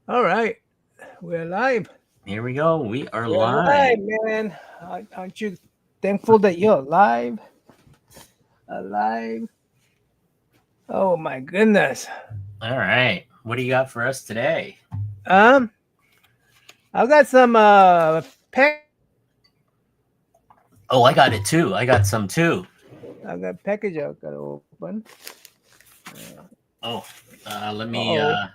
All right, we're live. Here we go. We are We're live, live. man. Aren't you thankful that you're alive? Alive. Oh my goodness. All right. What do you got for us today? Um, I got some package I gotta open. Oh, I got it too. I got some too. I got package I gotta open. Oh, let Uh me oh. uh,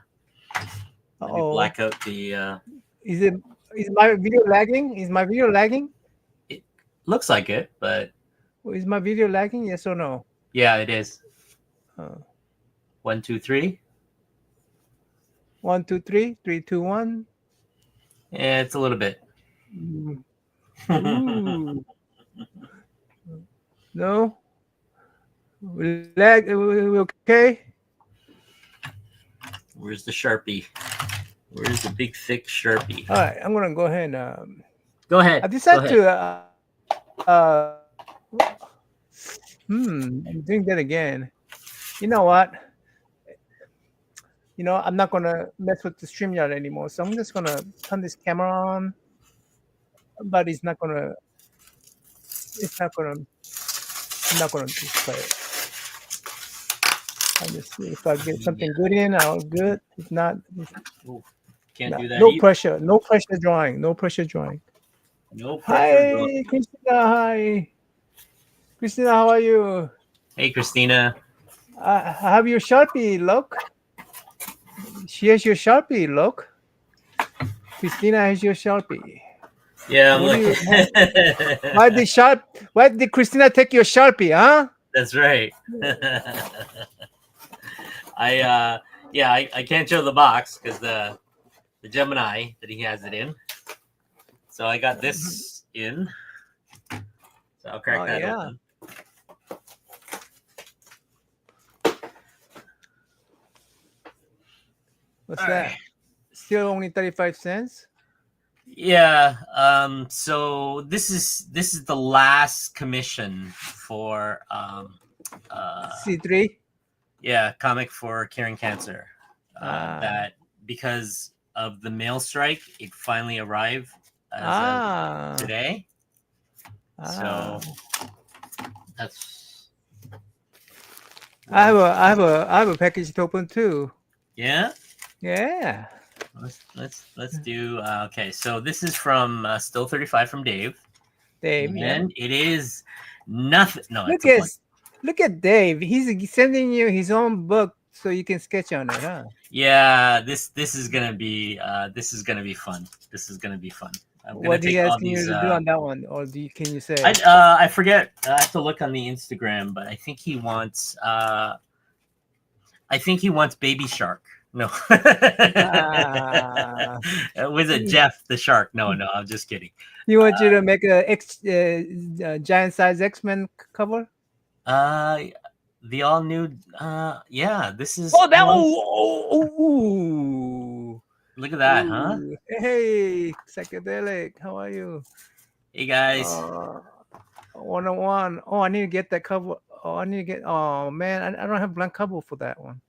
Uh let me oh. black out the. Is it? Is my video lagging? Is my video lagging? It looks like it, but Is my video lagging? Yes or no? yeah, it is. Uh, 1, 2, 3. 1, 2, 3, 3, 2, 1. Yeah, it's a little bit. Mm. Ooh. No. We lag. We okay? Where's the Sharpie? Where's the big thick Sharpie? All right, I'm gonna go ahead and Go ahead. I Go decided ahead. to I'm doing that again. You know what? I'm not gonna mess with the StreamYard anymore. So I'm just gonna turn this camera on, but I'm not gonna display it. I'll just see if I get Yeah. something good in, I'll good. If not, Ooh, can't no, do that no either. pressure, no pressure drawing, no pressure drawing. No pressure. Hi, Christina. Hi, Christina. How are you? Hey, Christina. I have your Sharpie. Look, she has your Sharpie. Look, Christina has your Sharpie. Yeah, I'm What do you? looking. Why did Sharp? Why did Christina take your Sharpie? Huh? That's right. I yeah, I can't show the box because the Gemini that he has it in. So I got this in. So I'll crack Oh that yeah. open. What's All right. that? Still only 35 cents. Yeah. So this is the last commission for C3. yeah, comic for curing cancer. Ah. That because of the mail strike, it finally arrived as of Ah. today. So Ah. that's I have one. a I have a I have a package to open too. Yeah. Yeah. Let's do okay. So this is from Still 35 from Dave, Dave. Yeah. and it is nothing. No, it's Look a at blank. look at Dave. He's sending you his own book so you can sketch on it, huh? Yeah, this is gonna be fun. This is gonna be fun. I'm gonna What are take you all asking you these. to do on that one, or can you say? I forget. I have to look on the Instagram, but I think he wants Baby Shark. No, Ah, was it he, Jeff the Shark? No, no, I'm just kidding. he wants you to make a giant size X-Men cover. Uh, the all new. Yeah, this is Oh, that! one. Look at that, huh? Ooh. Hey, psychedelic. How are you? Hey guys, Uh, 101. Oh, I need to get that cover. Oh, I need to get. Oh man, I don't have blank cover for that one.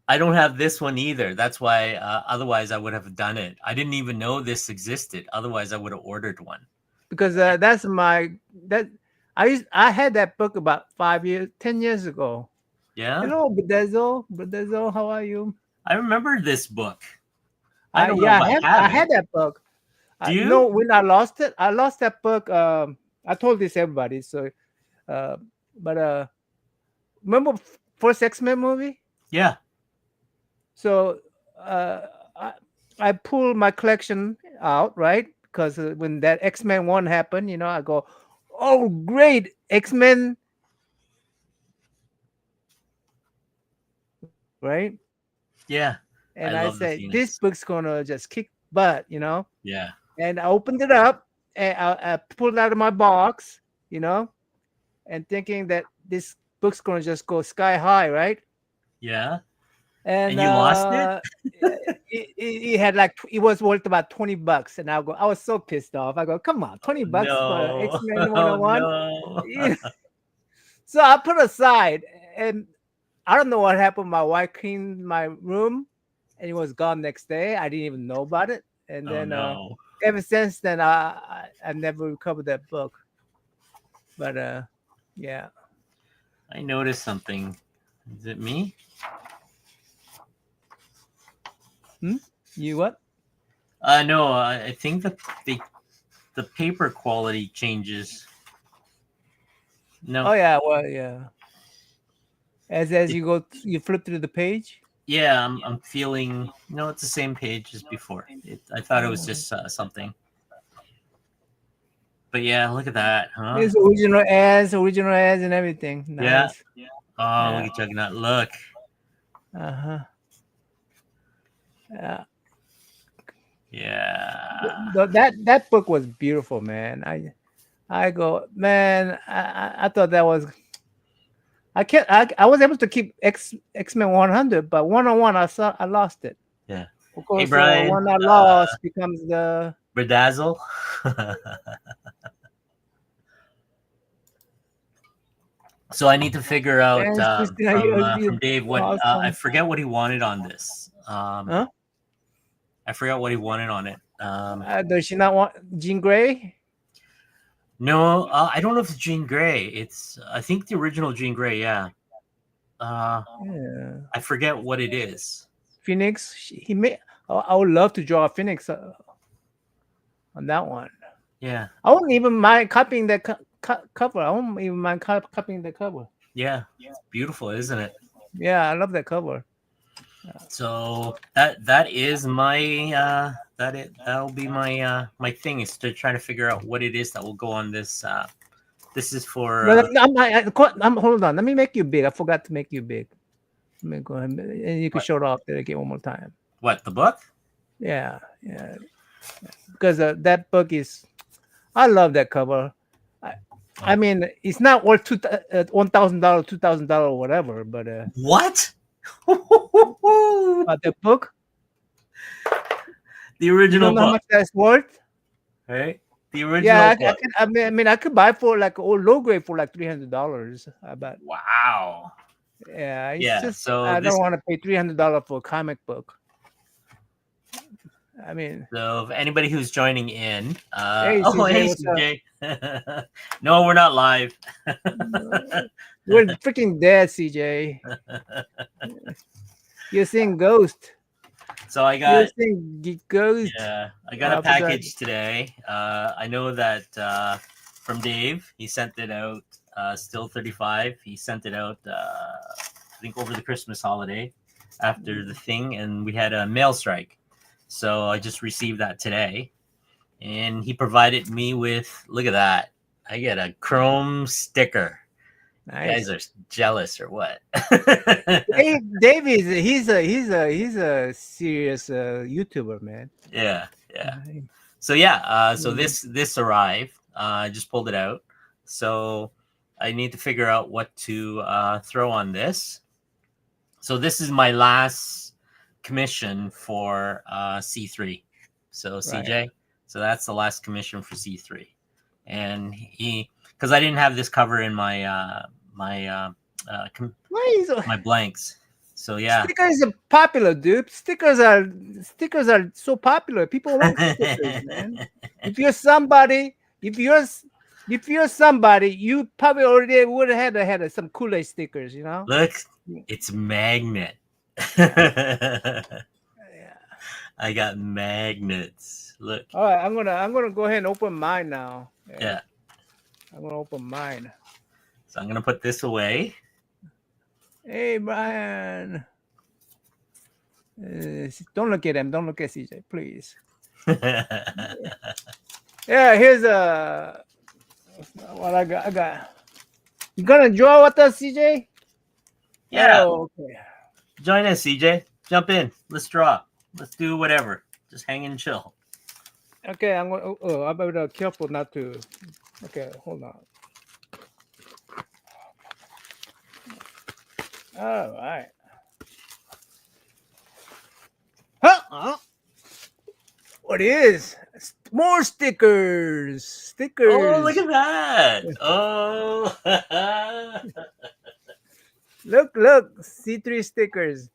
I don't have this one either. That's why. Otherwise, I would have done it. I didn't even know this existed. Otherwise, I would have ordered one. Because that's my that I had that book about 5 years, 10 years ago. Yeah, Hello, Bedezo. Bedezo, how are you? I remember this book. I I don't know Yeah, if I I have had it. that book. Do No, you? when I lost it, I lost that book. I told this everybody. So, uh, but remember first X-Men movie? Yeah. So, uh, I I pulled my collection out, right? Because when that X-Men one happened, I go, oh great, X-Men, right? Yeah. I And I love the said, this Phoenix. book's gonna just kick butt. Yeah. And I opened it up and I pulled it out of my box, you know, and thinking that this book's gonna just go sky high, right? Yeah. And And you lost it? it had like it was worth about $20, and I was so pissed off. I go, come on, $20 for X No. Men Oh 101. no. So I put aside, and I don't know what happened. My wife cleaned my room, and it was gone next day. I didn't even know about it, and Oh then no. ever since then, I never recovered that book. But yeah. I noticed something. Is it me? Hmm? You what? No, I think the paper quality changes. Oh No, yeah, well yeah. As it, you go, you flip through the page. yeah, I'm feeling. No, it's the same page as before. I thought it was Oh. just something, but yeah, look at that, huh? It's original ads, and everything. Yeah. Nice. Oh, look Yeah. at Juggernaut. Look. Uh huh. Yeah. Yeah. That book was beautiful, man. I go, man. I thought that was. I was able to keep X Men 100, but 101 I lost it. Yeah. Of Hey, course, Brian. one I lost becomes the. Bedazzle. So I need to figure out And Christina, from Dave you're what I awesome. forget what he wanted on this. Huh? I forgot what he wanted on it. Does she not want Jean Grey? No, I don't know if it's Jean Grey. It's I think the original Jean Grey. Yeah. Uh, Yeah. I forget what it is. Phoenix. He made. I would love to draw a Phoenix on that one. Yeah. I wouldn't even mind copying the cover. I wouldn't even mind copying the cover. Yeah. It's beautiful, isn't it? Yeah, I love that cover. So that is my that'll be my my thing is to try to figure out what it is that will go on this. This is for No, hold on. Let me make you big. I forgot to make you big. Let me go ahead and you can what show it off there again one more time. what the book? Yeah, yeah. Because that book is, I love that cover. I, I Oh, mean, it's not worth $1,000, $2,000, whatever. what? But the book, The you original don't know how book, much that's worth. right? The Yeah, original book. I could buy for like old low grade for like $300. I bet. Wow. Yeah, it's Yeah. just So I don't this. want to pay $300 for a comic book. I mean, So if anybody who's joining in, hey oh CJ, hey what's up? CJ. No, we're not live. We're freaking dead, CJ. You're seeing Ghost. So I You're got seeing Ghost. yeah, I got Oh, a I forgot. package today. I know that from Dave. He sent it out. Still 35. He sent it out. I think over the Christmas holiday, after the thing, and we had a mail strike. So I just received that today, and he provided me with. Look at that! I get a Chrome sticker. You guys Nice. are jealous or what? Dave is he's a serious YouTuber, man. Yeah, yeah. Uh, So yeah, so mm, this arrived. I just pulled it out. So I need to figure out what to throw on this. So this is my last commission for C3. So right. CJ. So that's the last commission for C3, and he because I didn't have this cover in my uh, com- Why is my blanks. So yeah. stickers are popular, dude. Stickers are so popular. People want stickers, man. If you're somebody, if you're s- if you're somebody, you probably already would have had some Kool-Aid stickers, you know. Look, it's magnet. Yeah, I yeah. got magnets. Look. All right, I'm gonna go ahead and open mine now. Yeah, Yeah. I'm gonna open mine. So I'm gonna put this away. Hey, Brian. Don't look at him. Don't look at CJ, please. Yeah, here's what I got. I got. You gonna draw with us, CJ? Yeah. Oh, okay. Join us, CJ. Jump in. Let's draw. Let's do whatever. Just hang and chill. Okay, I'm gonna. I better be careful not to. Okay, hold on. All right. Huh? What is? More stickers. Oh, look Stickers. at that. Oh. Look. C3 stickers.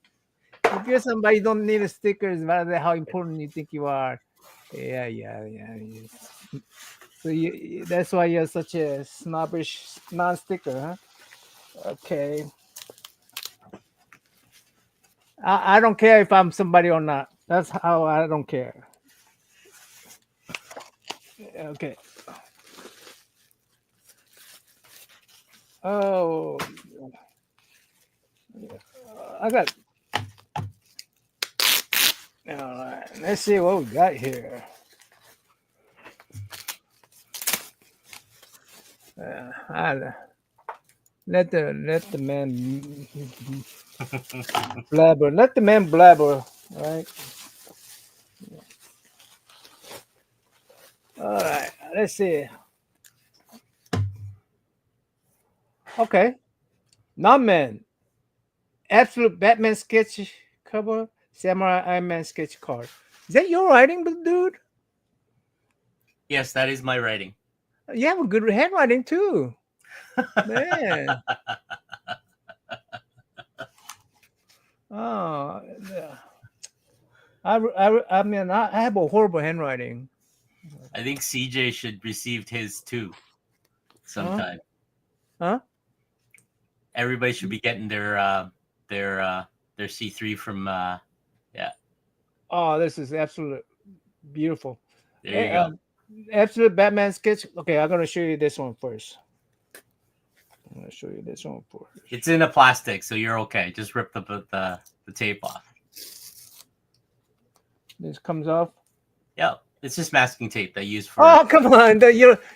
If you're somebody, you don't need stickers, no matter how important you think you are. Yeah. Yes. So that's why you're such a snobbish non-sticker, huh? Okay. I don't care if I'm somebody or not. That's how I don't care. Okay. Oh, I got. All right. Let's see what we got here. I, let the man blabber. Let the man blabber. Right. All right. Let's see. Okay. Non-man. Absolute Batman sketch cover. Samurai Iron Man sketch card. Is that your writing, dude? Yes, that is my writing. You have a good handwriting too, man. Oh, yeah. I mean, I have a horrible handwriting. I think CJ should receive his too Huh? sometime. Huh? Everybody should be getting their C3 from yeah. Oh, this is absolute beautiful. There you go. Absolute Batman sketch. Okay, I'm gonna show you this one first. I'm gonna show you this one first. It's in a plastic, so you're okay. Just rip the tape off. This comes off. Yeah, it's just masking tape they use for. Oh, come on!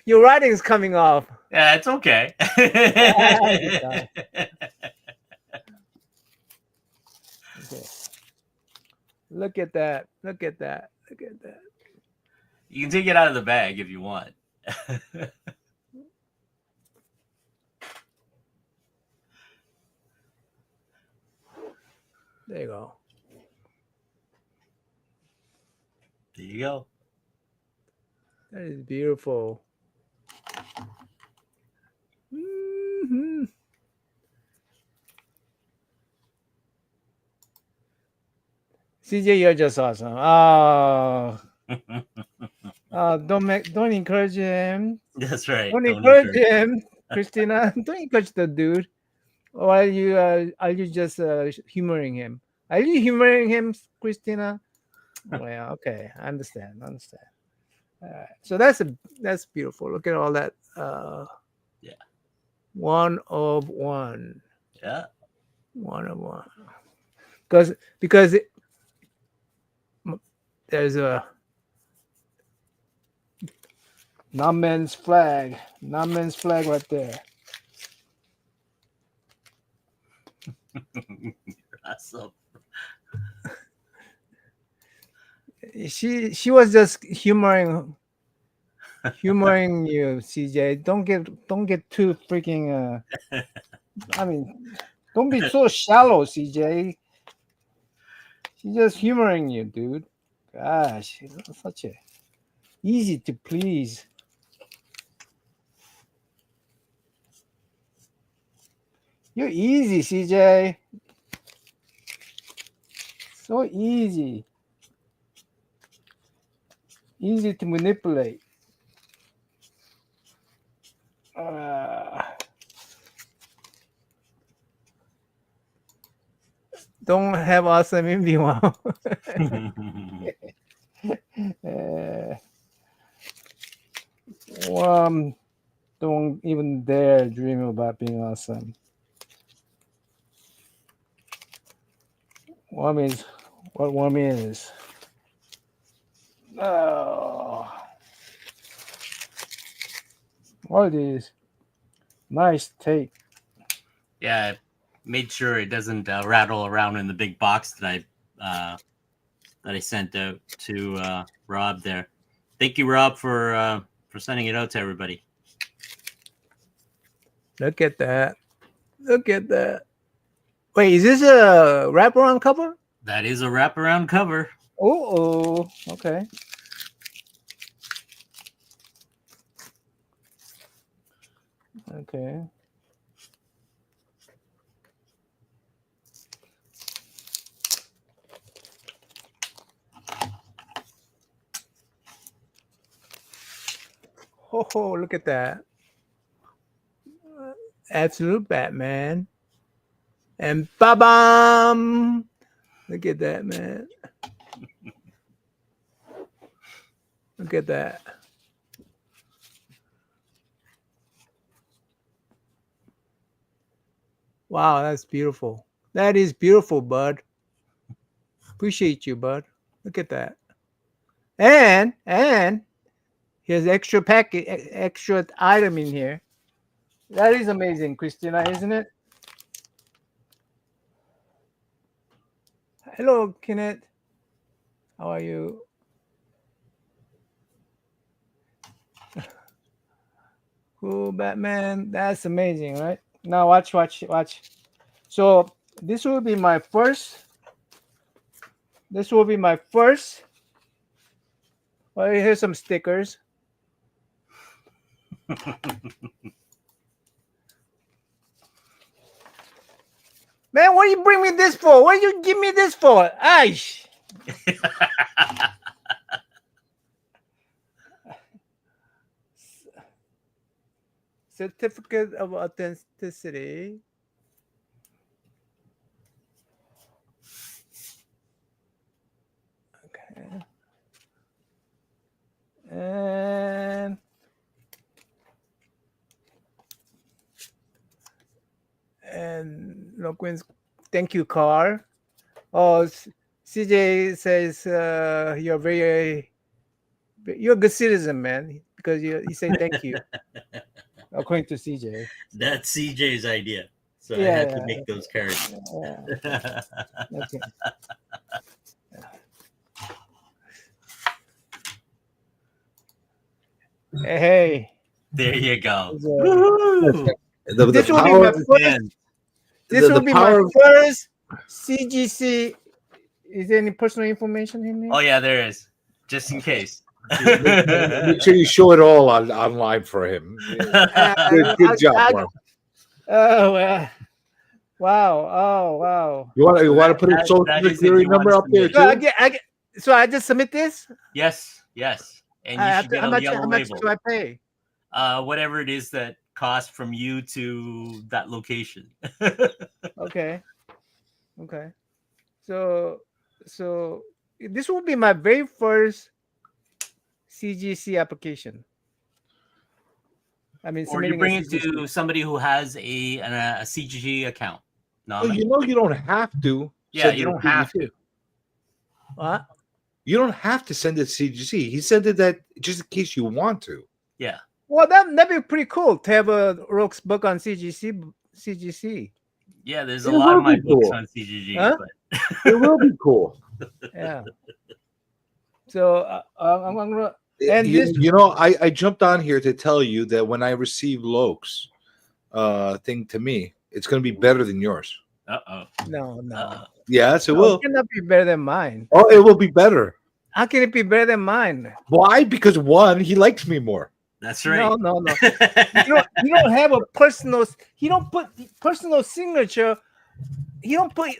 Your writing is coming off. Yeah, it's okay. Okay. Look at that. Look at that. Look at that. You can take it out of the bag if you want. There you go. There you go. That is beautiful. Mm-hmm. CJ, you're just awesome. Don't encourage him. That's right. Don't Don't encourage encourage. him, Christina. Don't encourage the dude. Or are you just humoring him? Are you humoring him, Christina? Well, okay, I understand. I understand. So that's beautiful. Look at all that. Yeah. One of one. Yeah. One of one. Because there's a non-man's flag. Non-man's flag right there. Awesome. She was just humoring you, CJ. Don't get too freaking I mean, don't be so shallow, CJ. She's just humoring you, dude. Gosh, she's such a easy to please. You're easy, CJ. So easy. Easy to manipulate. Don't have awesome in wow. Don't even dare dream about being awesome. Worm is what worm is. Oh, what is nice tape. Yeah, I made sure it doesn't rattle around in the big box that I sent out to Rob there. Thank you, Rob, for sending it out to everybody. Look at that. Look at that. Wait, is this a wraparound cover? That is a wraparound cover. Oh, okay. Okay. Oh, look at that. Absolute Batman. And ba-bam. Look at that, man. Look at that. Wow, that's beautiful. That is beautiful, bud. Appreciate you, bud. Look at that. And here's extra packet, extra item in here. That is amazing, Christina, isn't it? Hello, Kenneth. How are you? Cool, Batman. That's amazing, right? Now watch. So this will be my first. This will be my first. Well, here's some stickers. Man, what do you bring me this for? What do you give me this for? Aish. Certificate of authenticity. Okay. And Loquin's thank you, Carl. Oh, CJ says you're a good citizen, man, because you say thank you, according to CJ. That's CJ's idea. So I Yeah, had to make those cards. Yeah. Okay. Hey, There you go. Woohoo! The This will be power my of first. This the will be my power of first CGC. Is there any personal information in there? Oh yeah, there is. Just in case. make sure you show it all online for him. Good job, Worm. Oh well. Wow! Oh wow! You want to put a social that is if security you want number to up there submit. too? So I just submit this. Yes. And you should get How a much? yellow How much label. do I pay? Whatever it is that costs from you to that location. Okay. So this will be my very first CGC application. I mean, Or you submitting bring a it CGC. to somebody who has a CGG account. No, Well, you don't have to. Yeah, send you it don't to have CGC. to. What? You don't have to send it to CGC. He sent it that just in case you want to. Yeah. Well, that'd be pretty cool to have a Rogue's book on CGC. Yeah, there's It a lot of will my be books cool. on CGG. Huh? But It will be cool. Yeah. So I'm gonna. And this. I jumped on here to tell you that when I receive Loke's thing to me, it's going to be better than yours. No. Yes, it No, will. it cannot be better than mine. Oh, it will be better. How can it be better than mine? Why? Because one, he likes me more. That's right. No. You don't have a personal. He don't put personal signature. He don't put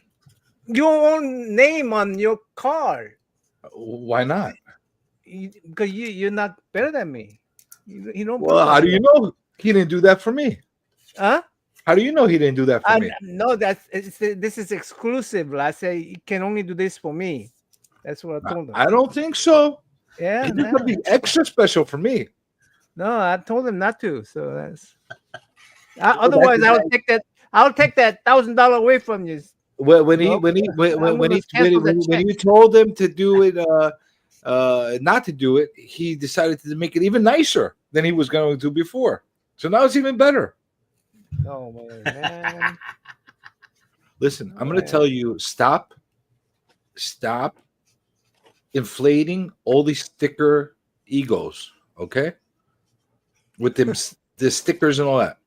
your own name on your card. Why not? Because you're not better than me. You don't. Well, how do you know he didn't do that for me? Huh? How do you know he didn't do that for me? No, this is exclusive. I say you can only do this for me. That's what I told him. I don't think so. Yeah, It's going to be extra special for me. No, I told him not to. So that's. Otherwise, I'll take that $1,000 away from you. When you told him to do it, not to do it, he decided to make it even nicer than he was going to do before. So now it's even better. Oh man! Listen, I'm going to tell you, stop inflating all these sticker egos, okay? With them, the stickers and all that.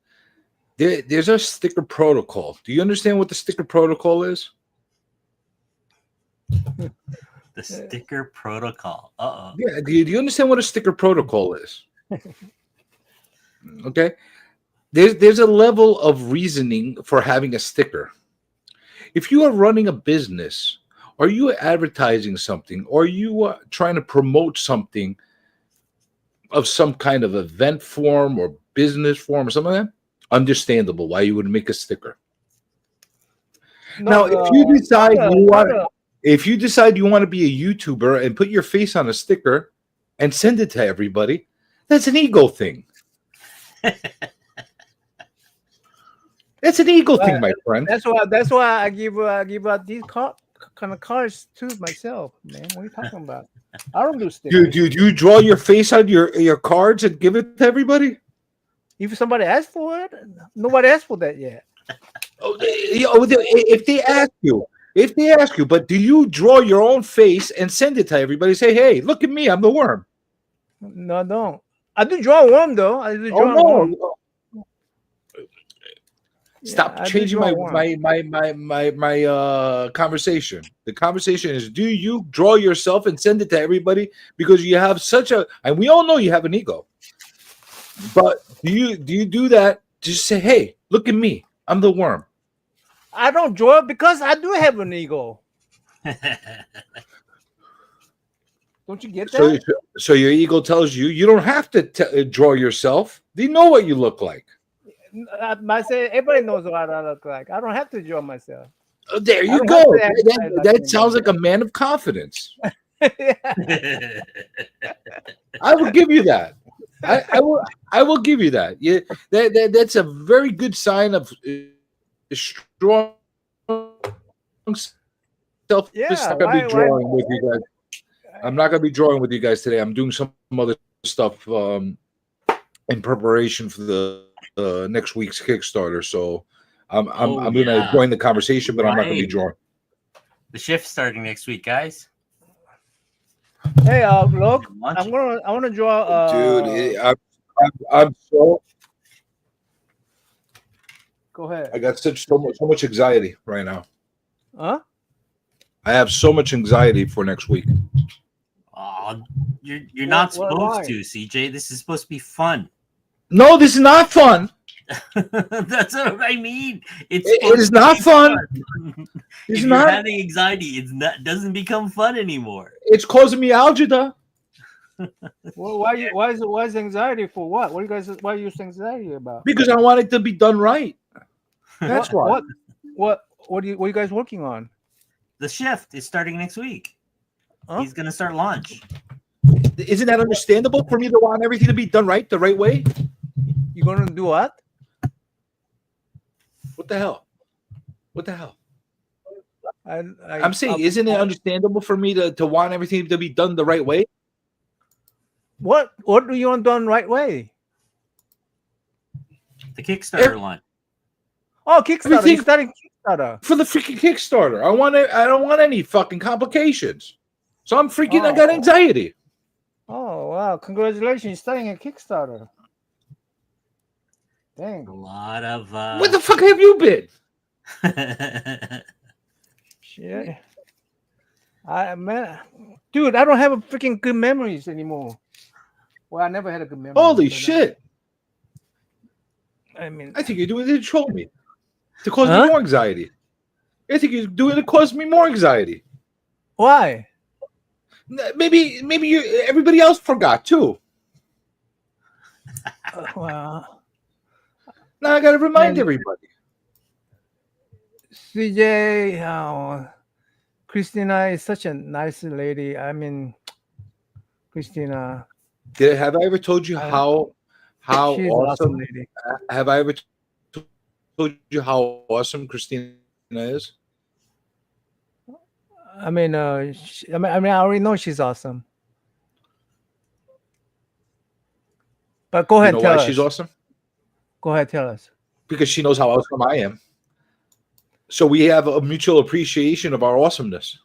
There's a sticker protocol. Do you understand what the sticker protocol is? The sticker protocol. Yeah. Do you understand what a sticker protocol is? Okay. There's a level of reasoning for having a sticker. If you are running a business, or you are advertising something, or you are trying to promote something, of some kind of event form or business form or something like that, understandable why you would make a sticker. Now, if you decide you want to be a YouTuber and put your face on a sticker and send it to everybody, that's an ego thing. That's an ego thing, my friend. That's why I give out these kind of cards to myself, man. What are you talking about? I don't do stickers. Do you draw your face on your cards and give it to everybody? If somebody asks for it, nobody asked for that yet. If they ask you, but do you draw your own face and send it to everybody? Say, hey, look at me, I'm the worm. No, I don't. I do draw a worm though. I do draw a worm. Stop changing my conversation. The conversation is: do you draw yourself and send it to everybody because you have and we all know you have an ego. But do you do that? Just say, hey, look at me, I'm the worm. I don't draw it because I do have an ego. Don't you get that? So your ego tells you don't have to draw yourself. They know what you look like. I say everybody knows what I look like. I don't have to draw myself. Oh, there you go. That sounds like a man of confidence. I will give you that. I will give you that. Yeah, that's a very good sign of strong self. I'm not going to be drawing with you guys today. I'm doing some other stuff in preparation for the next week's Kickstarter. So I'm going to join the conversation, but I'm not going to be drawing. The shift's starting next week, guys. Hey, look, I want to draw. Dude, I'm so. Go ahead. I got so much anxiety right now. Huh? I have so much anxiety for next week. Oh, you're not supposed to, CJ. This is supposed to be fun. No, this is not fun. That's what I mean. It is not fun. If you're having anxiety, doesn't become fun anymore. It's causing me algebra. Well, why is anxiety for what? Why are you anxiety about? Because I want it to be done right. That's why. What are you guys working on? The shift is starting next week. Huh? He's gonna start launch. Isn't that understandable for me to want everything to be done right, the right way? You're gonna do what? What the hell? What the hell? I'm saying, isn't it understandable for me to want everything to be done the right way? What do you want done right way? The Kickstarter launch. Oh, Kickstarter! You're starting Kickstarter for the freaking Kickstarter. I don't want any fucking complications. So I'm freaking. I got anxiety. Oh wow! Congratulations! You're starting a Kickstarter. Dang. A lot of. Where the fuck have you been? Shit. Dude, I don't have a freaking good memories anymore. Well, I never had a good memory. Holy shit! I mean, I think you're doing it to troll me, to cause me more anxiety. I think you're doing it to cause me more anxiety. Why? Maybe everybody else forgot too. Well, now I got to remind everybody. CJ, Christina is such a nice lady. I mean, Christina. Have I ever told you how awesome? Lady. Have I ever told you how awesome Christina is? I mean, I already know she's awesome. But go ahead, tell us. She's awesome. Go ahead, tell us. Because she knows how awesome I am. So we have a mutual appreciation of our awesomeness.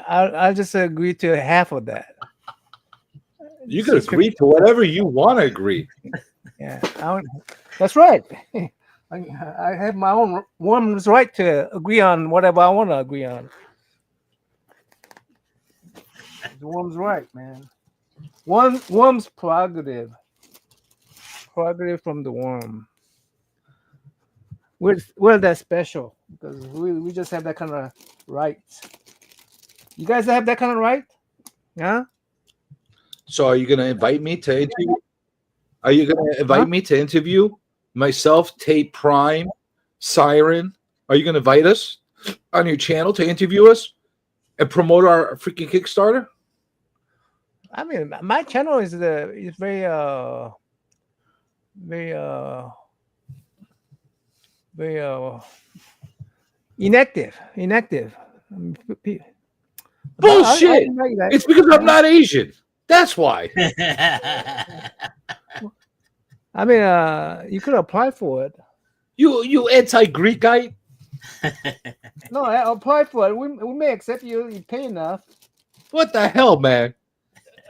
I'll just agree to half of that. You can agree to whatever you want to agree. Yeah, that's right. I have my own woman's right to agree on whatever I want to agree on. The woman's right, man. Worm's prerogative. Prerogative from the worm. We're that special because we just have that kind of right. You guys have that kind of right? Yeah? So are you going to invite me to interview? Are you going to invite me to interview myself, Tate Prime, Siren? Are you going to invite us on your channel to interview us and promote our freaking Kickstarter? I mean, my channel is very very very inactive. Bullshit! Like that. It's because I'm not Asian. That's why. I mean, you could apply for it. You anti-Greek guy. No, I apply for it. We may accept you. You pay enough. What the hell, man?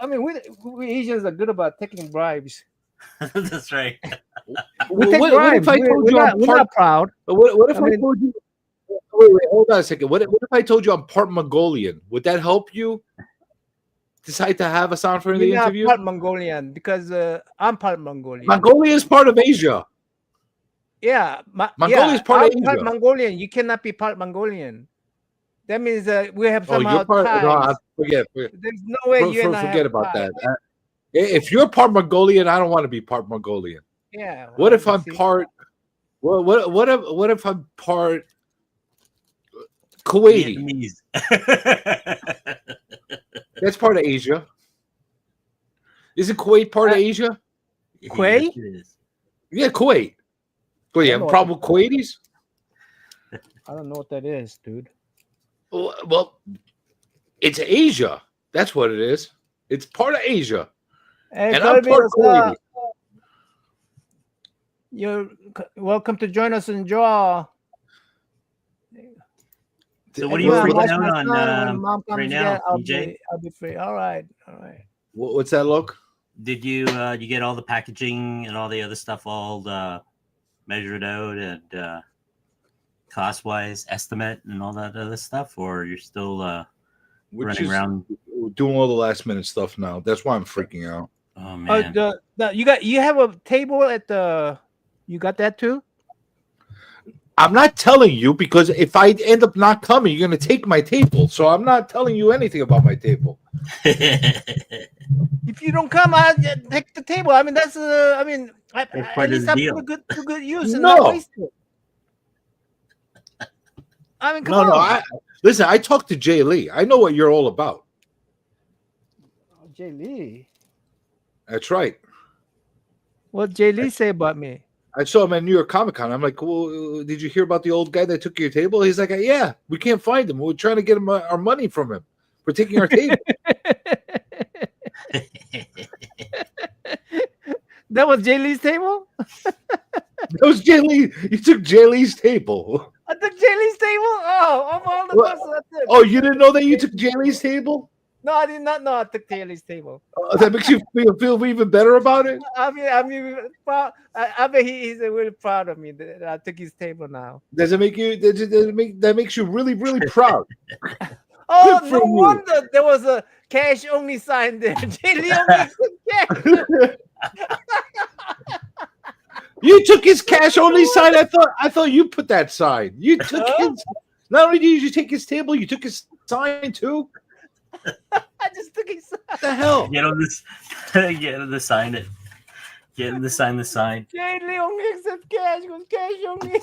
I mean, we Asians are good about taking bribes. That's right. We take What bribes. if I told you I'm we're part? not proud. What if I I mean- told you? Wait, hold on a second. What if I told you I'm part Mongolian? Would that help you decide to have us on for the You're not interview? part Mongolian because I'm part Mongolian. Mongolia is part of Asia. Yeah, Mongolia is part of I'm part Asia. Mongolian. You cannot be part Mongolian. That means we have Oh, somehow you're part. ties. No, forget. There's no way you and I Forget have about ties. that. If you're part Mongolian, I don't want to be part Mongolian. Yeah. What if I'm see. part? What if I'm part Kuwaiti? Vietnamese. That's part of Asia. Isn't Kuwait part of Asia? Kuwait? Yes, it is. Yeah, Kuwait. Well, you have a problem with Kuwaitis? I don't know what that is, dude. Well, it's Asia. That's what it is. It's part of Asia. Hey, And I'm part Kuwaiti. You're welcome to join us in Jaw. So what are And you when I freaking watch out my on son, when mom comes right now, again, I'll DJ? be free. All right. What's that look? Did you get all the packaging and all the other stuff all measured out and cost wise estimate and all that other stuff, or you're still We're running just around? doing all the last minute stuff now. That's why I'm freaking out. Oh man. You have a table at the. You got that too? I'm not telling you because if I end up not coming, you're going to take my table. So I'm not telling you anything about my table. If you don't come, I'll take the table. I mean, that's. I mean, That's at part of least the I deal. put to good use and No. not waste it. I mean, come on. Listen, I talked to Jay Lee. I know what you're all about. Jay Lee. That's right. What Jay Lee say about me? I saw him at New York Comic Con. I'm like, well, did you hear about the old guy that took your table? He's like, yeah, we can't find him. We're trying to get him our money from him. We're taking our table. That was Jay Lee's table? That was Jay Lee. You took Jay Lee's table. I took Jay Lee's table? Oh, I'm all the What? person I took. Oh, you didn't know that you took Jay Lee's table? No, I did not know I took Jay Lee's table. That makes you feel even better about it? I mean, proud. I bet he's really proud of me that I took his table now. Does it make you? That makes you really, really proud? Oh, Good no for you. wonder there was a cash only sign there. Jay Lee only took cash. You took his cash only sign. I thought you put that sign. You took his. Not only did you take his table, you took his sign too. I just took his sign. What the hell? Get on this. Get him to sign it. Get him to sign the sign. Jay Lee only accepts cash. It was cash only.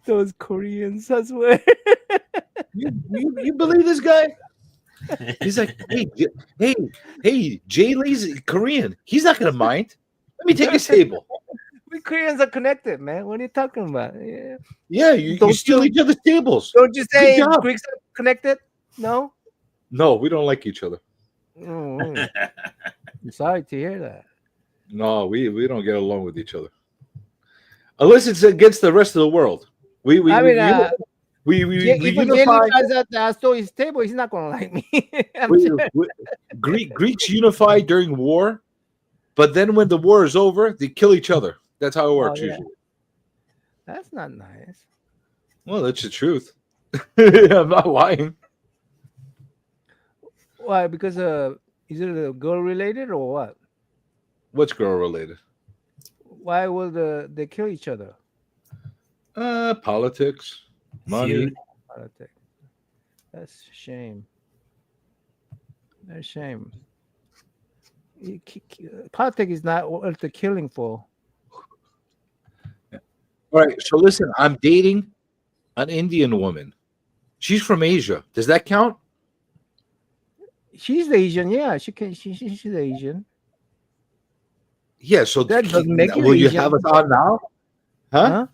Those Koreans, I swear. You believe this guy? He's like, hey, Jay Lee's Korean. He's not gonna mind. Let me take his table. We Koreans are connected, man. What are you talking about? Yeah. Yeah, you Don't steal you- each other's tables. Don't you say job. Greeks are connected? No? No, we don't like each other. Mm. I'm sorry to hear that. No, we don't get along with each other. Unless it's against the rest of the world. We I mean, we if Jay Lee unify. finds out that I stole his table, he's not going to like me. Greeks unify during war, but then when the war is over, they kill each other. That's how it works yeah. usually. That's not nice. Well, that's the truth. I'm not lying. Why? Because is it a girl related or what? What's girl related? Why will they kill each other? Politics, money. Feud. Politics. That's a shame. That's a shame. Politics is not worth the killing for. All right. So listen, I'm dating an Indian woman. She's from Asia. Does that count? She's Asian, yeah. She can. She's Asian. Yeah. So That doesn't make you will you Asian. have us on now? Huh? Huh?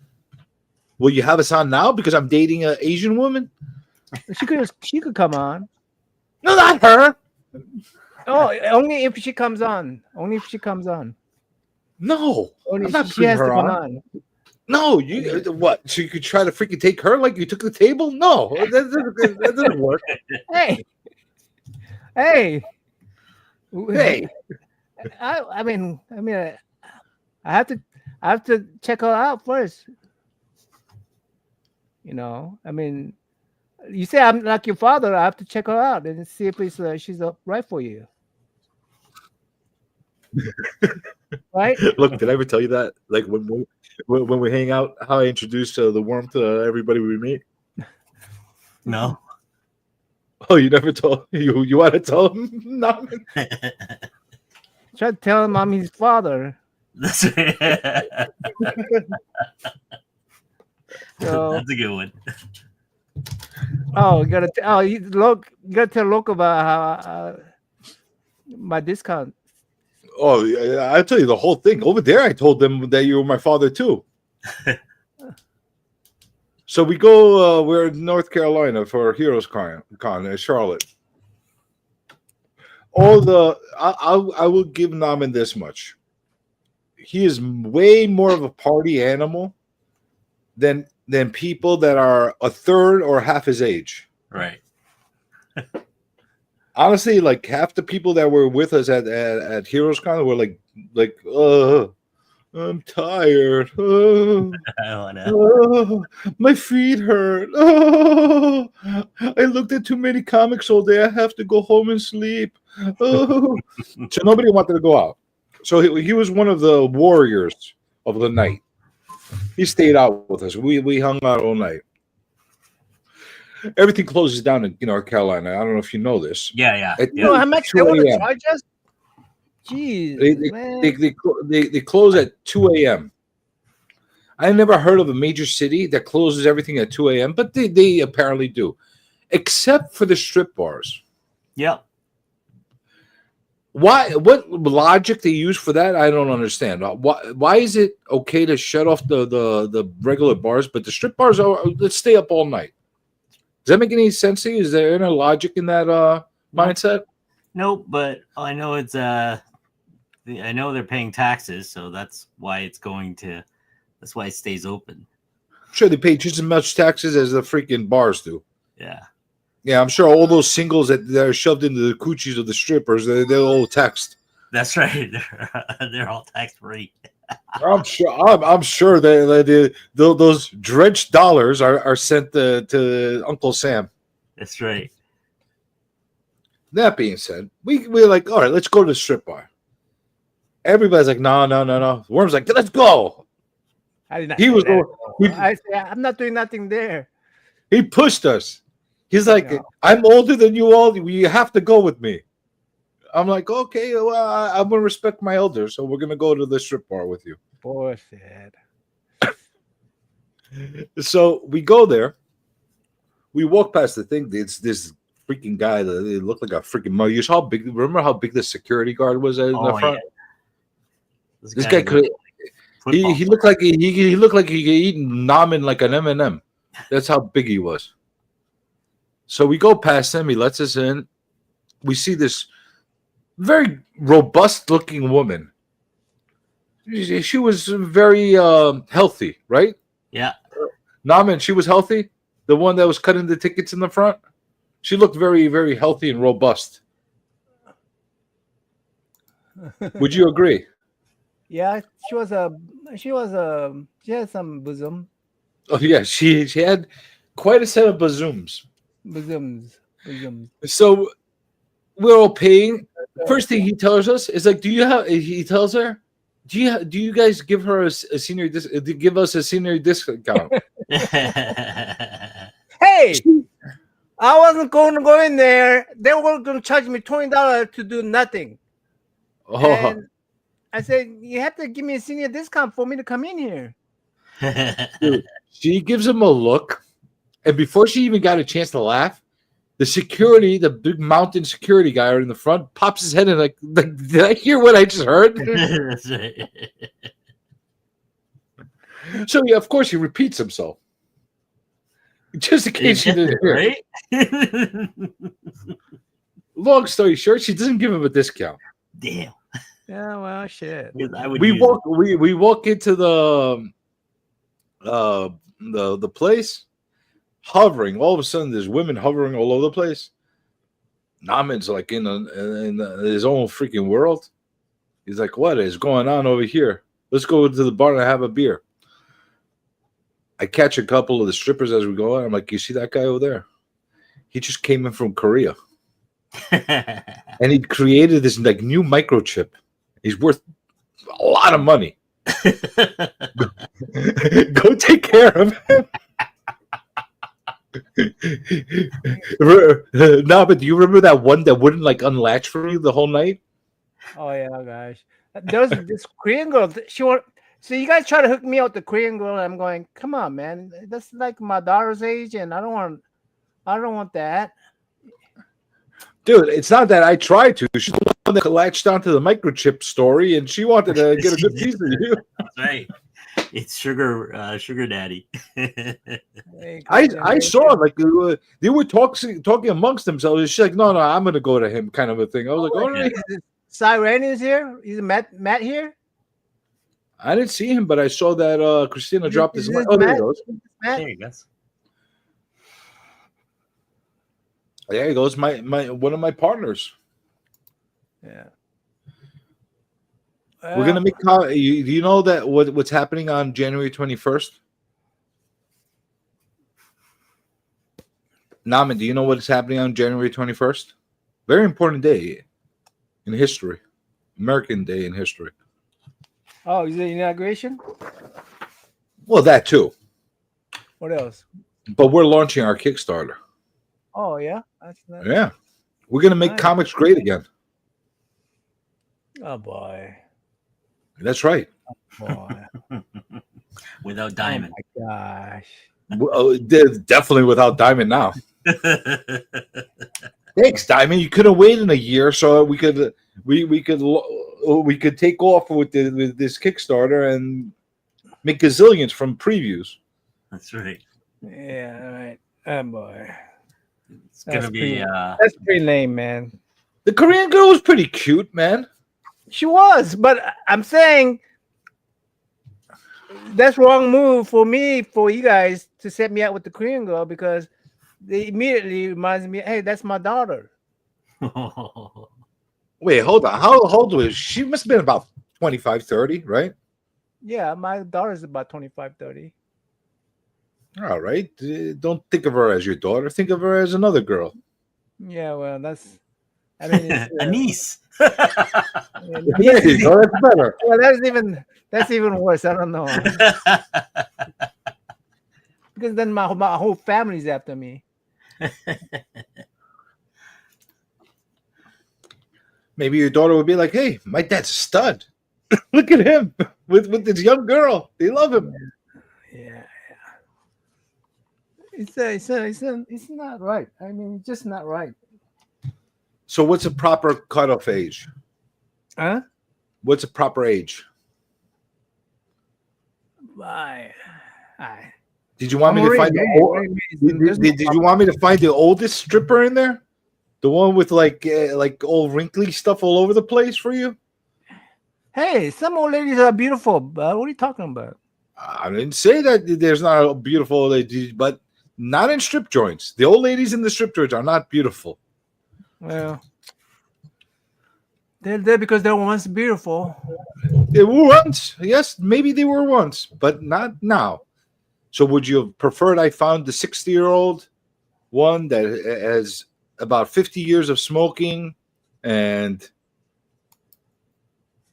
Will you have us on now because I'm dating an Asian woman? She could. She could come on. No, not her. Oh, only if she comes on. Only if she comes on. No, Only I'm not she putting has to her come on. on. No, you what? So you could try to freaking take her like you took the table? No, that doesn't work. Hey, hey, Hey, I mean, I have to check her out first. You know, I mean, you say I'm like your father. I have to check her out and see if she's right for you. Right? look, did I ever tell you that? Like when we hang out, how I introduced the worm to everybody we meet? No. Oh, you never told you want to tell him? No. Try to tell him I'm his father. That's So, That's a good one. oh, you gotta you gotta tell Loc about how my discount. Oh, I'll tell you the whole thing. Over there, I told them that you were my father too. So we go. We're in North Carolina for Heroes Con in Charlotte. I will give Naman this much. He is way more of a party animal than people that are a third or half his age. Right. Honestly, like half the people that were with us at Heroes Con were like, I'm tired. I wanna. My feet hurt. I looked at too many comics all day. I have to go home and sleep. So nobody wanted to go out. So he was one of the warriors of the night. He stayed out with us. We hung out all night. Everything closes down in North Carolina. I don't know if you know this. Yeah. You know how much they 2 want to a.m. charge us? Jeez, man. They close at 2 a.m. I never heard of a major city that closes everything at 2 a.m., but they apparently do, except for the strip bars. Yep. Why? What logic they use for that? I don't understand. Why is it okay to shut off the regular bars, but the strip bars let's stay up all night? Does that make any sense to you? Is there any logic in that mindset? Nope, but I know it's I know they're paying taxes, so that's why it stays open. Sure, they pay just as much taxes as the freaking bars do. Yeah. Yeah, I'm sure all those singles that are shoved into the coochies of the strippers, they're all taxed. That's right. They're all tax free. I'm sure that those drenched dollars are sent to Uncle Sam. That's right. That being said, we're like, all right, let's go to the strip bar. Everybody's like, no. Worm's like, let's go. I did not He say was that. going. I say I'm not doing nothing there. He pushed us. He's like, No. I'm older than you all. You have to go with me. I'm like, okay, well, I'm gonna respect my elders, so we're gonna go to the strip bar with you. Bullshit. So we go there. We walk past the thing. It's this freaking guy that it looked like a freaking mug. You saw how big. Remember how big the security guard was in the front? Yeah. This guy could. He looked like he looked like he could eat ramen like an M&M. That's how big he was. So we go past him. He lets us in. We see this very robust-looking woman. She was very healthy, right? Yeah. Naman, she was healthy. The one that was cutting the tickets in the front. She looked very, very healthy and robust. Would you agree? Yeah, she had some bosoms. Oh yeah, she had quite a set of bosoms. Bosoms. So we're all paying. First thing he tells us is like, he tells her, do you guys give her a senior give us a senior discount? Hey, I wasn't going to go in there. They were going to charge me $20 to do nothing. Oh, And I said, you have to give me a senior discount for me to come in here. dude, she gives him a look, and before she even got a chance to laugh, the security, the big mountain security guy in the front, pops his head in like did I hear what I just heard? That's right. So yeah, of course he repeats himself. Just in case you didn't hear. Right? Long story short, she doesn't give him a discount. Damn. Yeah, well, shit. I would We use walk we walk into the place, hovering. All of a sudden, there's women hovering all over the place. Naaman's like in his own freaking world. He's like, "What is going on over here? Let's go to the bar and have a beer." I catch a couple of the strippers as we go on. I'm like, "You see that guy over there? He just came in from Korea, and he created this like new microchip. He's worth a lot of money. Go take care of him." No, but do you remember that one that wouldn't like unlatch for you the whole night? Oh yeah, gosh. There was this Korean girl. So you guys try to hook me out with the Korean girl. And I'm going, come on, man. That's like my daughter's age, and I don't want that. Dude, it's not that I tried to. She's the one that latched onto the microchip story, and she wanted to get a good piece of you. That's right. It's sugar daddy. I saw like they were talking amongst themselves. And she's like, no, I'm gonna go to him, kind of a thing. I was like, all right. Siren is here. Is Matt here? I didn't see him, but I saw that Christina dropped his mic. Oh, there he goes. Matt? There you go. There he goes. My one of my partners. Yeah. We're gonna make. Do you know that what's happening on January 21st? Naaman, do you know what is happening on January 21st? Very important day in history, American day in history. Oh, is it inauguration? Well, that too. What else? But we're launching our Kickstarter. Oh yeah, that's nice. Yeah, we're gonna make Nice. comics great again. Oh boy. That's right. Boy. Without Diamond. Oh my gosh. Definitely without Diamond now. Thanks, Diamond. You could have waited a year so we could take off with this Kickstarter and make gazillions from previews. That's right. Yeah, all right. Oh boy. It's gonna be That's pretty lame, man. The Korean girl was pretty cute, man. She was, but I'm saying that's wrong move for you guys to set me out with the Korean girl because they immediately reminds me, hey, that's my daughter. Wait, hold on. How old was she? She must have been about 25, 30, right? Yeah, my daughter's about 25, 30. All right. Don't think of her as your daughter. Think of her as another girl. Yeah, well, that's it's, a niece. There you go. That's better. Well, that's even worse. I don't know. Because then my whole family's after me. Maybe your daughter would be like, "Hey, my dad's a stud. Look at him with this young girl. They love him." Yeah. It's not right. I mean, it's just not right. So, what's a proper cutoff age? Huh? What's a proper age? Bye. Did you want me to find did you want me to find the oldest stripper in there? The one with like old wrinkly stuff all over the place for you? Hey, some old ladies are beautiful, but what are you talking about? I didn't say that there's not a beautiful old lady, but not in strip joints. The old ladies in the strip joints are not beautiful. Well, they're there because they were once beautiful. They were once. Yes, maybe they were once, but not now. So would you have preferred I found the 60-year-old one that has about 50 years of smoking and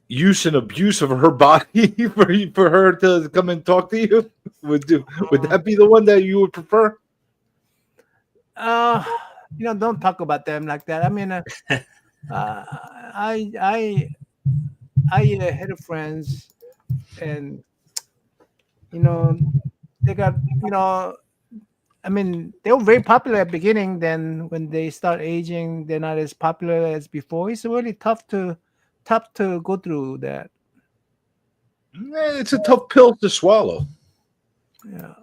use and abuse of her body for her to come and talk to you? Would that be the one that you would prefer? uh, don't talk about them like that. I mean, I had friends, and you know, they got I mean, they were very popular at the beginning. Then when they start aging, they're not as popular as before. It's really tough to go through that. It's a tough pill to swallow. Yeah.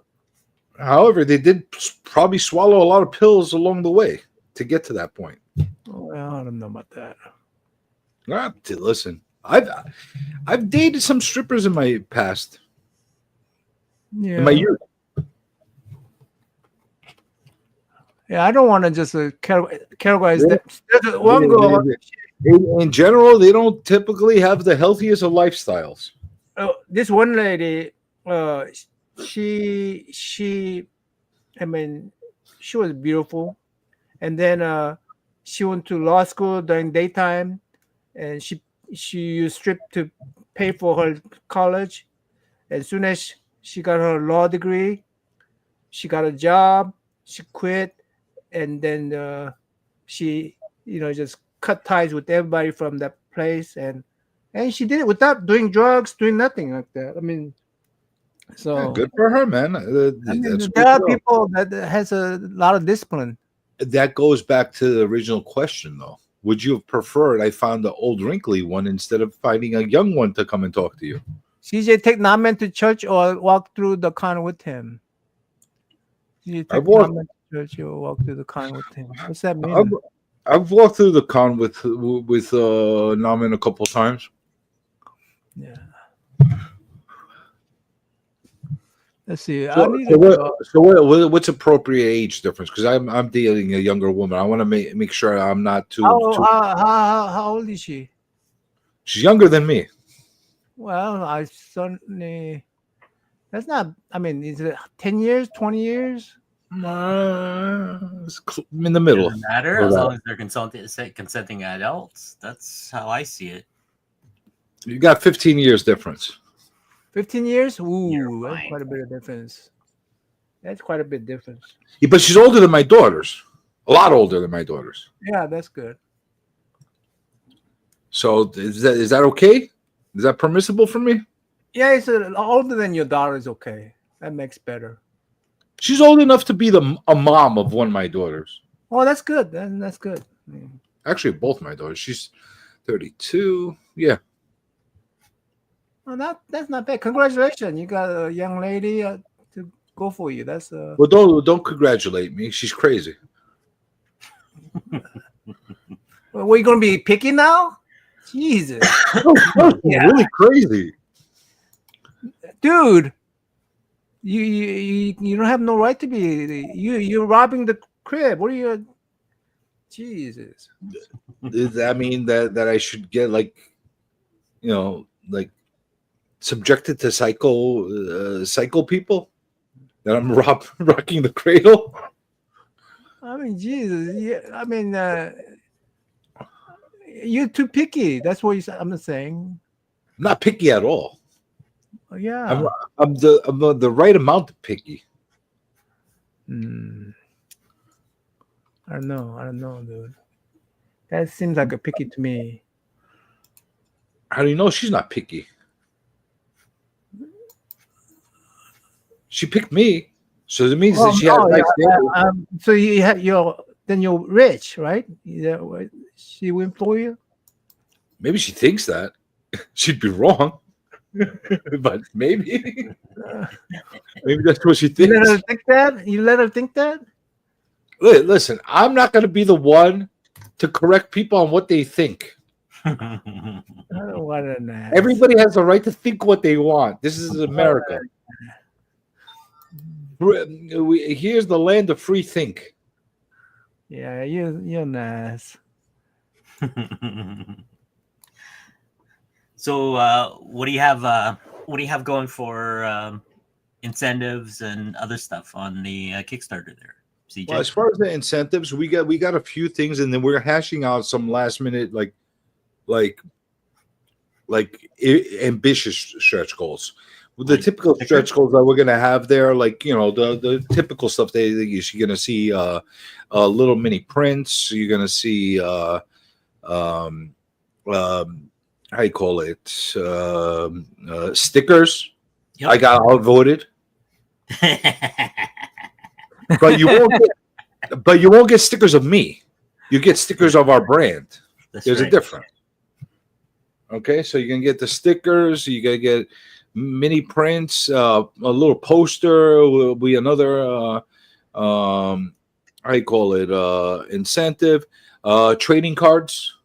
However, they did probably swallow a lot of pills along the way to get to that point. Well, I don't know about that. Listen, I've dated some strippers in my past, Yeah. in my youth. Yeah, I don't want to just categorize that. There's one girl. In general, they don't typically have the healthiest of lifestyles. This one lady, she, I mean, she was beautiful, and then she went to law school during daytime, and she used strip to pay for her college. As soon as she got her law degree, she got a job. She quit, and then she, just cut ties with everybody from that place, and she did it without doing drugs, doing nothing like that. I mean, so Good for her, man. I mean, That's there are good to know. people that has a lot of discipline. That goes back to the original question, though. Would you have preferred I found the old wrinkly one instead of finding a young one to come and talk to you? CJ take Namen to church or walk through the con with him. You take I've walked- Namen to church or walk through the con with him. What's that mean? I've walked through the con with Namen a couple times. Yeah. Let's see. What's appropriate age difference? Because I'm dating a younger woman. I want to make sure I'm not too. How old is she? She's younger than me. Well, I certainly. That's not. I mean, is it 10 years, 20 years? It's in the middle. Doesn't matter as long as they're consenting adults. That's how I see it. You got 15 years difference. 15 years? Ooh, You're that's fine. quite a bit of difference. That's quite a bit difference. Yeah, but she's older than my daughters. A lot older than my daughters. Yeah, that's good. So is that okay? Is that permissible for me? Yeah, it's older than your daughter is okay. That makes better. She's old enough to be a mom of one of my daughters. Oh, that's good. That's good. Yeah. Actually, both my daughters. She's 32. Yeah. Well, that's not bad. Congratulations, you got a young lady to go for you. That's Well, don't congratulate me. She's crazy. Well, we're gonna be picky now. Jesus, Yeah. Really crazy. dude, you don't have no right to be. You're robbing the crib. What are you? Jesus. Does that mean that I should get like subjected to psycho people? That I'm rocking the cradle? I mean, Jesus. Yeah, I mean, you're too picky. That's what I'm saying. I'm not picky at all. Yeah. I'm the right amount of picky. I don't know, dude. That seems like a picky to me. How do you know she's not picky? She picked me, so it means that she had a nice standard. So you're rich, right? She went for you. Maybe she thinks that. She'd be wrong, but maybe that's what she thinks. You let her think that. You let her think that. Listen, I'm not going to be the one to correct people on what they think. I don't want to know. Everybody has the right to think what they want. This is America. Here's the land of free think. Yeah, you're nice. So, what do you have? What do you have going for incentives and other stuff on the Kickstarter there, CJ? Well, as far as the incentives, we got a few things, and then we're hashing out some last minute like ambitious stretch goals. The typical stretch goals that we're gonna have there, like the typical stuff that you're gonna see, little mini prints. You're gonna see, how you call it, stickers. Yep. I got outvoted, but you won't get stickers of me. You get stickers of our brand. There's a difference. Okay, so you can get the stickers. You gotta get mini prints, a little poster will be another how you call it, incentive, trading cards,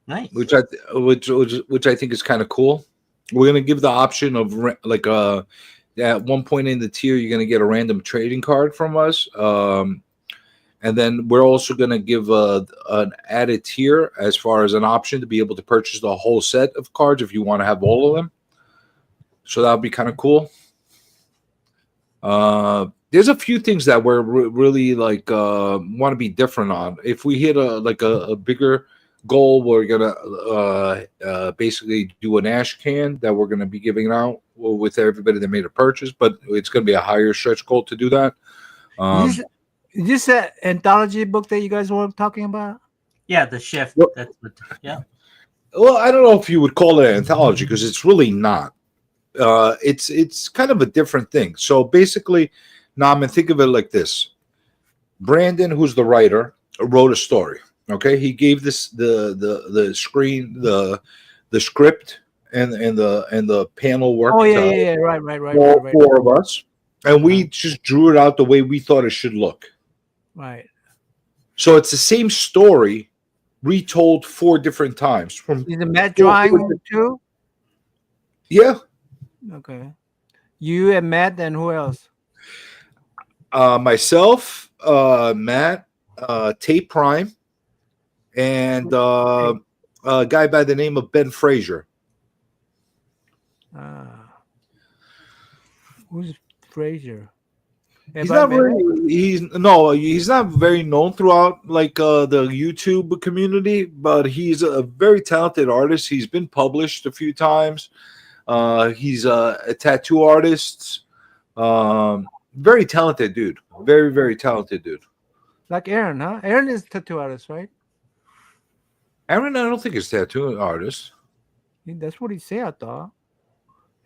Nice. which I think is kind of cool. We're gonna give the option of like at one point in the tier you're gonna get a random trading card from us, and then we're also gonna give an added tier as far as an option to be able to purchase the whole set of cards if you want to have all of them. So that would be kind of cool. There's a few things that we're really like want to be different on. If we hit a bigger goal, we're gonna basically do an ash can that we're gonna be giving out with everybody that made a purchase, but it's gonna be a higher stretch goal to do that. Is this an anthology book that you guys were talking about? Yeah, the shift. Well, That's what. Yeah. Well, I don't know if you would call it an anthology because it's really not. It's kind of a different thing. So basically, Naaman, think of it like this: Brandon, who's the writer, wrote a story. Okay, he gave this the screen, the script, and the panel work. Oh yeah, right. Four of us, and we just drew it out the way we thought it should look. Right. So it's the same story, retold 4 different times. Is the Matt drawing too? Yeah. Okay. You and Matt, and who else? Myself, Matt, Tate Prime, and a guy by the name of Ben Frazier. Who's Frazier? He's not very known throughout like the YouTube community, but he's a very talented artist. He's been published a few times. He's a tattoo artist. Very talented dude. Very, very talented dude. Like Aaron, huh? Aaron is a tattoo artist, right? Aaron, I don't think is a tattoo artist. That's what he said, I thought.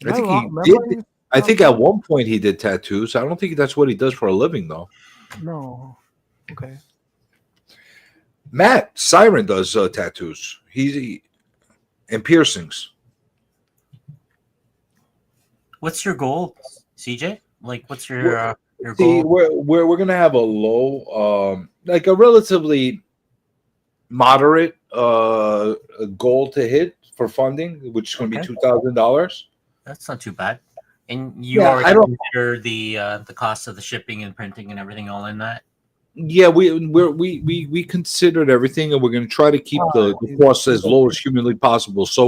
I think he did. I think at one point he did tattoos. I don't think that's what he does for a living, though. No. Okay. Matt Siren does tattoos. And piercings. What's your goal, CJ? Like, what's your goal? See, we're gonna have a low, like a relatively moderate goal to hit for funding, which is going to be $2,000. That's not too bad. And you already consider the cost of the shipping and printing and everything all in that. Yeah, we considered everything, and we're going to try to keep the cost as low as humanly possible. So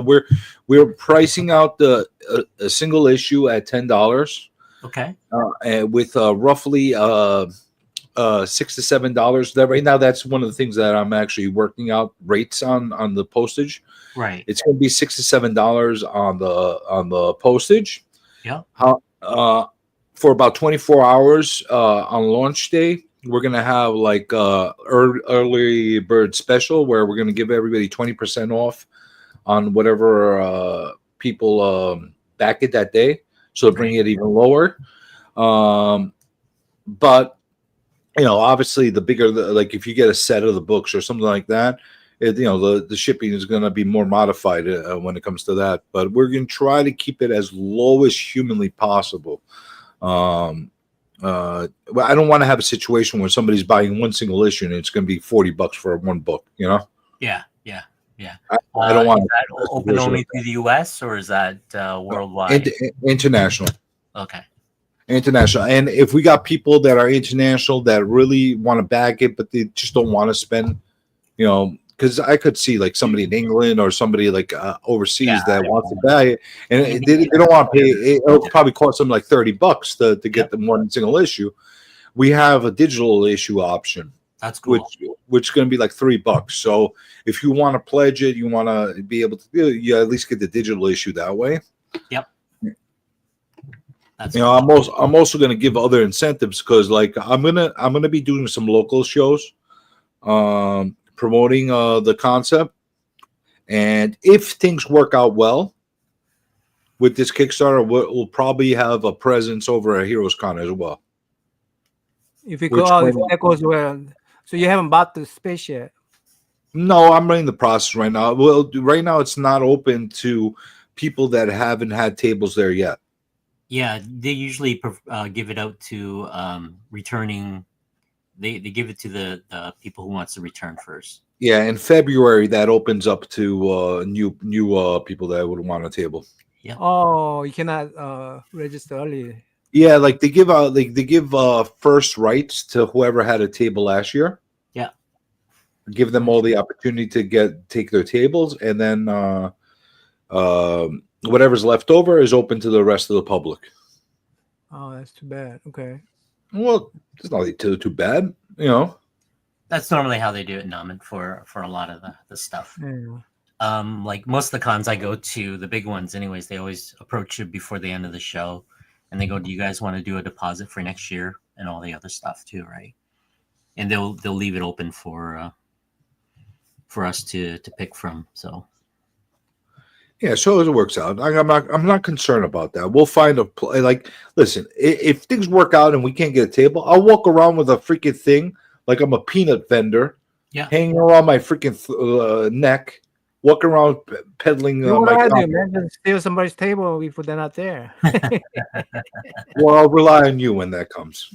we're pricing out a single issue at $10. Okay. And with roughly $6 to $7. That right now, that's one of the things that I'm actually working out rates on the postage. Right. It's going to be $6 to $7 on the postage. Yeah. For about 24 hours on launch day, we're going to have like early bird special where we're going to give everybody 20% off on whatever people back it that day. So bring it even lower. But, obviously the bigger, like if you get a set of the books or something like that, the shipping is going to be more modified when it comes to that. But we're going to try to keep it as low as humanly possible. Well, I don't want to have a situation where somebody's buying one single issue and it's going to be $40 for one book, Yeah. I don't want that open only to the US, or is that worldwide? International. Okay. International. And if we got people that are international that really want to back it, but they just don't want to spend, because I could see like somebody in England or somebody like overseas that wants to buy it, and they don't want to pay. It'll probably cost them like $30 to get them one single issue. We have a digital issue option. That's cool. Which is going to be like $3. So if you want to pledge it, you want to be able to, you at least get the digital issue that way. Yep. That's You know, I'm also going to give other incentives because, like, I'm gonna be doing some local shows, promoting the concept, and if things work out well with this Kickstarter, we'll probably have a presence over at Heroes Con as well. If you go, Which if that goes well, so you haven't bought the space yet. No, I'm running the process right now. Well, right now it's not open to people that haven't had tables there yet. Yeah, they usually give it out to returning. They give it to the people who wants to return first. Yeah, in February that opens up to new people that would want a table. Yeah. Oh, you cannot register early. Yeah, like they give out they give first rights to whoever had a table last year. Yeah. Give them all the opportunity to take their tables, and then whatever's left over is open to the rest of the public. Oh, that's too bad. Okay. Well, it's not too bad, you know. That's normally how they do it in Namen for a lot of the stuff. Yeah. Like most of the cons I go to, the big ones anyways, they always approach you before the end of the show and they go, do you guys want to do a deposit for next year and all the other stuff too, right? And they'll leave it open for us to pick from. So yeah, so it works out. I'm not concerned about that. We'll find a like. Listen, if things work out and we can't get a table, I'll walk around with a freaking thing like I'm a peanut vendor, hanging around my freaking neck, walking around peddling You know what my. I do, man? Just steal somebody's table before they're not there. Well, I'll rely on you when that comes.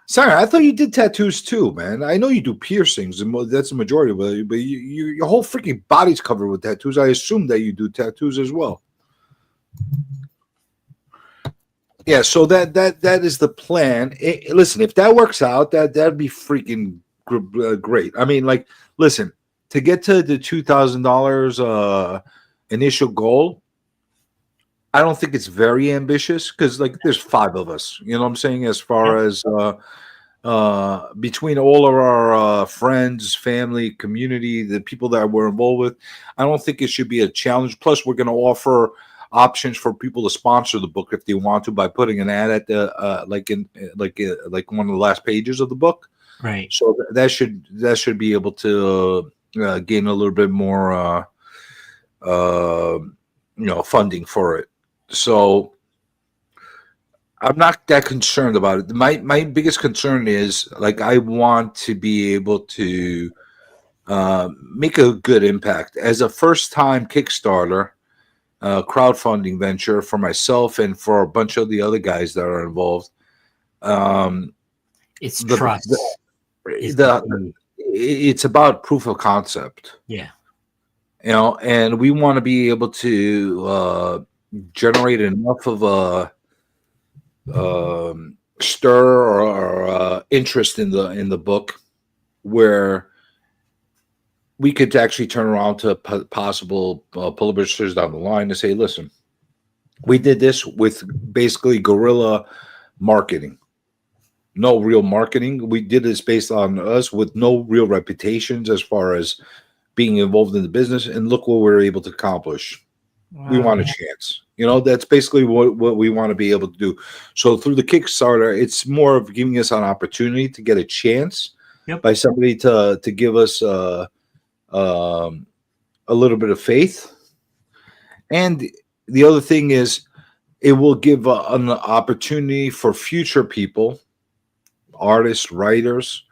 Sorry, I thought you did tattoos too, man. I know you do piercings, and that's the majority of it. But your whole freaking body's covered with tattoos. I assume that you do tattoos as well. Yeah, so that is the plan. Listen, if that works out, that'd be freaking great. I mean, like, listen, to get to the $2,000 initial goal, I don't think it's very ambitious because, like, there's 5 of us. You know what I'm saying? As far as between all of our friends, family, community, the people that we're involved with, I don't think it should be a challenge. Plus, we're going to offer options for people to sponsor the book if they want to by putting an ad at the like one of the last pages of the book. Right. So that should be able to gain a little bit more funding for it. So I'm not that concerned about it. My biggest concern is, like, I want to be able to make a good impact as a first-time Kickstarter crowdfunding venture for myself and for a bunch of the other guys that are involved. It's trust. It's about proof of concept. Yeah. You know, and we want to be able to generate enough of a stir or interest in the book where we could actually turn around to possible publishers down the line and say, listen, we did this with basically guerrilla marketing. No real marketing. We did this based on us with no real reputations as far as being involved in the business, and look what we're able to accomplish. Wow. We want a chance. You know, that's basically what we want to be able to do. So through the Kickstarter, it's more of giving us an opportunity to get a chance by somebody to give us a little bit of faith. And the other thing is, it will give an opportunity for future people, artists, writers,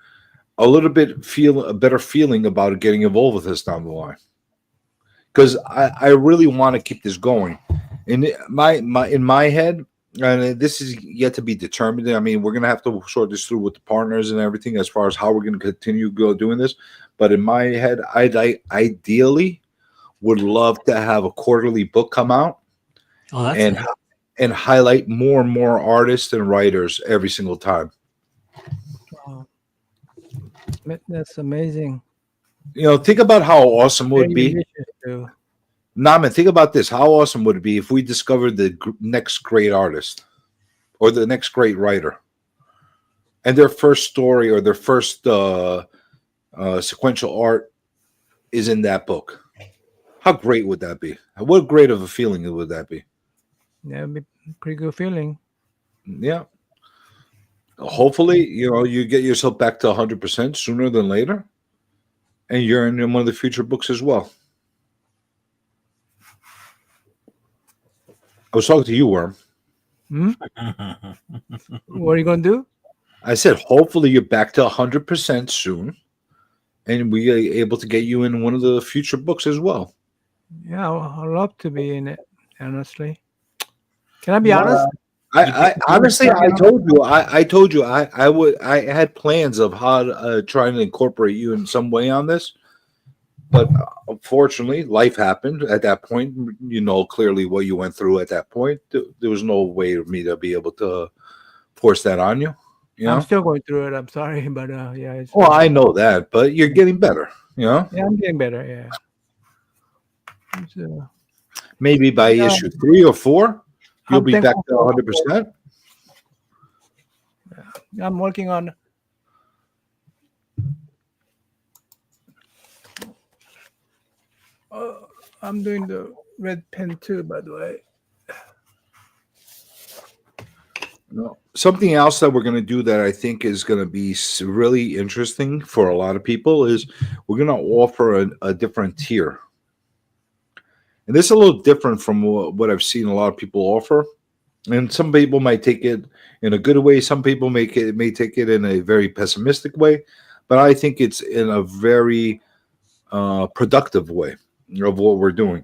a little bit a better feeling about getting involved with us down the line. Because I really want to keep this going. In my head, and this is yet to be determined. I mean, we're gonna have to sort this through with the partners and everything as far as how we're gonna continue doing this. But in my head, I ideally would love to have a quarterly book come out and highlight more and more artists and writers every single time. Wow. That's amazing. You know, think about how awesome it would be. Namen, think about this. How awesome would it be if we discovered the next great artist or the next great writer and their first story or their first sequential art is in that book? How great would that be? What great of a feeling would that be? That would be a pretty good feeling. Yeah. Hopefully, you get yourself back to 100% sooner than later, and you're in one of the future books as well. I was talking to you, Worm. Hmm? What are you gonna do? I said, hopefully you're back to 100% soon, and we are able to get you in one of the future books as well. Yeah, I'd love to be in it. Honestly, can I be Well, honest? I honestly, I told you, I had plans of how to try and incorporate you in some way on this, but unfortunately, life happened at that point. You know clearly what you went through at that point. There was no way for me to be able to force that on you. You I'm know. still going through it. I'm sorry, but yeah, it's Well, I know that, but you're getting better. yeah, I'm getting better. Yeah. Maybe by Yeah. issue 3 or 4, you'll I'm be back thankful to for- 100%. I'm working on. I'm doing the red pen too, by the way. No. Something else that we're going to do that I think is going to be really interesting for a lot of people is we're going to offer a different tier. And this is a little different from what I've seen a lot of people offer. And some people might take it in a good way. Some people may take it in a very pessimistic way. But I think it's in a very productive way of what we're doing.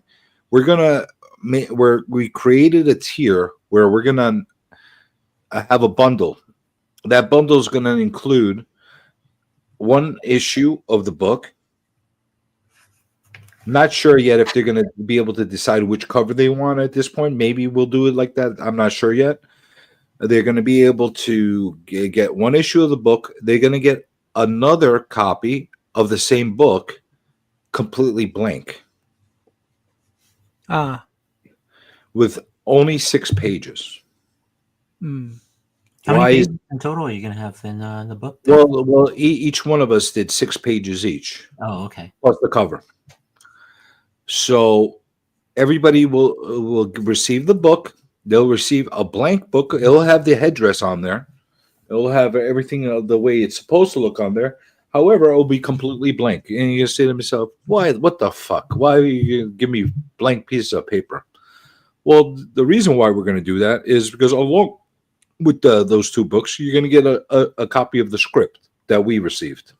We're going to we created a tier where we're going to have a bundle. That bundle is going to include one issue of the book. Not sure yet if they're going to be able to decide which cover they want at this point. Maybe we'll do it like that. I'm not sure yet. They're going to be able to get one issue of the book. They're going to get another copy of the same book completely blank with only 6 pages. How many pages in total are you going to have in the book? Then? Well, each one of us did 6 pages each. Oh, okay. Plus the cover. So everybody will receive the book. They'll receive a blank book. It'll have the headdress on there. It'll have everything the way it's supposed to look on there. However, it'll be completely blank. And you say to yourself, why? What the fuck? Why you give me blank pieces of paper? Well, the reason why we're going to do that is because along with those 2 books, you're going to get a copy of the script that we received.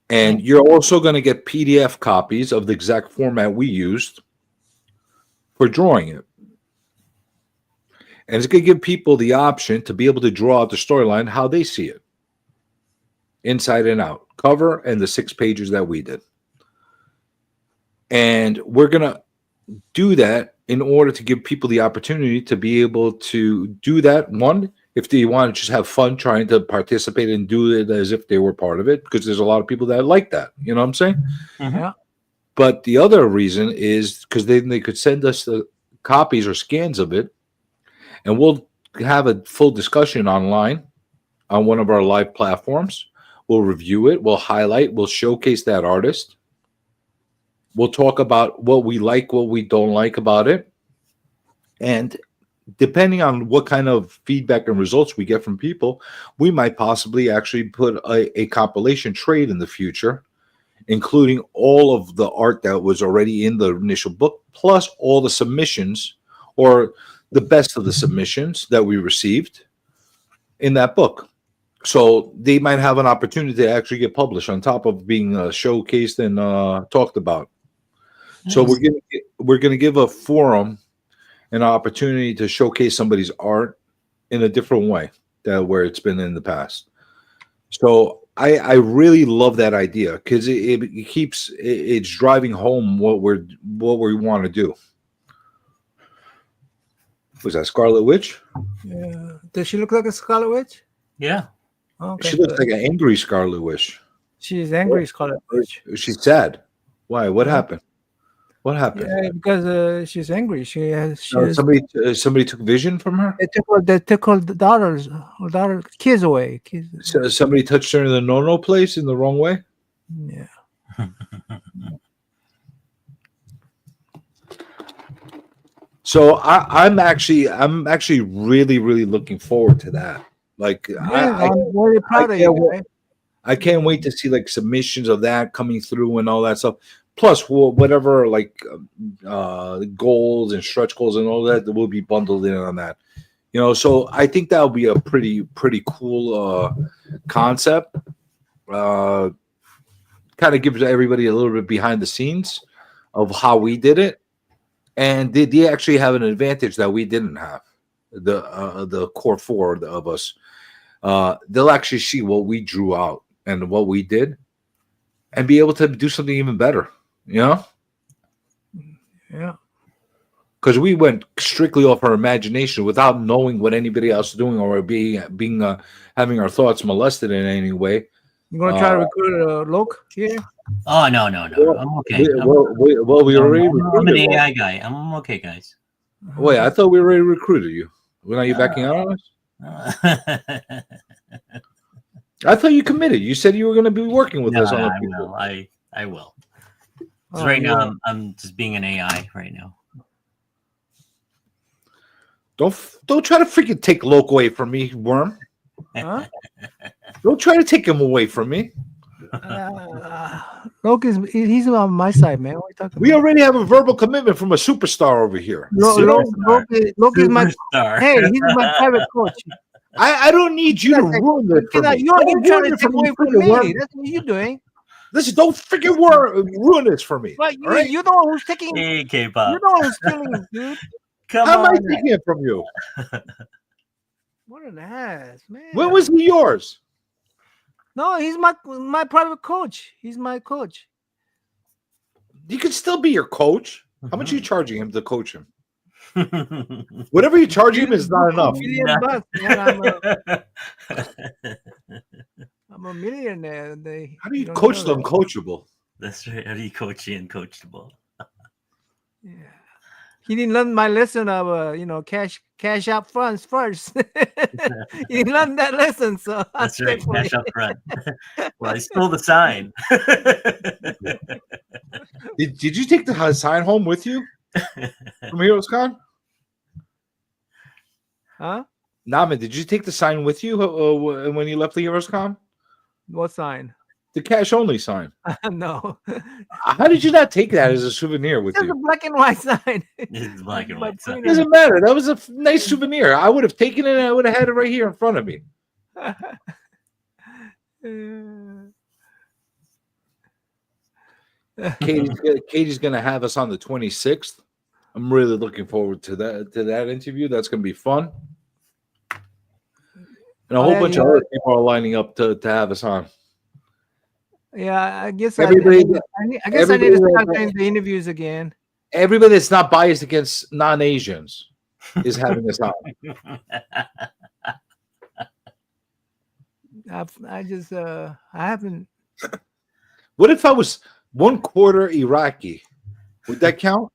And you're also going to get PDF copies of the exact format we used for drawing it. And it's going to give people the option to be able to draw out the storyline how they see it. Inside and out. Cover and the 6 pages that we did. And we're going to do that in order to give people the opportunity to be able to do that. One, if they want to just have fun trying to participate and do it as if they were part of it, because there's a lot of people that like that. You know what I'm saying? Mm-hmm. Yeah. But the other reason is because then they could send us the copies or scans of it, and we'll have a full discussion online on one of our live platforms. We'll review it. We'll highlight. We'll showcase that artist. We'll talk about what we like, what we don't like about it. And depending on what kind of feedback and results we get from people, we might possibly actually put a compilation trade in the future, including all of the art that was already in the initial book, plus all the submissions or the best of the submissions that we received in that book. So they might have an opportunity to actually get published on top of being showcased and talked about. Nice. So we're going to give a forum an opportunity to showcase somebody's art in a different way than where it's been in the past. So I really love that idea because it's driving home what we want to do. Was that Scarlet Witch? Yeah. Does she look like a Scarlet Witch? Yeah. Okay. She looks like an angry Scarlet Witch. She's angry Scarlet Witch. She's sad. Why? What happened? What happened? Yeah, because she's angry. Somebody took Vision from her. They took her kids away. So somebody touched her in the no place in the wrong way. Yeah. So I'm actually really looking forward to that. Like Yeah, I'm very proud of can't you, wait. guys. I can't wait to see like submissions of that coming through and all that stuff. Plus, whatever like goals and stretch goals and all that will be bundled in on that. So I think that'll be a pretty cool concept. Kind of gives everybody a little bit behind the scenes of how we did it, and they actually have an advantage that we didn't have. The core four of us, they'll actually see what we drew out and what we did, and be able to do something even better. Yeah. Because we went strictly off our imagination without knowing what anybody else is doing or being having our thoughts molested in any way. You gonna try to recruit Loke here? Oh no. I'm okay. We already I'm an recruited. AI guy. I'm okay, guys. Wait, I thought we already recruited you. When are you backing out on us? I thought you committed. You said you were going to be working with us on I will. I will. 'Cause right now I'm just being an AI right now. Don't try to freaking take Loke away from me, worm. Huh? Don't try to take him away from me. Loke he's on my side, man. What are you talking We about? already have a verbal commitment from a superstar over here. Loke is my Superstar. hey, he's my private coach. I don't need you to ruin it for me. You're Don't trying ruin to it for take away me, from freaking me. worm. That's what you're doing. Listen, don't freaking ruin this for me. But all right? you're the one who's taking. Hey, You're K-pop. the one who's stealing, dude. Come How am I on. taking it from you? What an ass, man. When was he yours? No, he's my private coach. He's my coach. He could still be your coach. How much are you charging him to coach him? Whatever you charge him is not enough. $1 million, man. I'm a millionaire. How do you don't coach know the that. uncoachable? That's right. How do you coach the uncoachable? Yeah. He didn't learn my lesson of cash up fronts first. He didn't learn that lesson, so That's right. Cash up front. Well, I stole the sign. Did you take the sign home with you from Heroes Con? Huh? Naman, did you take the sign with you when you left the Heroes Con? What sign? The cash only sign. No. How did you not take that as a souvenir with Just a you? black and white sign. It's black and white sign. It doesn't matter. That was a nice souvenir. I would have taken it and I would have had it right here in front of me. Katie's gonna have us on the 26th. I'm really looking forward to that interview. That's gonna be fun. And a whole bunch of other people are lining up to have us on. Yeah, I guess Everybody- I need to start doing the interviews again. Everybody that's not biased against non-Asians is having us on. I haven't. What if I was 1/4 Iraqi? Would that count?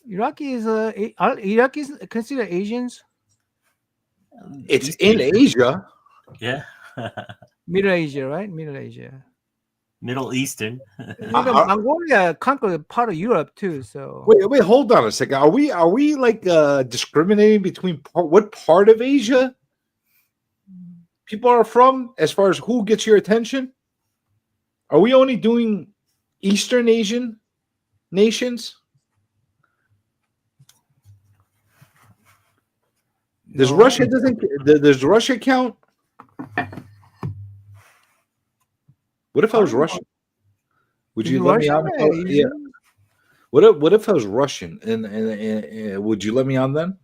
Iraqis considered Asians. It's in Asia. Yeah. Middle Asia, right? Middle Asia. Middle Eastern. Mongolia conquered part of Europe too. So Wait, hold on a second. Are we like discriminating between what part of Asia people are from as far as who gets your attention? Are we only doing Eastern Asian nations? Does Russia does Russia count? What if I was Russian? Would you let me on? Yeah. What if I was Russian and would you let me on then?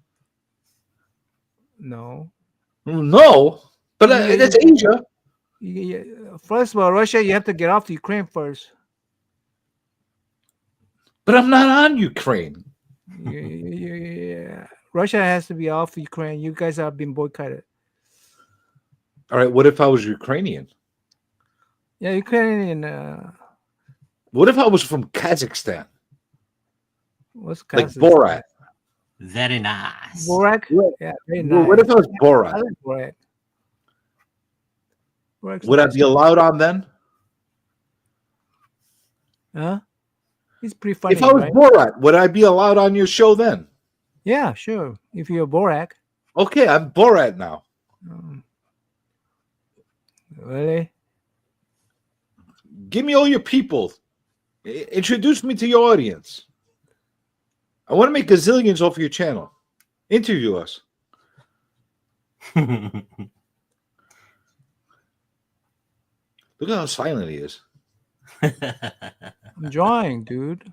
No. No, but that's Asia. First of all, Russia, you have to get off Ukraine first. But I'm not on Ukraine. Yeah. Russia has to be off Ukraine. You guys have been boycotted. All right. What if I was Ukrainian? Yeah, Ukrainian. What if I was from Kazakhstan? What's Like Kazakhstan? Borat? Very nice. Borat? Yeah, very nice. What if I was I Borat? like Borat. Borat's Would I nice. be allowed on then? Huh? He's pretty funny, If I was right? Borat, would I be allowed on your show then? Yeah, sure. If you're Borak. Okay, I'm Borat now. Really? Give me all your people. Introduce me to your audience. I want to make gazillions off your channel. Interview us. Look at how silent he is. I'm drawing, dude.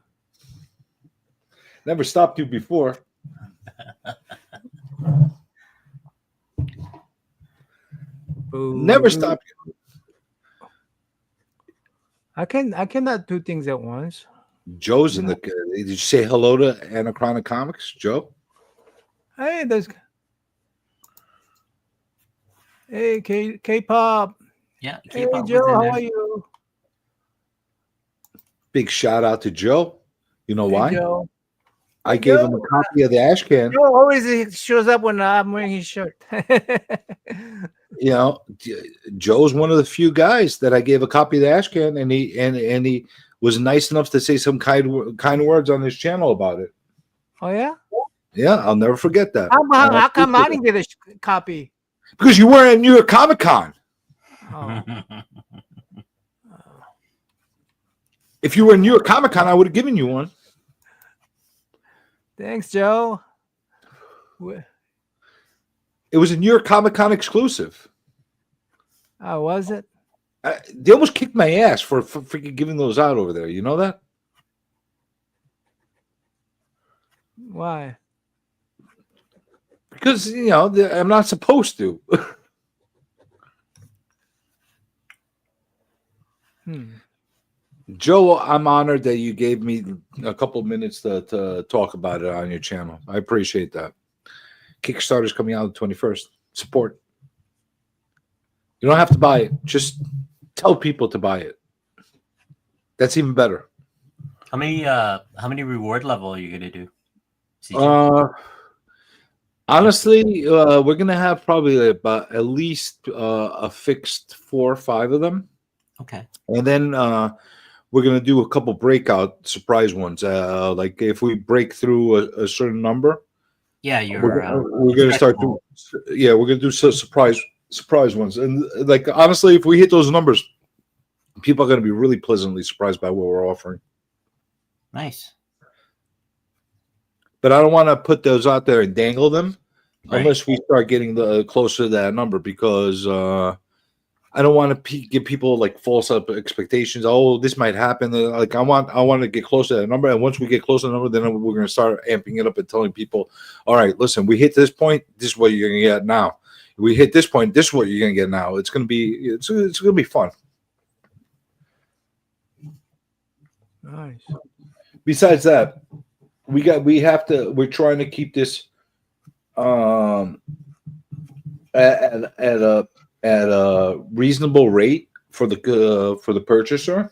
Never stopped you before. Never stopped you. I cannot do things at once. Joe's in the. Did you say hello to Anachronic Comics, Joe? Hey, there's. Hey, K-pop. Yeah, Hey, K-pop was Joe, in how there. are you? Big shout out to Joe. You know Hey, why? Joe. I gave him a copy of the Ashcan. Joe always shows up when I'm wearing his shirt. You know, Joe's one of the few guys that I gave a copy of the Ashcan, and he was nice enough to say some kind words on his channel about it. Oh yeah? Yeah, I'll never forget that. How come I didn't get a copy? Because you weren't at New York Comic Con. Oh. If you were in New York Comic Con, I would have given you one. Thanks, Joe. It was a New York Comic Con exclusive. Oh, was it? They almost kicked my ass for freaking giving those out over there. You know that? Why? Because, you know, I'm not supposed to. Joe, I'm honored that you gave me a couple of minutes to talk about it on your channel. I appreciate that. Kickstarter's coming out on the 21st. Support. You don't have to buy it. Just tell people to buy it. That's even better. How many reward level are you gonna do? CJ? Honestly, we're gonna have probably about at least a fixed 4 or 5 of them. Okay. And then we're gonna do a couple breakout surprise ones. Like if we break through a certain number, Yeah, we're gonna start doing. Yeah, we're gonna do surprise ones. And like honestly, if we hit those numbers, people are gonna be really pleasantly surprised by what we're offering. Nice. But I don't want to put those out there and dangle them unless we Right. start getting closer to that number, because I don't want to give people like false expectations. Oh, this might happen. Like I want to get close to that number, and once we get close to the number, then we're going to start amping it up and telling people, all right, listen, we hit this point, this is what you're going to get now. We hit this point, this is what you're going to get now. It's going to be fun. Nice. Besides that, we're trying to keep this at a reasonable rate for the purchaser,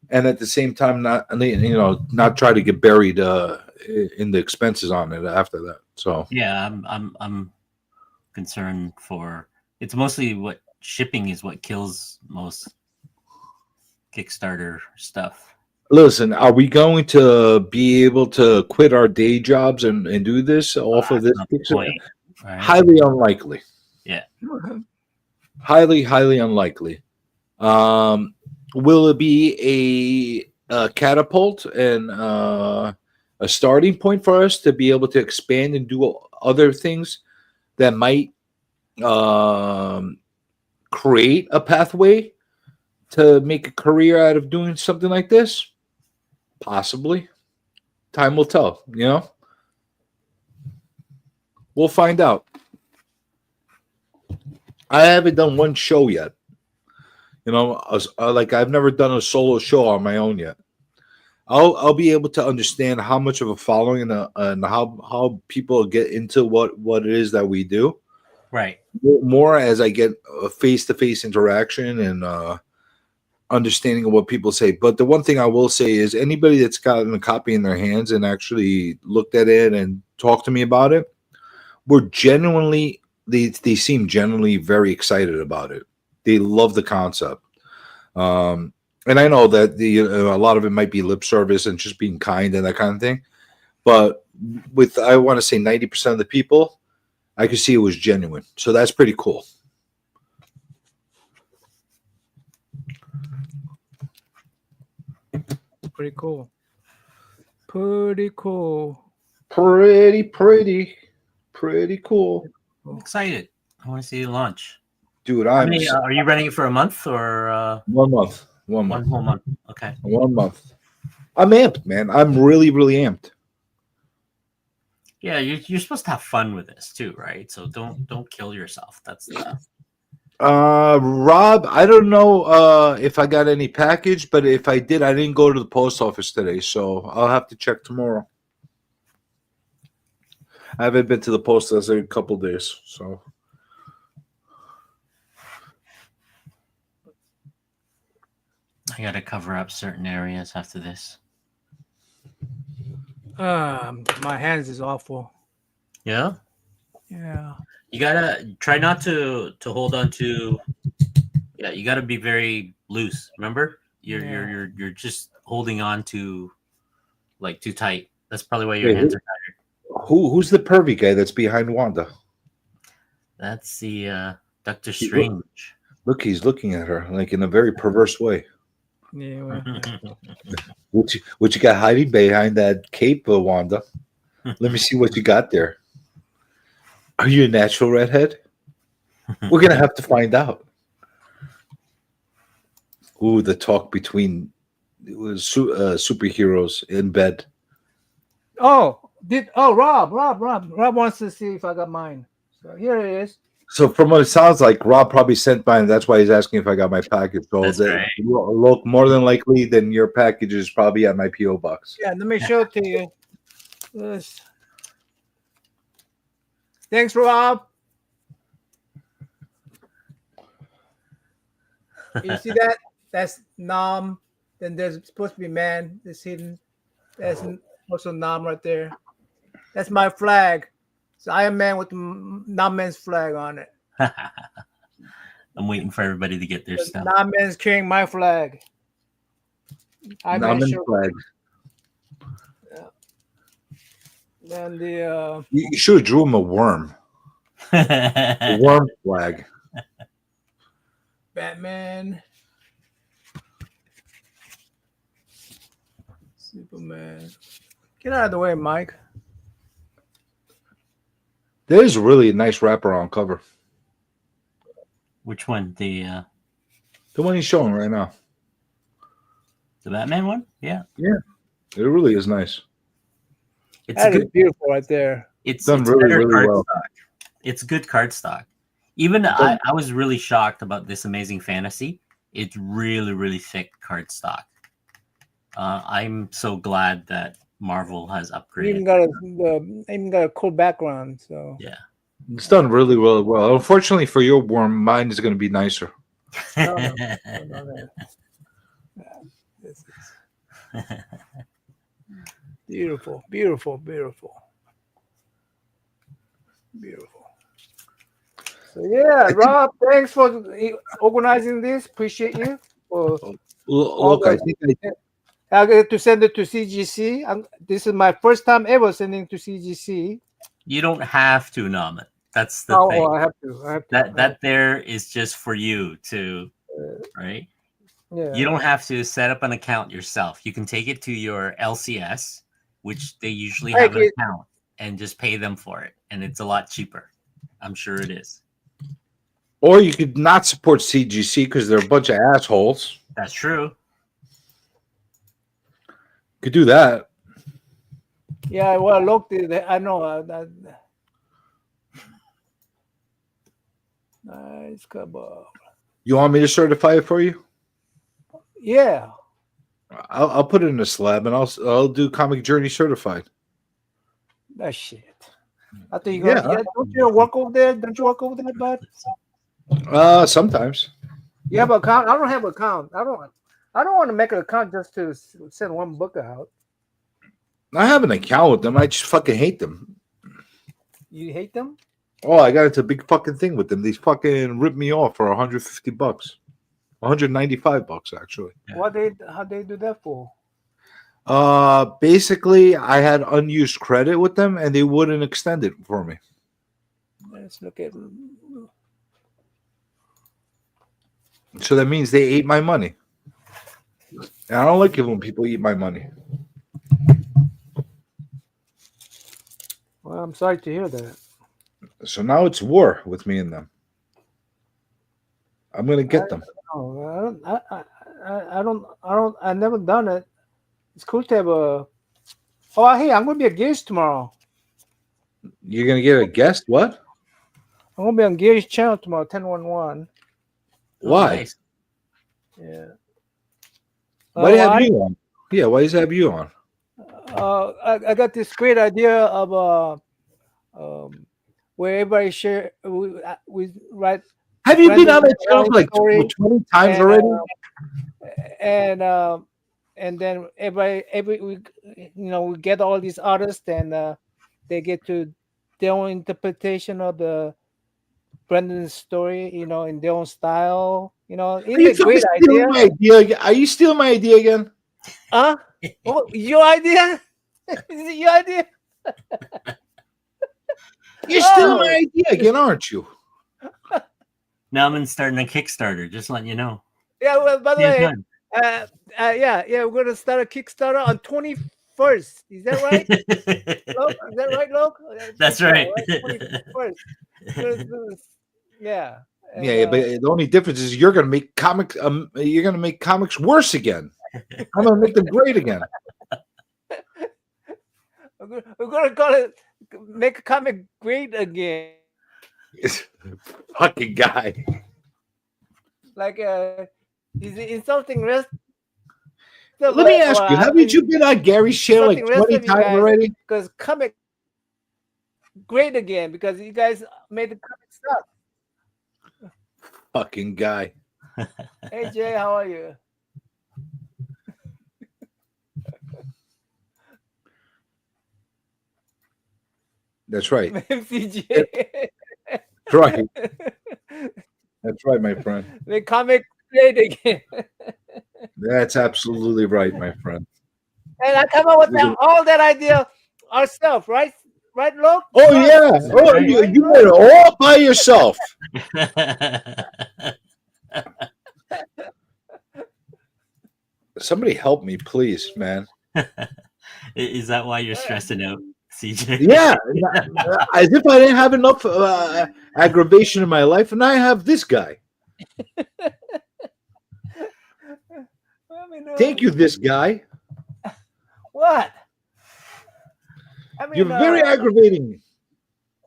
and at the same time not try to get buried in the expenses on it after that. So Yeah, I'm concerned for it's mostly what shipping is what kills most Kickstarter stuff. listen, are we going to be able to quit our day jobs and do this off of this? That's not the point, right? Highly unlikely. Yeah. Highly unlikely. Will it be a catapult and a starting point for us to be able to expand and do other things that might create a pathway to make a career out of doing something like this? Possibly. Time will tell, you know? We'll find out. I haven't done one show yet. You know, like I've never done a solo show on my own yet. I'll be able to understand how much of a following and how people get into what it is that we do. Right. More as I get a face-to-face interaction and understanding of what people say. But the one thing I will say is anybody that's gotten a copy in their hands and actually looked at it and talked to me about it, were genuinely they seem genuinely very excited about it. They love the concept. And I know that a lot of it might be lip service and just being kind and that kind of thing. But with, I want to say 90% of the people, I could see it was genuine. So that's pretty cool. Pretty cool. Pretty cool. Pretty cool. I'm excited. I want to see you launch. Dude, How I'm many, are you running it for a month or 1 month. 1 one month. whole month? Okay. 1 month. I'm amped, man. I'm really, really amped. Yeah, you're supposed to have fun with this too, right? So don't kill yourself. That's the Rob, I don't know if I got any package, but if I did, I didn't go to the post office today, so I'll have to check tomorrow. I haven't been to the post office in a couple days, so. I gotta cover up certain areas after this. My hands is awful. Yeah. Yeah. You gotta try not to hold on to. Yeah, you gotta be very loose. Remember, you're just holding on to like too tight. That's probably why your hands are tired. Who's the pervy guy that's behind Wanda? That's the Doctor Strange. Look, he's looking at her like in a very perverse way. Yeah. Well, What you got hiding behind that cape, Wanda? Let me see what you got there. Are you a natural redhead? We're gonna have to find out. Ooh, the talk between superheroes in bed. Rob wants to see if I got mine. So here it is. So from what it sounds like, Rob probably sent mine. That's why he's asking if I got my package. So That's right. Look, more than likely, then your package is probably at my PO box. Yeah, let me show it to you. Yes. Thanks, Rob. You see that? That's Nam. Then there's supposed to be man. It's hidden. That's also Nam right there. That's my flag. So Iron Man with the Nam Man's flag on it. I'm waiting for everybody to get their stuff. Nam Man's carrying my flag. Nam and flag. Then the You should have drew him a worm. A worm flag. Batman, Superman. Get out of the way, Mike. That is really a nice wraparound cover. Which one? The one he's showing right now. The Batman one? Yeah. Yeah. It really is nice. It's That is good. beautiful right there. It's done it's really, better really card well. stock. It's good card stock. Even I was really shocked about this Amazing Fantasy. It's really, really thick card stock. I'm so glad that Marvel has upgraded. Even got a cool background. So Yeah. It's done really, really well. Unfortunately for your worm, mine is going to be nicer. No. This is beautiful, beautiful, beautiful, beautiful. So yeah, Rob, thanks for organizing this. Appreciate you. Look, I think I get to send it to CGC. This is my first time ever sending to CGC. You don't have to, Naman. That's the thing. I have to. That there is just for you to, right? Yeah. You don't have to set up an account yourself. You can take it to your LCS, which they usually have an account, and just pay them for it. And it's a lot cheaper. I'm sure it is. Or you could not support CGC because they're a bunch of assholes. That's true. Could do that. Yeah, well, look, I know. Nice kebab. You want me to certify it for you? Yeah. I'll put it in a slab and I'll do Comic Journey certified. That shit. I think you don't you work over there? Don't you work over there, bud? Sometimes. You have an account? I don't have an account. I don't want to make an account just to send one book out. I have an account with them. I just fucking hate them. You hate them? Oh, I got into a big fucking thing with them. They fucking ripped me off for $150. $195 actually. How they do that for? Basically, I had unused credit with them, and they wouldn't extend it for me. Let's look at. So that means they ate my money. And I don't like it when people eat my money. Well, I'm sorry to hear that. So now it's war with me and them. I'm gonna get them. Oh, I never done it. It's cool to have a. Oh, hey, I'm gonna be a guest tomorrow. You're gonna get a guest? What? I'm gonna be on Gary's channel tomorrow, 1011. Why? Nice. Yeah. Why do you have you on? Yeah, why does it have you on? I got this great idea of where everybody share. We write. Have you been on Random that channel like story 20 times and, already? And then every we we get all these artists and they get to their own interpretation of the Brendan's story, in their own style. Are It's you a great stealing idea. my idea again? Are you stealing my idea again? Huh? Oh, your idea? Is it your idea? You're stealing my idea again, aren't you? Now I'm starting a Kickstarter. Just letting you know. Yeah. Well, by the Yeah, way, done. yeah, we're gonna start a Kickstarter on 21st. Is that right? Loke? Is that right, Loke? That's right. 21st. Yeah. And, Yeah, but the only difference is you're gonna make comics. You're gonna make comics worse again. I'm gonna make them great again. we're gonna call it "Make a Comic Great Again." Fucking guy. Like he's insulting rest. Let me ask you: haven't you been on Gary's channel like 20 times already? Because comic great again because you guys made the comic stuff. Fucking guy. Hey Jay, how are you? That's right. MCJ. That's right. That's right, my friend. The comic great again. That's absolutely right, my friend. And I come up with all that idea ourselves, right? Right, Luke? Oh yeah. Oh, Right. you did it all by yourself. Somebody help me, please, man. Is that why you're stressing out, CJ? Yeah, as if I didn't have enough aggravation in my life, and I have this guy. Thank you, this guy. What? I mean, You're very aggravating.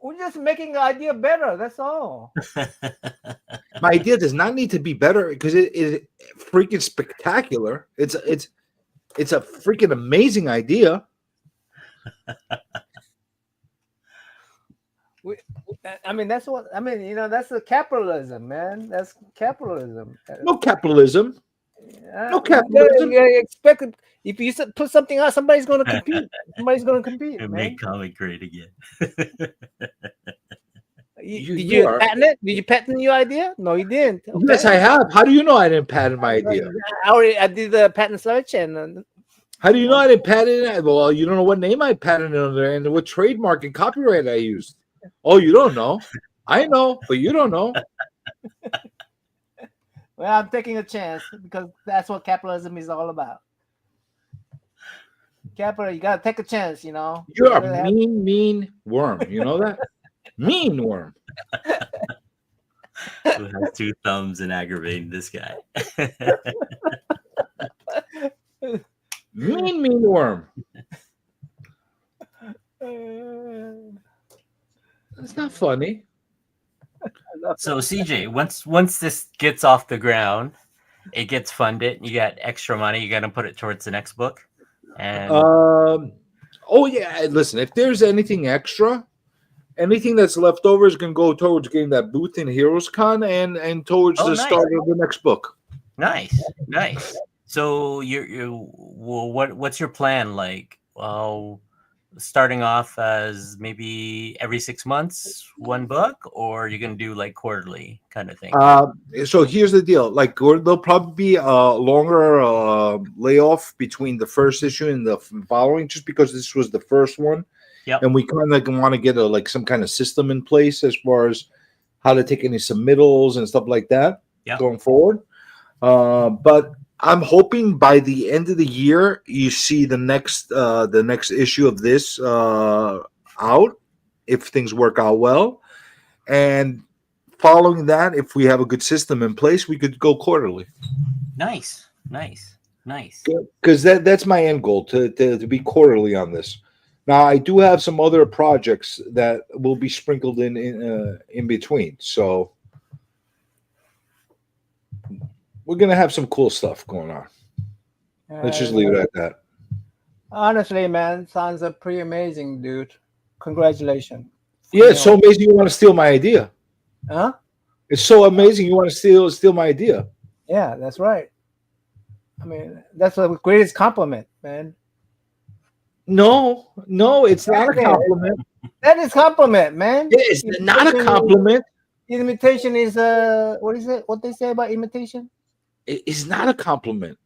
We're just making the idea better. That's all. My idea does not need to be better because it is freaking spectacular. It's a freaking amazing idea. I mean, that's what I mean. That's the capitalism, man. That's capitalism. No capitalism. No capitalism. You expect if you put something out, somebody's going to compete. Somebody's going to compete. Man. Make comic great again. Did you patent it? Did you patent your idea? No, you didn't. Okay. Yes, I have. How do you know I didn't patent my idea? I did the patent search and. How do you know I didn't patent it? Well, you don't know what name I patented under and what trademark and copyright I used. Oh, you don't know. I know, but you don't know. Well, I'm taking a chance because that's what capitalism is all about. Capital, you gotta take a chance, You're a mean worm. You know that? Mean worm. Who has two thumbs and aggravating this guy? Mean worm. It's not funny. So CJ, once this gets off the ground, it gets funded. You got extra money. You got to put it towards the next book. And oh yeah. Listen, if there's anything extra, anything that's left over is going to go towards getting that booth in Heroes Con and towards the start of the next book. Nice. So what's your plan? Like, starting off as maybe every 6 months, one book, or you're gonna do like quarterly kind of thing? So here's the deal. Like there'll probably be a longer layoff between the first issue and the following, just because this was the first one. Yep. And we kind of want to get some kind of system in place as far as how to take any submittals and stuff like that going forward. But I'm hoping by the end of the year you see the next issue of this out, if things work out well, and following that, if we have a good system in place, we could go quarterly. Nice. Because that's my end goal, to be quarterly on this. Now, I do have some other projects that will be sprinkled in between, so we're gonna have some cool stuff going on. Let's just leave it at that. Honestly, man, sounds pretty amazing, dude. Congratulations. Yeah, it's so amazing you want to steal my idea. Huh? It's so amazing you want to steal my idea. Yeah, that's right. I mean, that's the greatest compliment, man. No, it's not a compliment. That is compliment, man. Yeah, it's not a compliment. Imitation is what is it? What they say about imitation? It's not a compliment.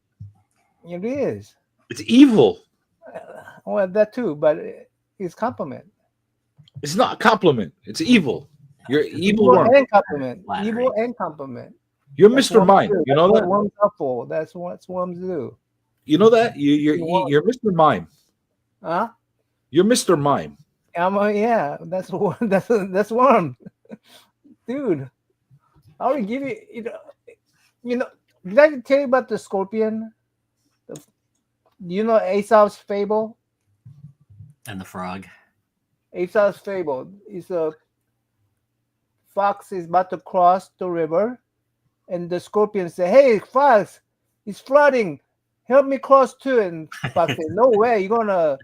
It is. It's evil. Well, that too, but it's compliment. It's not a compliment. It's evil. You're evil worm. And compliment. Evil and compliment. You're Mr. Mime. You know that? Worms are for. That's what worms do. You know that? You're Mr. Mime. Huh? You're Mr. Mime. Yeah, that's worm. Dude, I will give you know, did I tell you about the scorpion? You know Aesop's fable? And the frog. Aesop's fable is a fox is about to cross the river, and the scorpion say, "Hey, fox, it's flooding. Help me cross too." And fox says, "No way, you're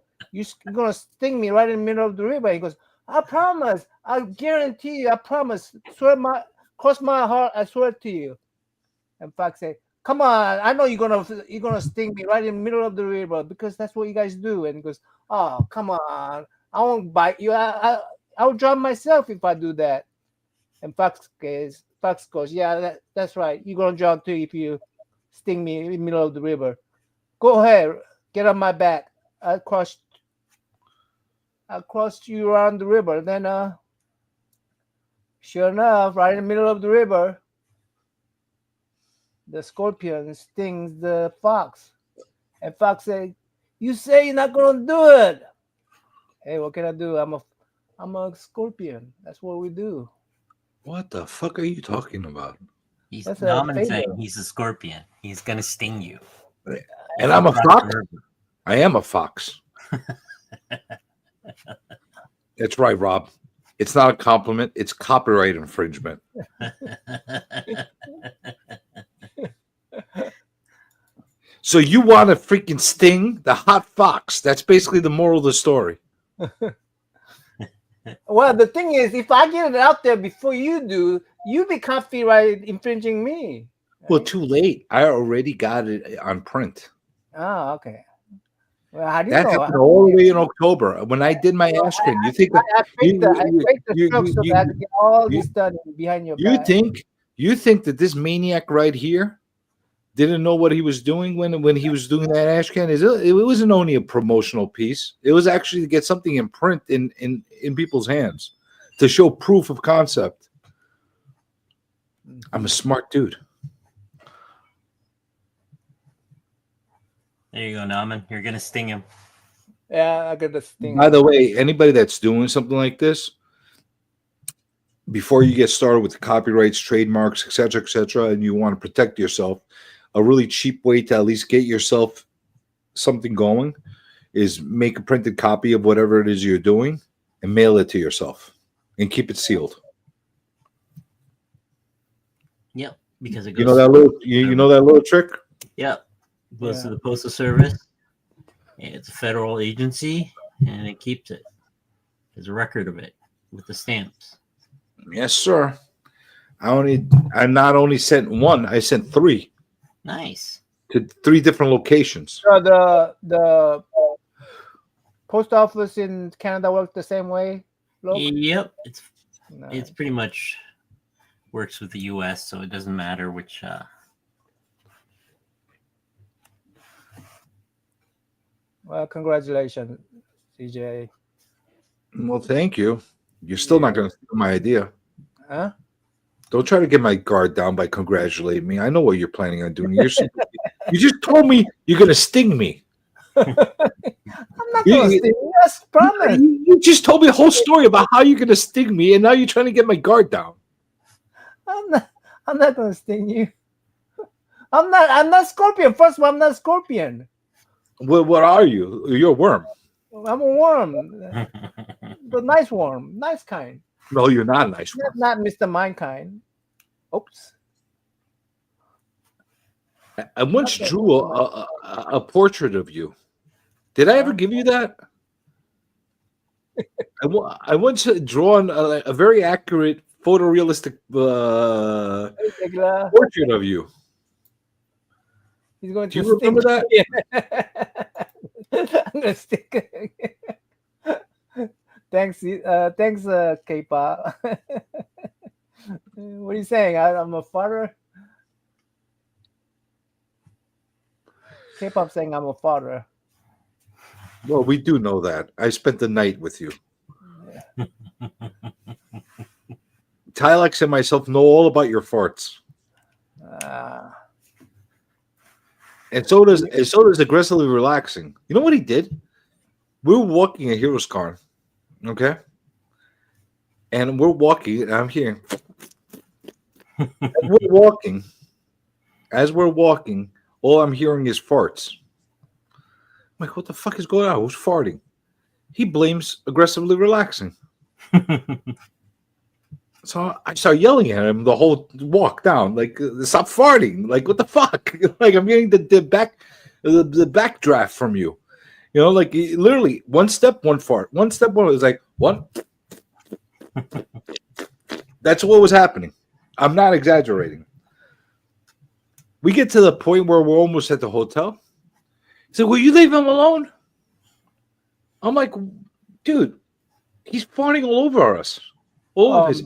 gonna sting me right in the middle of the river." He goes, "I promise. I guarantee you. I promise. Cross my heart. I swear to you." And fox say, "Come on, I know you're gonna sting me right in the middle of the river because that's what you guys do." And he goes, "Oh, come on, I won't bite you. I'll drown myself if I do that." And fox goes, "Yeah, that's right. You're gonna drown too if you sting me in the middle of the river. Go ahead, get on my back. I'll cross you around the river." Then, sure enough, right in the middle of the river, the scorpion stings the fox. And fox said, "You say you're not gonna do it." Hey, what can I do? I'm a scorpion. That's what we do. What the fuck are you talking about? He's That's a saying fable. he's a scorpion. He's gonna sting you. And I'm a fox. I am a fox. That's right, Rob. It's not a compliment. It's copyright infringement. So you want to freaking sting the hot fox? That's basically the moral of the story. Well, the thing is, if I get it out there before you do, you be copyright infringing me. Right? Well, too late. I already got it on print. Oh, okay. Well, how do you That know? happened all the way in October when I did my ash cream. You think I faked the truck so that I could get all this done behind your back. You think that this maniac right here didn't know what he was doing when he was doing that ash can? It wasn't only a promotional piece. It was actually to get something in print in people's hands to show proof of concept. I'm a smart dude. There you go, Nauman. You're gonna sting him. Yeah, I got the sting. By the way, anybody that's doing something like this, before you get started with the copyrights, trademarks, etc., and you want to protect yourself, a really cheap way to at least get yourself something going is make a printed copy of whatever it is you're doing and mail it to yourself and keep it sealed. Yep, because it goes. You know that little trick? Yep, goes to the postal service. It's a federal agency, and it keeps it. There's a record of it with the stamps. Yes, sir. I not only sent one, I sent 3. Nice. To 3 different locations. So the post office in Canada work the same way? Look? Yep, it's Nice. pretty much works with the U.S., so it doesn't matter which. Well, congratulations, CJ. Well, thank you. You're still not going to steal my idea. Huh? Don't try to get my guard down by congratulating me. I know what you're planning on doing. You just told me you're going to sting me. I'm not gonna You- steal. Yes, promise. You just told me a whole story about how you're going to sting me, and now you're trying to get my guard down. I'm not gonna sting you. I'm not Scorpion. First of all, I'm not Scorpion. What are you? You're a worm. I'm a worm. The nice worm. Nice kind. No, you're not a nice worm. Not Mr. Mind kind. Oops. I once Okay. drew a portrait of you. Did I ever give you that? I once drawn a very accurate photorealistic Regular. portrait of you. He's going Do to you remember that? I'm gonna stick. Thanks, K-pop. What are you saying? I'm a father. K-pop saying I'm a father. Well, we do know that. I spent the night with you. Tylex and myself know all about your farts. And so does aggressively relaxing. You know what he did? We were walking at Heroes Car, okay? And we're walking, and I'm hearing. As we're walking, all I'm hearing is farts. I'm like, what the fuck is going on? Who's farting? He blames aggressively relaxing. So I start yelling at him the whole walk down, like, stop farting. Like, what the fuck? Like, I'm getting the backdraft from you. You know, like, literally, one step, one fart. One step, one. It was like, one. That's what was happening. I'm not exaggerating. We get to the point where we're almost at the hotel. He said, will you leave him alone? I'm like, dude, he's farting all over us. All of his.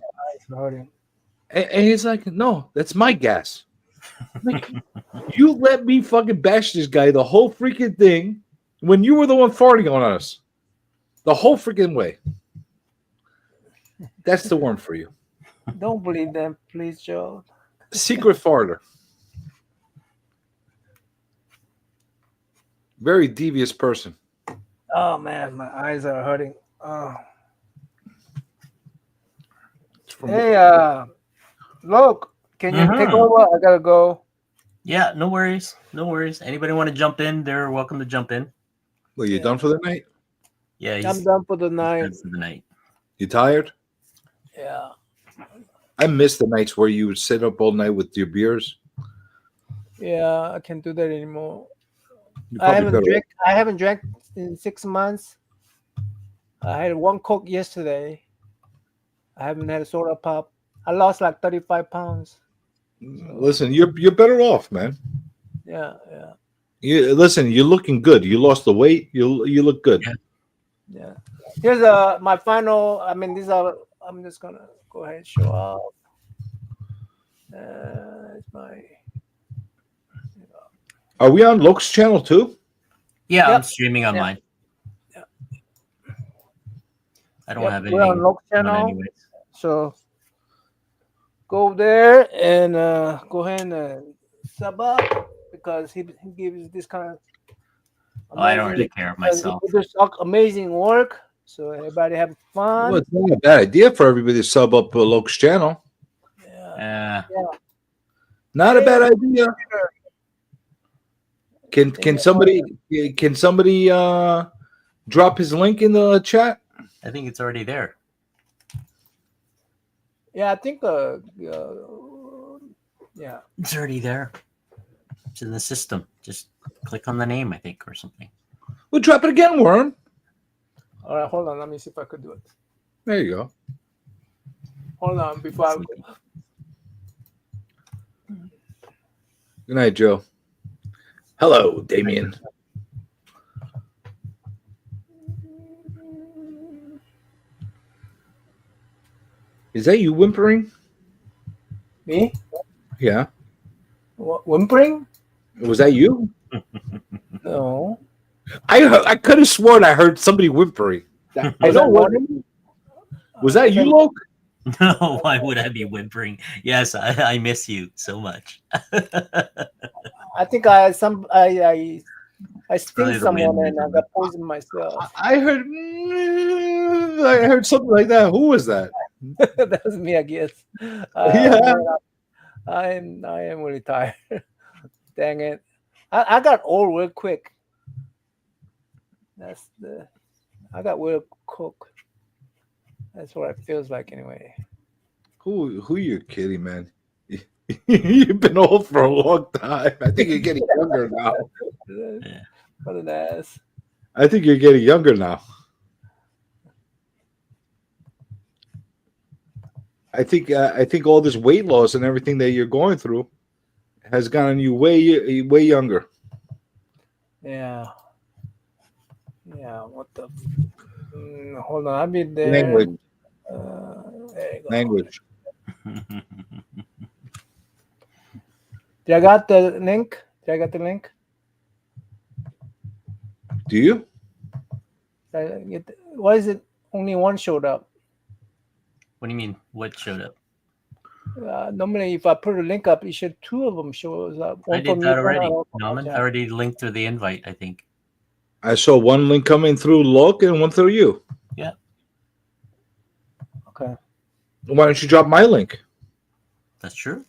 And he's like, no, that's my gas. I'm like, you let me fucking bash this guy the whole freaking thing when you were the one farting on us. The whole freaking way. That's the worm for you. Don't believe them, please, Joe. Secret farter. Very devious person. Oh man, my eyes are hurting. Oh. Hey, look, can you take over? I gotta go. Yeah, no worries. No worries. Anybody want to jump in? They're welcome to jump in. Well, you done for the night? Yeah, I'm done for the night. For the night. You tired? Yeah. I miss the nights where you would sit up all night with your beers. Yeah, I can't do that anymore. You I probably haven't drank in 6 months. I had one Coke yesterday. I haven't had a soda pop. I lost like 35 pounds. Listen, you're better off, man. Yeah. Listen, you're looking good. You lost the weight. You look good. Yeah. Here's my final. I mean, these are. I'm just gonna go ahead and show up. It's my. Are we on Loke's channel too? Yeah, Yep. I'm streaming on mine. Yeah. I don't have We're on anything Loke's on channel, anyways. so go there and go ahead and sub up because he gives this kind of. Oh, I don't really care of myself. He does amazing work, so everybody have fun. Well, it's not a bad idea for everybody to sub up Loke's channel. Yeah. Not a bad idea. Can somebody drop his link in the chat? I think it's already there. Yeah, I think yeah. It's already there. It's in the system. Just click on the name, I think, or something. We'll drop it again, Worm. All right, hold on. Let me see if I could do it. There you go. Hold on before I go. Good night, Joe. Hello, Damien. Is that you whimpering? Me? Yeah. Whimpering? Was that you? No. I could have sworn I heard somebody whimpering. I Was know I what. mourning? Was that Was you, I- Loke? No, why would I be whimpering? Yes, I miss you so much. I think I sting Probably the someone wind or and I something. got poisoned myself. I heard. I heard something like that. Who was that? That was me, I guess. Yeah. Man, I am really tired. Dang it! I got old real quick. I got real cook. That's what it feels like anyway. Who you kidding, man? You've been old for a long time. I think you're getting younger now. Yeah. What an ass. I think you're getting younger now. I think all this weight loss and everything that you're going through has gotten you way younger. Yeah. Yeah. What the? Hold on. I'll be there. Language. There you go. Language. Did I got the link? Do you? Why is it only one showed up? What do you mean? What showed up? Normally, if I put a link up, it should two of them shows up. I One did from that you, already. one from Norman, I Jack. already linked through the invite, I think. I saw one link coming through Loke and one through you. Yeah. Okay. Why don't you drop my link? That's true.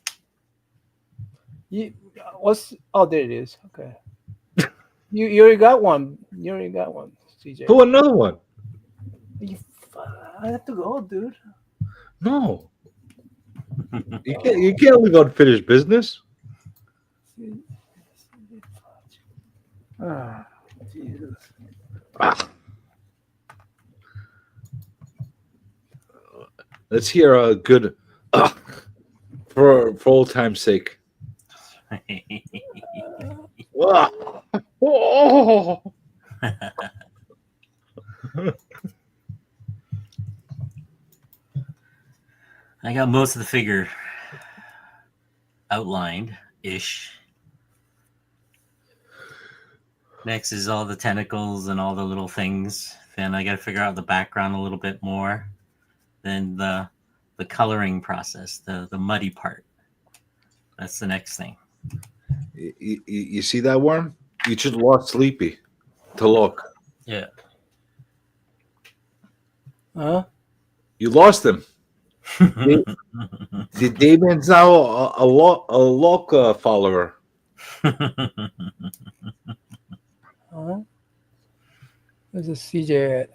Oh, there it is. Okay. You already got one. CJ. Who another one? I have to go, dude. No. You can't leave unfinished business. Ah, Jesus. Let's hear a good for old time's sake. Oh. I got most of the figure outlined-ish. Next is all the tentacles and all the little things. Then I got to figure out the background a little bit more. Then the coloring process, the muddy part. That's the next thing. You see that, Worm? You just lost Sleepy to Look. Yeah. Huh? You lost him. Damon's now a Look follower. Huh? Where's the CJ at?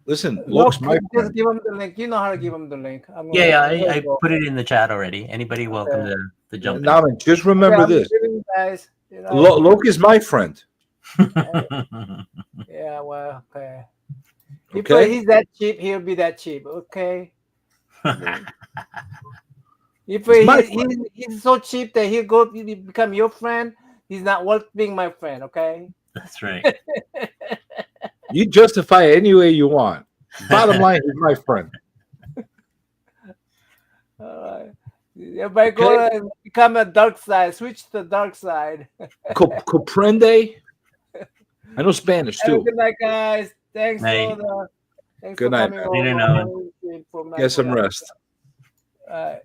Listen, Look's my Just friend. give him the link. You know how to give him the link. Yeah, I put it in the chat already. Anybody welcome to jump in. Naman, just remember this. Guys, Look is my friend. Yeah, well, okay. Okay. If he's that cheap, he'll be that cheap. Okay. If he's so cheap that he'll become your friend, he's not worth being my friend. Okay. That's right. You justify it any way you want. Bottom line, he's my friend. All right. Everybody go and become a dark side. Switch to the dark side. Comprende? I know Spanish Have a too. good night, guys. Thanks Night. thanks Good for night, coming man. over. Get some rest. All right.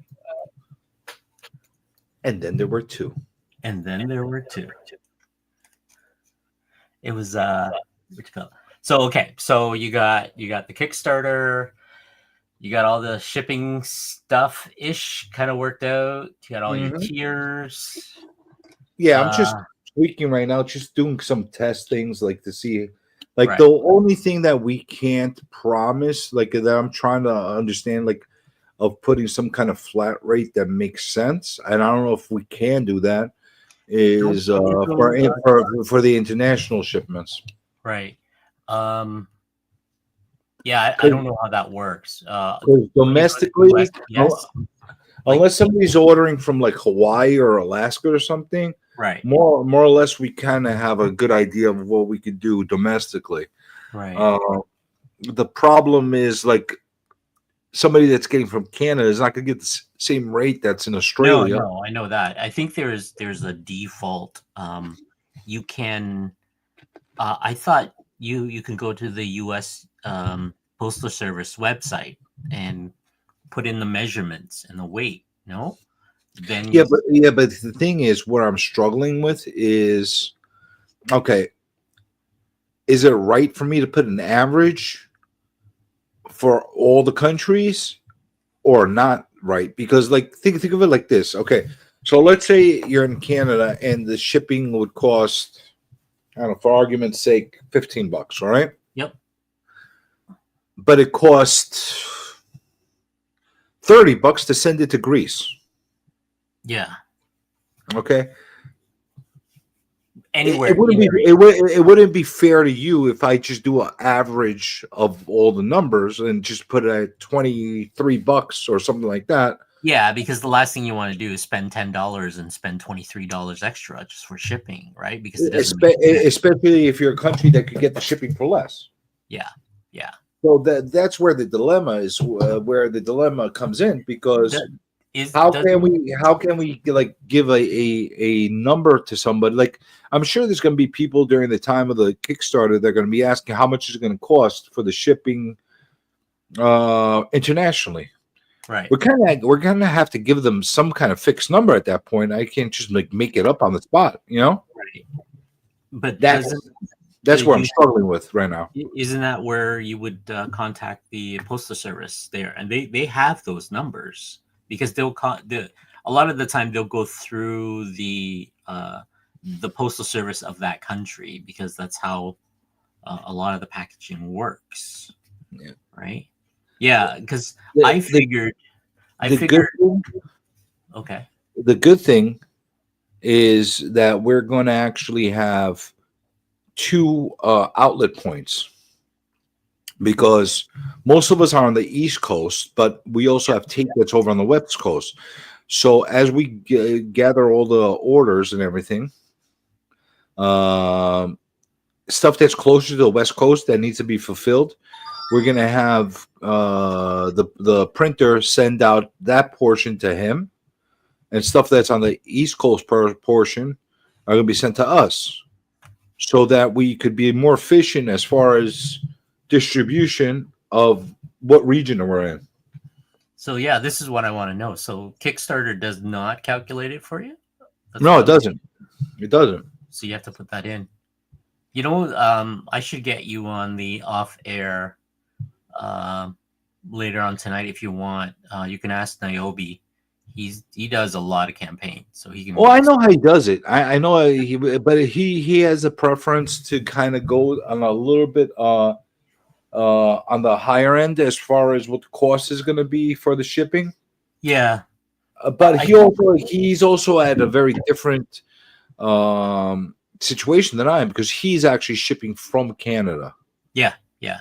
And then there were two. And then there were two. It was what you call it? So okay, so you got the Kickstarter, you got all the shipping stuff ish kind of worked out. You got all your tiers. Yeah, I'm just tweaking right now, just doing some test things like to see. Like Right. the only thing that we can't promise, like that I'm trying to understand, like of putting some kind of flat rate that makes sense. And I don't know if we can do that. Is for the international shipments. Right. Yeah, I don't know how that works. Domestically, yes. unless somebody's ordering from like Hawaii or Alaska or something, Right. more or less we kind of have a good idea of what we could do domestically. Right. The problem is like somebody that's getting from Canada is not going to get the same rate that's in Australia. No, I know that. I think there's a default. You can. I thought you can go to the U.S. Postal Service website and put in the measurements and the weight. No, then Yeah, but the thing is, what I'm struggling with is, okay, is it right for me to put an average for all the countries or not right? Because like think of it like this. Okay, so let's say you're in Canada and the shipping would cost, I don't know, for argument's sake, $15, all right? Yep. But it costs $30 to send it to Greece. Yeah. Okay. Anywhere. It wouldn't be fair to you if I just do an average of all the numbers and just put it at $23 or something like that. Yeah, because the last thing you want to do is spend $10 and spend $23 extra just for shipping, right? Because it doesn't especially if you're a country that could get the shipping for less. Yeah. So that's where the dilemma is. Where the dilemma comes in, because how can we like give a number to somebody? Like, I'm sure there's going to be people during the time of the Kickstarter that are going to be asking how much is it going to cost for the shipping internationally. Right. We're gonna have to give them some kind of fixed number at that point. I can't just like make it up on the spot, you know? Right. But that's what I'm struggling with right now. Isn't that where you would contact the Postal Service there? And they have those numbers, because a lot of the time they'll go through the Postal Service of that country, because that's how a lot of the packaging works. Yeah. Right. Yeah, because I figured. Okay. The good thing is that we're going to actually have 2 outlet points, because most of us are on the East Coast, but we also have tape that's over on the West Coast. So as we gather all the orders and everything, stuff that's closer to the West Coast that needs to be fulfilled, we're going to have the printer send out that portion to him, and stuff that's on the East Coast portion are going to be sent to us, so that we could be more efficient as far as distribution of what region we're in. So yeah, this is what I want to know. So Kickstarter does not calculate it for you? No, it doesn't. It doesn't. So you have to put that in. You know, I should get you on the off-air later on tonight if you want. You can ask Niobe. He does a lot of campaigns, so he can. Well, I know how he does it. I know but he has a preference to kind of go on a little bit on the higher end as far as what the cost is going to be for the shipping. Yeah, but he's also at a very different situation than I am, because he's actually shipping from Canada. Yeah.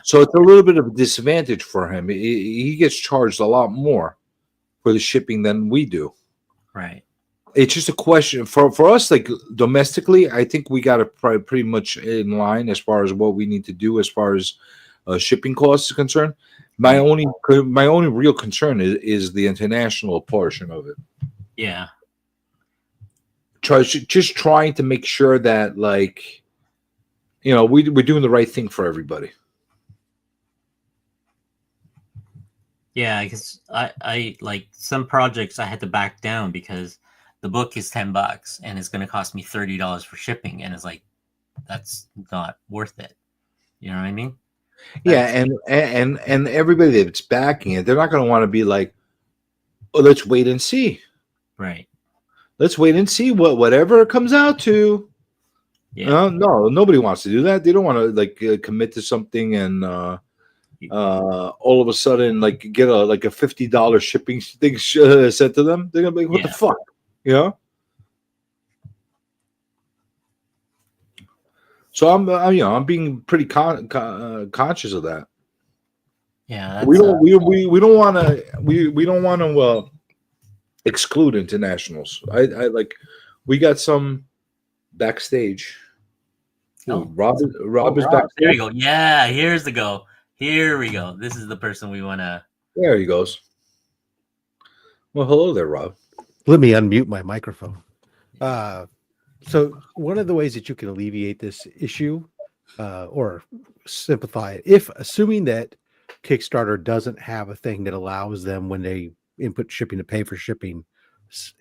So it's a little bit of a disadvantage for him. He gets charged a lot more for the shipping than we do. Right. It's just a question for us, like domestically. I think we got it pretty much in line as far as what we need to do as far as shipping costs is concerned. My only real concern is the international portion of it. Yeah. Just trying to make sure that, like, you know, we're doing the right thing for everybody. Yeah, because I like some projects I had to back down because the book is $10 and it's going to cost me $30 for shipping, and it's like, that's not worth it. You know what I mean? Yeah, and everybody that's backing it, they're not going to want to be like, oh, let's wait and see. Right. Let's wait and see whatever it comes out to. Yeah. No, nobody wants to do that. They don't want to like commit to something and all of a sudden like get a $50 shipping thing sent to them. They're gonna be like, what the fuck, you know? So I'm being pretty conscious of that. Yeah, we don't want to exclude internationals. I like, we got some backstage. Oh, Rob is backstage. There we go. Yeah, here we go. This is the person we want to. There he goes. Well, hello there, Rob. Let me unmute my microphone. So one of the ways that you can alleviate this issue or simplify it, if assuming that Kickstarter doesn't have a thing that allows them when they input shipping to pay for shipping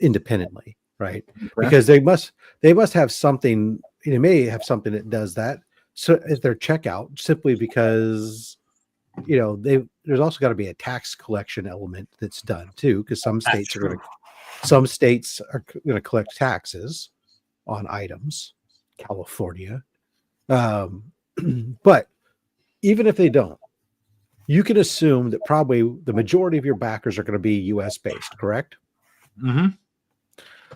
independently, right? Okay. Because they must have something. They may have something that does that. So at their checkout, simply because there's also got to be a tax collection element that's done too, because some states are going to collect taxes on items, California. But even if they don't, you can assume that probably the majority of your backers are going to be US based, correct? Mm-hmm.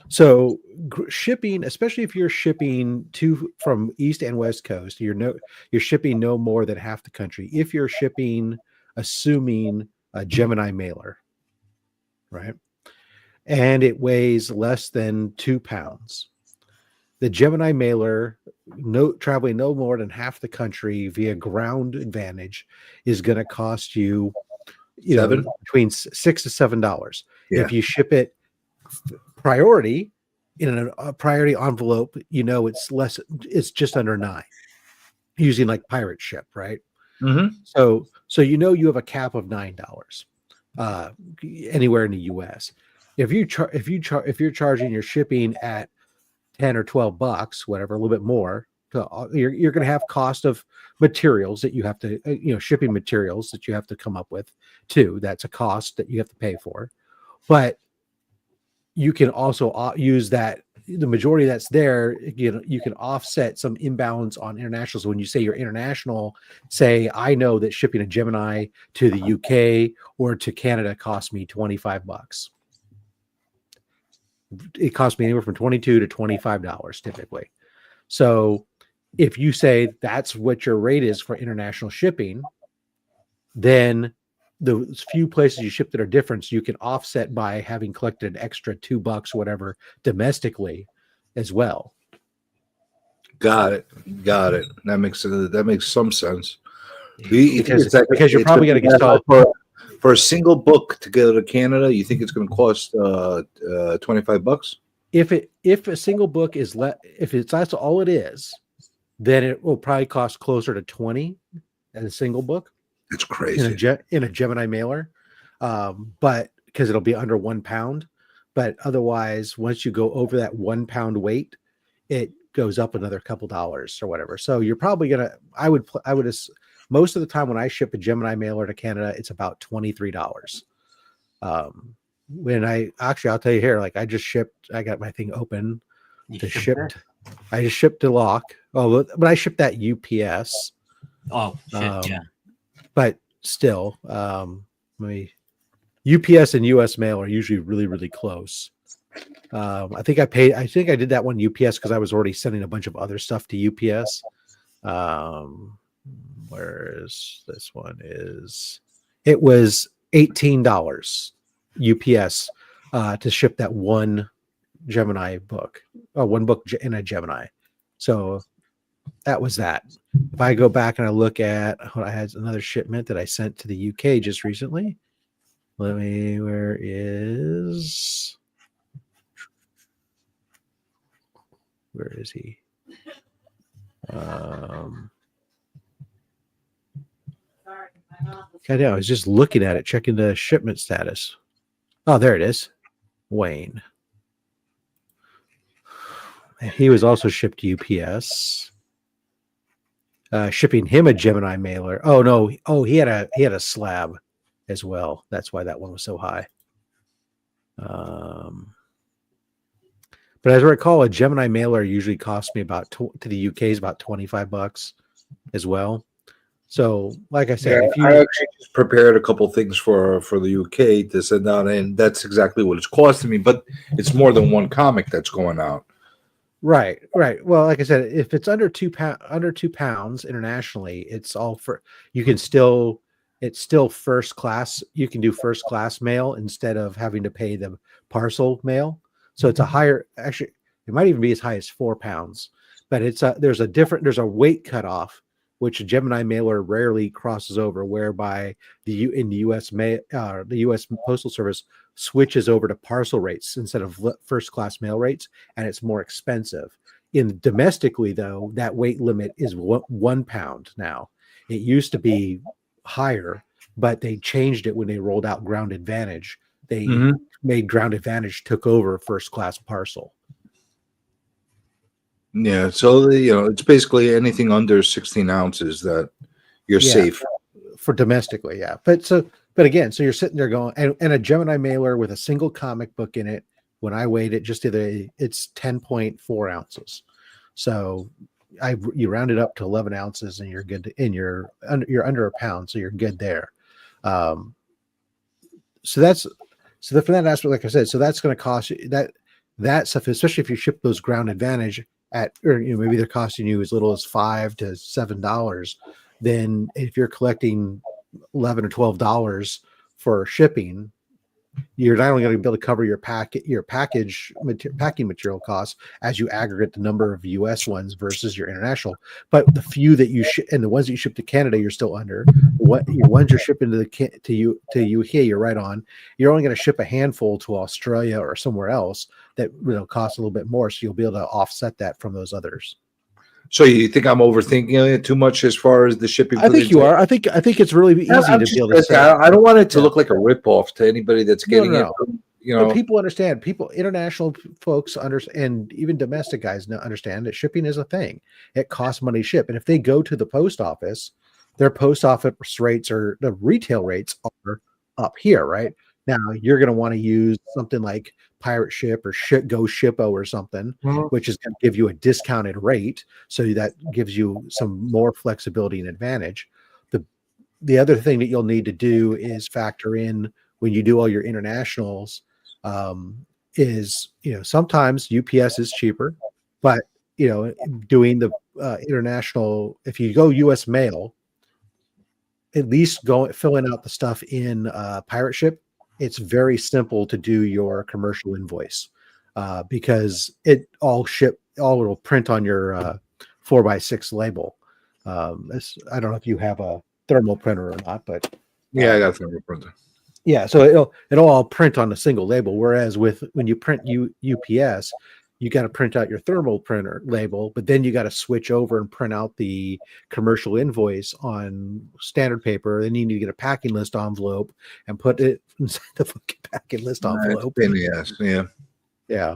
So shipping, especially if you're shipping from East and West Coast, you're shipping no more than half the country. If you're shipping, assuming a Gemini mailer, right? And it weighs less than 2 pounds. The Gemini mailer, traveling no more than half the country via ground advantage, is going to cost you, between $6 to $7. Yeah. If you ship it priority in a priority envelope, it's less. It's just under 9, using like pirate ship, right? Mm-hmm. So you have a cap of $9 anywhere in the U.S. If you're charging your shipping at $10 or $12, whatever, a little bit more, you're going to have cost of materials that you have to, shipping materials that you have to come up with too. That's a cost that you have to pay for, but you can also use that. The majority that's there, you can offset some imbalance on international. So when you say you're international, say, I know that shipping a Gemini to the UK or to Canada costs me $25. It costs me anywhere from $22 to $25 typically. So if you say that's what your rate is for international shipping, then the few places you ship that are different, you can offset by having collected an extra $2, whatever, domestically as well. Got it. That makes some sense. Because you're probably going to get stalled. For a single book to go to Canada, you think it's going to cost $25? If a single book is that's all it is, then it will probably cost closer to 20 as a single book. It's crazy in a Gemini mailer, but because it'll be under 1 pound. But otherwise, once you go over that 1 pound weight, it goes up another couple dollars or whatever. So you're probably gonna. I would. Most of the time when I ship a Gemini mailer to Canada, it's about $23. I'll tell you here, like I got my thing open to ship. I just shipped to lock. Oh, but I shipped that UPS. Oh, shit, yeah. But still, UPS and US mail are usually really, really close. I think I did that one UPS because I was already sending a bunch of other stuff to UPS. Whereas this one it was $18 UPS to ship that one Gemini book, one book in a Gemini. So that was that. If I go back and I look at what I had, another shipment that I sent to the UK just recently. Where is he? I know. I was just looking at it, checking the shipment status. Oh, there it is. Wayne. He was also shipped UPS. Shipping him a Gemini mailer. Oh no. Oh, he had a slab as well. That's why that one was so high. But as I recall, a Gemini mailer usually costs me about to the UK is about $25 as well. So, like I said, I actually just prepared a couple things for the UK to send out, and that's exactly what it's costing me. But it's more than one comic that's going out. Right. Well, like I said, if it's under 2 pounds internationally, it's all for it's still first class. You can do first class mail instead of having to pay the parcel mail. So it's a higher. Actually, it might even be as high as 4 pounds. But there's a weight cutoff which a Gemini mailer rarely crosses over, whereby in the U.S. Postal Service switches over to parcel rates instead of first class mail rates, and it's more expensive. Domestically, though, that weight limit is 1 pound now. It used to be higher, but they changed it when they rolled out Ground Advantage. They made Ground Advantage took over first class parcel. Yeah, so it's basically anything under 16 ounces that you're safe for domestically. Yeah, but again, so you're sitting there going, and a Gemini mailer with a single comic book in it. When I weighed it just today, it's 10.4 ounces. So you round it up to 11 ounces, and you're good. And you're under a pound, so you're good there. So for that aspect, like I said, so that's going to cost you that stuff, especially if you ship those Ground Advantage or maybe they're costing you as little as $5 to $7. Then if you're collecting $11 or $12 for shipping, you're not only going to be able to cover your packing material costs as you aggregate the number of U.S. ones versus your international, but the few that you ship and the ones that you ship to Canada, you're still under. Your ones you're shipping to you here, you're right on. You're only going to ship a handful to Australia or somewhere else that costs a little bit more, so you'll be able to offset that from those others. So you think I'm overthinking it too much as far as the shipping? I think you are. I think it's really easy to be able to say. I don't want it to look like a ripoff to anybody that's getting it. But people understand. International folks understand, and even domestic guys understand that shipping is a thing. It costs money to ship, and if they go to the post office, their post office rates or the retail rates are up here, right? Now you're going to want to use something like Pirate Ship or Go Shippo or something, which is going to give you a discounted rate. So that gives you some more flexibility and advantage. The other thing that you'll need to do is factor in when you do all your internationals is, sometimes UPS is cheaper, but, doing the international, if you go US mail, at least filling out the stuff in Pirate Ship, it's very simple to do your commercial invoice because it'll print on your 4x6 label. I don't know if you have a thermal printer or not, but yeah, I got a thermal printer. Yeah, so it'll all print on a single label. Whereas when you print UPS, you got to print out your thermal printer label, but then you got to switch over and print out the commercial invoice on standard paper. Then you need to get a packing list envelope and put it inside the fucking packing list envelope. Yes, yeah. Yeah.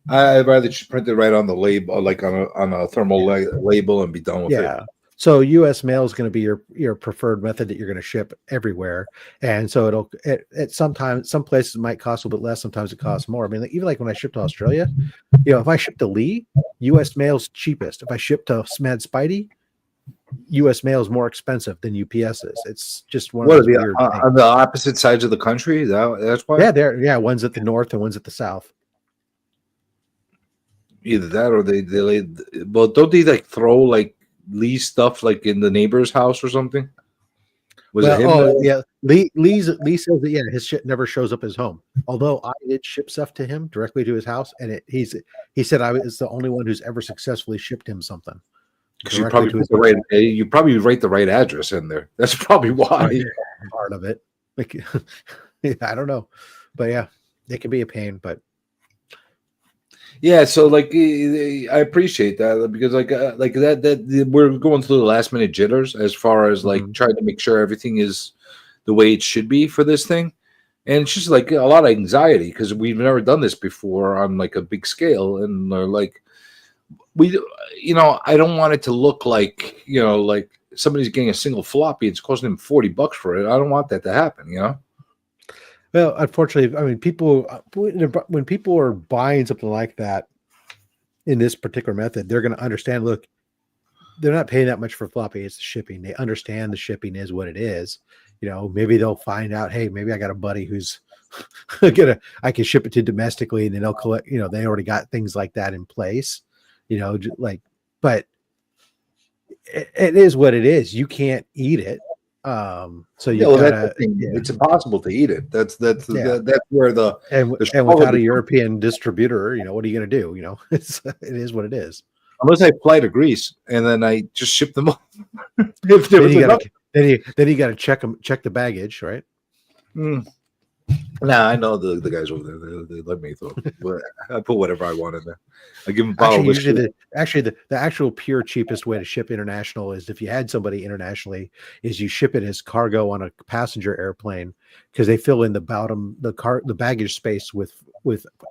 I'd rather just print it right on the label, like on a thermal label, and be done with it. Yeah. So U.S. mail is going to be your preferred method that you're going to ship everywhere, and so sometimes some places might cost a little bit less, sometimes it costs more. I mean, even like when I ship to Australia, if I ship to Lee, U.S. mail's cheapest. If I ship to Smad Spidey, U.S. mail is more expensive than UPS is. It's just one of those weird things. On the opposite sides of the country. That's why. Yeah, one's at the north and one's at the south. Either that or they well, don't they like throw like Lee stuff like in the neighbor's house or something? Was it him? Oh yeah, Lee says that his shit never shows up at his home. Although I did ship stuff to him directly to his house, and he said I was the only one who's ever successly shipped him something. Because you probably write the right address in there. That's probably why. Part of it. Like, I don't know, but yeah, it can be a pain, but. Yeah, so like I appreciate that because like that we're going through the last minute jitters as far as like trying to make sure everything is the way it should be for this thing, and it's just like a lot of anxiety because we've never done this before on like a big scale, and like I don't want it to look like like somebody's getting a single floppy, it's costing them $40 for it. I don't want that to happen, Well, unfortunately, I mean, when people are buying something like that in this particular method, they're going to understand, look, they're not paying that much for floppy. It's the shipping. They understand the shipping is what it is. Maybe they'll find out, hey, maybe I got a buddy who's I can ship it to domestically, and then they'll collect, they already got things like that in place, but it is what it is. You can't eat it. So you gotta, it's impossible to eat it. That's where and without a European distributor, what are you going to do? It is what it is. unless I fly to Greece and then I just ship them off. If there Then was you enough. gotta got to check the baggage, right? Mm. Nah, I know the guys over there. They let me throw. I put whatever I want in there. I give them a bottle Actually, of whiskey. usually the actual pure cheapest way to ship international is if you had somebody internationally, is you ship it as cargo on a passenger airplane because they fill in the bottom the baggage space with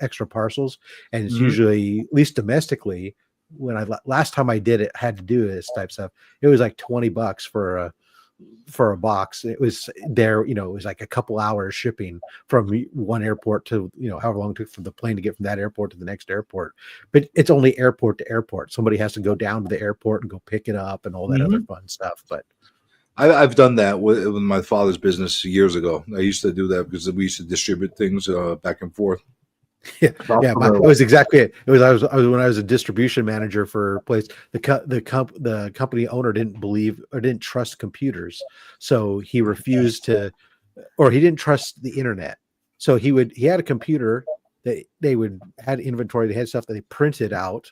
extra parcels, and it's Mhm. usually, at least domestically, when last time I did it, had to do this type stuff, it was like $20 for a box. It was there, it was like a couple hours shipping from one airport to, however long it took for the plane to get from that airport to the next airport. But it's only airport to airport. Somebody has to go down to the airport and go pick it up and all that other fun stuff. But I've done that with my father's business years ago. I used to do that because we used to distribute things back and forth. it was exactly it. It was I was when I was a distribution manager for a place. The company owner didn't believe or didn't trust computers, so he refused to, or he didn't trust the internet. So he had a computer that they had inventory. They had stuff that they printed out,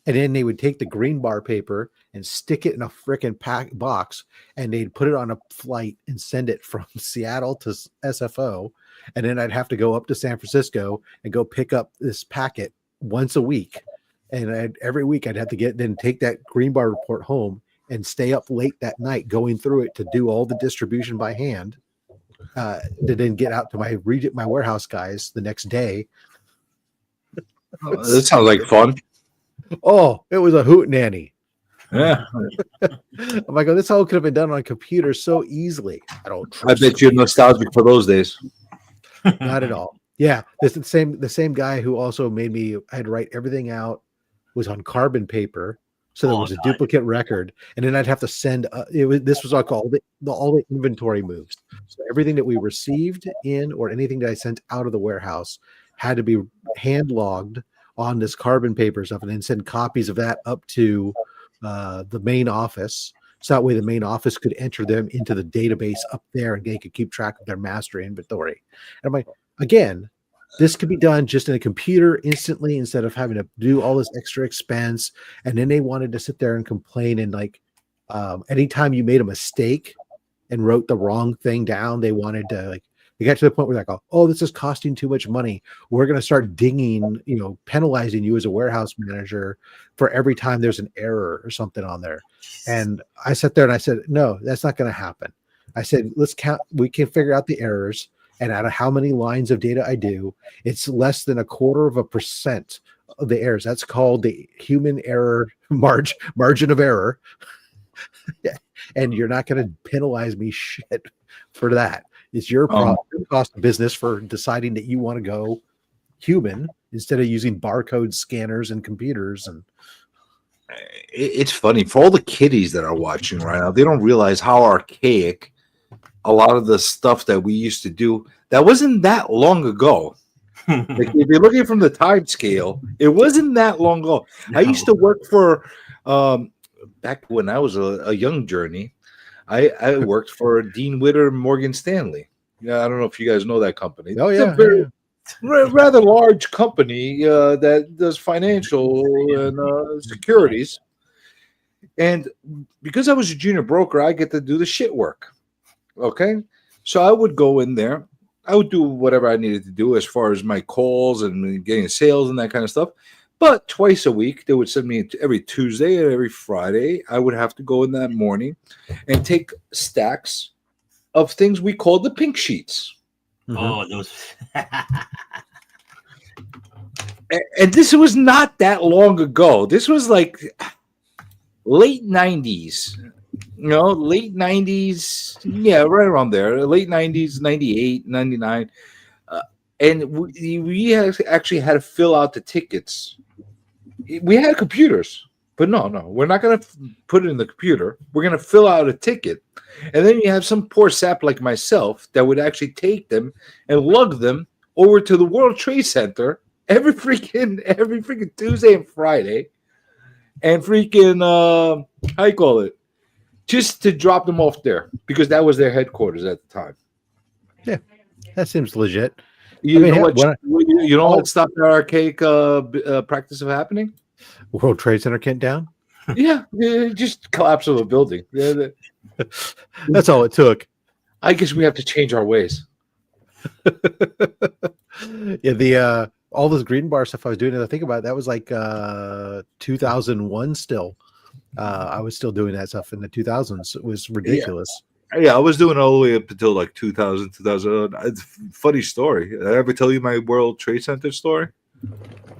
and then they would take the green bar paper and stick it in a freaking box, and they'd put it on a flight and send it from Seattle to SFO. And then I'd have to go up to San Francisco and go pick up this packet once a week. And every week I'd have to take that green bar report home and stay up late that night going through it to do all the distribution by hand. To then get out to my warehouse guys the next day. That sounds like fun. Oh, it was a hootenanny. Yeah, I'm like, oh, this all could have been done on a computer so easily. I bet you're nostalgic for those days. Not at all. Yeah, this the same guy who also made me. I had to write everything out. Was on carbon paper, so there was a duplicate record, and then I'd have to send. This was like all the inventory moves. So everything that we received in or anything that I sent out of the warehouse had to be hand logged on this carbon paper stuff, and then send copies of that up to the main office. So that way the main office could enter them into the database up there and they could keep track of their master inventory. And I'm like, again, this could be done just in a computer instantly instead of having to do all this extra expense. And then they wanted to sit there and complain. And anytime you made a mistake and wrote the wrong thing down, they wanted to they got to the point where they're like, oh, this is costing too much money. We're going to start dinging, penalizing you as a warehouse manager for every time there's an error or something on there. And I sat there and I said, no, that's not going to happen. I said, let's count. We can figure out the errors. And out of how many lines of data I do, it's less than 0.25% of the errors. That's called the human error margin of error. And you're not going to penalize me shit for that. It's your cost of business for deciding that you want to go human instead of using barcode scanners and computers. And it's funny for all the kiddies that are watching right now. They don't realize how archaic a lot of the stuff that we used to do. That wasn't that long ago. Like, if you're looking from the time scale, it wasn't that long ago. No. I used to work for back when I was a young journey. I worked for Dean Witter Morgan Stanley. Yeah, I don't know if you guys know that company. Oh, yeah. Rather large company that does financial and securities. And because I was a junior broker, I get to do the shit work. Okay? So I would go in there. I would do whatever I needed to do as far as my calls and getting sales and that kind of stuff. But twice a week, they would send me every Tuesday and every Friday. I would have to go in that morning and take stacks of things we called the pink sheets. Oh, those. And this was not that long ago. This was like late 90s. Late 90s. Yeah, right around there. Late 90s, 98, 99. And we actually had to fill out the tickets. We had computers, but no, we're not going to put it in the computer. We're going to fill out a ticket. And then you have some poor sap like myself that would actually take them and lug them over to the World Trade Center every freaking Tuesday and Friday and freaking, how you call it? Just to drop them off there because that was their headquarters at the time. Yeah, that seems legit. You know what stopped that archaic practice of happening? World Trade Center Kent down. Yeah, just collapse of a building. That's all it took. I guess we have to change our ways. Yeah, the all this green bar stuff I was doing, and I think about it, that was like 2001 still. I was still doing that stuff in the 2000s. It was ridiculous. Yeah, I was doing it all the way up until like 2000, 2000. It's a funny story. Did I ever tell you my World Trade Center story?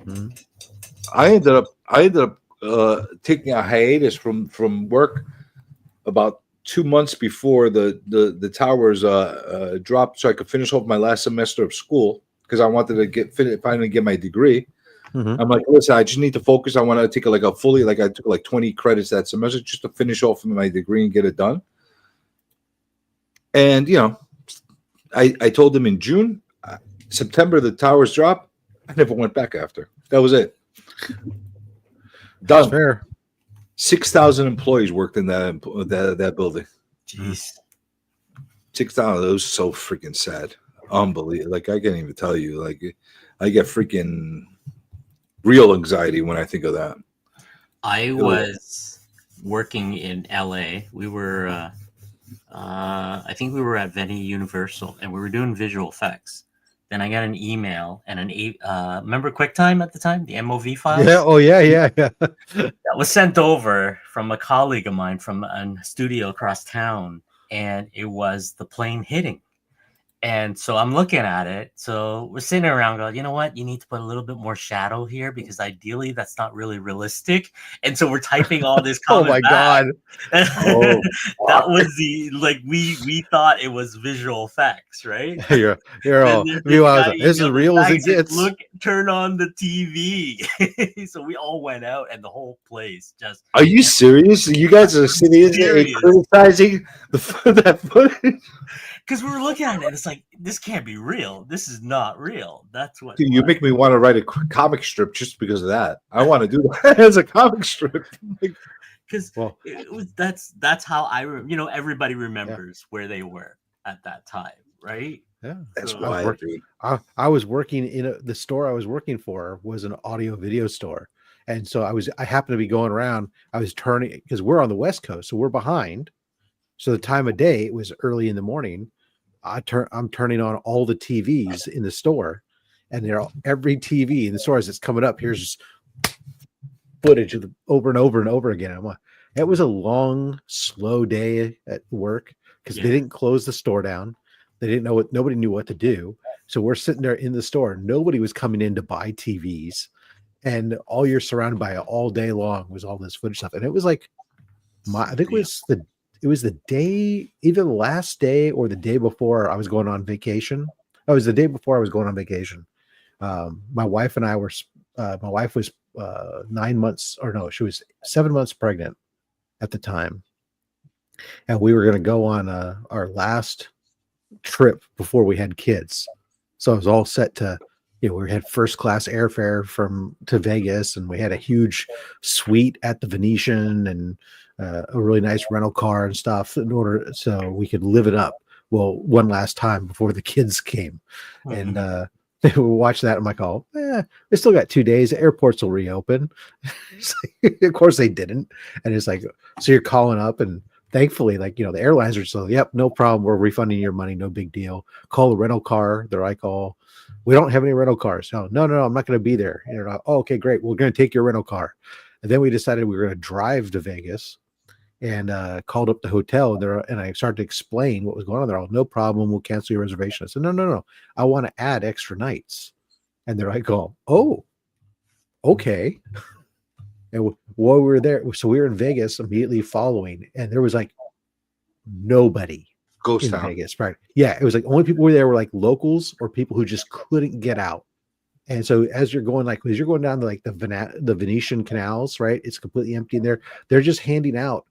Mm-hmm. I ended up taking a hiatus from work about 2 months before the towers dropped, so I could finish off my last semester of school because I wanted to finally get my degree. Mm-hmm. I'm like, listen, I just need to focus. I want to take I took like 20 credits that semester just to finish off my degree and get it done. And I told them in June, September the towers dropped. I never went back after. That was it. Done. Fair. 6,000 employees worked in that building. Jeez. 6,000. It was so freaking sad. Unbelievable. Like, I can't even tell you. Like, I get freaking real anxiety when I think of that. I was working in LA. We were, I think we were at Venice Universal, and we were doing visual effects. Then I got an email and remember QuickTime at the time, the MOV files? Yeah. Oh, yeah. That was sent over from a colleague of mine from a studio across town, and it was the plane hitting. And so I'm looking at it. So we're sitting around going, you know what? You need to put a little bit more shadow here because ideally that's not really realistic. And so we're typing all this Oh comment my back. God. That was we thought it was visual effects, right? You're all. Then Meanwhile, this is real as it said, gets. Look, turn on the TV. So we all went out, and the whole place just. Are you serious? You guys are sitting here and criticizing that footage? Because we were looking at it, and it's like, this can't be real. This is not real. That's what. Dude, you make me want to write a comic strip just because of that. I want to do that as a comic strip. Because it was that's how everybody remembers where they were at that time, right? Yeah, That's So- why. I was working in the store I was working for was an audio video store. And so I happened to be going around. I was turning because we're on the West Coast, so we're behind. So the time of day, it was early in the morning. I'm turning on all the TVs in the store, and every TV in the store as it's coming up, here's just footage of over and over and over again. It was a long, slow day at work because they didn't close the store down. They didn't know nobody knew what to do. So we're sitting there in the store. Nobody was coming in to buy TVs. And all you're surrounded by all day long was all this footage stuff. And it was like, I think it was the day, either the last day or the day before I was going on vacation. It was the day before I was going on vacation. My wife and I were, my wife was 9 months, or no, she was 7 months pregnant at the time. And we were going to go on our last trip before we had kids. So it was all set to, we had first class airfare to Vegas, and we had a huge suite at the Venetian and a really nice rental car and stuff in order so we could live it up. Well, one last time before the kids came. And they would watch that. I'm like, oh, we still got 2 days. The airports will reopen. Of course they didn't. And it's like, so you're calling up, and thankfully, the airlines are still, yep, no problem. We're refunding your money. No big deal. Call the rental car. They're like, oh, we don't have any rental cars. No, I'm not going to be there. Oh, okay, great. We're going to take your rental car. And then we decided we were going to drive to Vegas and called up the hotel. And I started to explain what was going on. They're all, no problem. We'll cancel your reservation. I said, no. I want to add extra nights. And they're like, oh, okay. And while we were there, so we were in Vegas immediately following, and there was like nobody Ghost in town. Vegas. Right? Yeah, it was like only people were there were like locals or people who just couldn't get out. And so as you're going down to like the Venetian canals, right? It's completely empty in there. They're just handing out,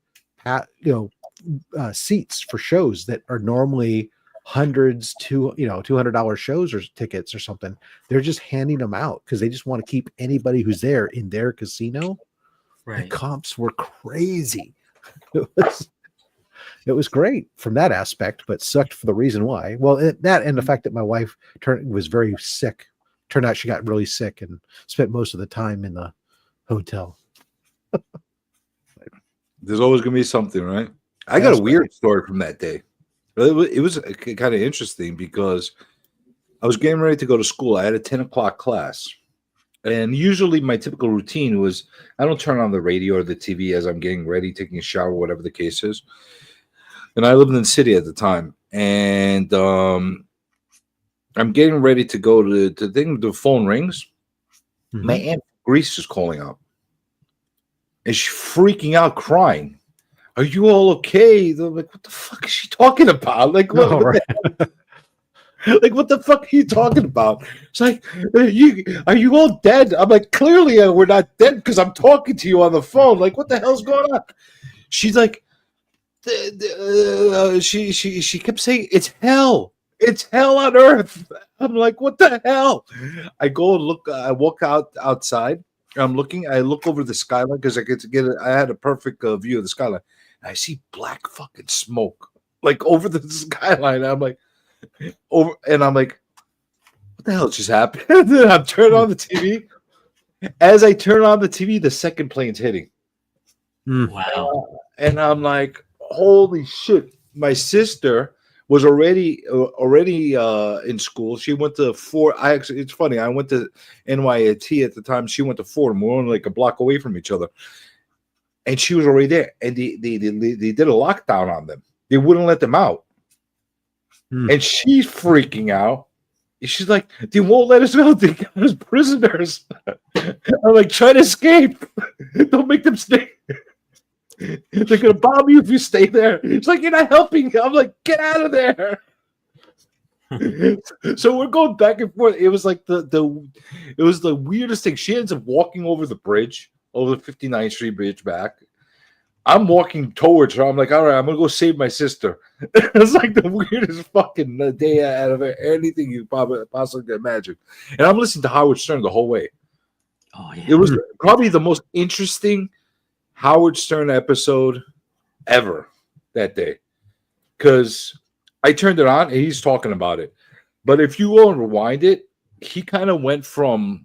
seats for shows that are normally hundreds to $200 shows or tickets or something. They're just handing them out because they just want to keep anybody who's there in their casino. Right. The comps were crazy. It was great from that aspect, but sucked for the reason why. Well, that and the fact that my wife was very sick. Turned out she got really sick and spent most of the time in the hotel. There's always gonna be something, right? I got a weird story from that day. It was kind of interesting because I was getting ready to go to school. I had a 10 o'clock class. And usually my typical routine was I don't turn on the radio or the TV as I'm getting ready, taking a shower, whatever the case is. And I lived in the city at the time. And I'm getting ready to go to the thing. The phone rings. Mhm. My aunt Greece is calling up. And she's freaking out, crying. Are you all okay? They're like, what the fuck is she talking about? Like, what, Oh, what right. like, what the fuck are you talking about? It's like, are you all dead? I'm like, clearly we're not dead because I'm talking to you on the phone. Like, what the hell's going on? She's like, she kept saying, it's hell. It's hell on earth. I'm like, what the hell? I go and look. I walk outside. I'm looking. I look over the skyline because I get to get it. I had a perfect view of the skyline. And I see black fucking smoke like over the skyline. I'm like, over, and I'm like, what the hell just happened? And then I'm turning on the TV. As I turn on the TV, the second plane's hitting. Wow. And I'm like, holy shit. My sister was already in school. She went to Ford. It's funny. I went to NYT at the time. She went to Ford. And we're only like a block away from each other. And she was already there. And they did a lockdown on them. They wouldn't let them out. And she's freaking out. She's like, they won't let us go. They got us prisoners. I'm like, try to escape. Don't make them stay. They're gonna bomb you if you stay there. It's like, you're not helping. I'm like, get out of there. So we're going back and forth. It was like it was the weirdest thing. She ends up walking over the bridge, over the 59th Street bridge back. I'm walking towards her. I'm like, all right, I'm gonna go save my sister. It's like the weirdest fucking day out of anything you possibly can imagine. And I'm listening to Howard Stern the whole way. Oh yeah. It was probably the most interesting Howard Stern episode ever that day. Because I turned it on and he's talking about it. But if you go and rewind it, he kind of went from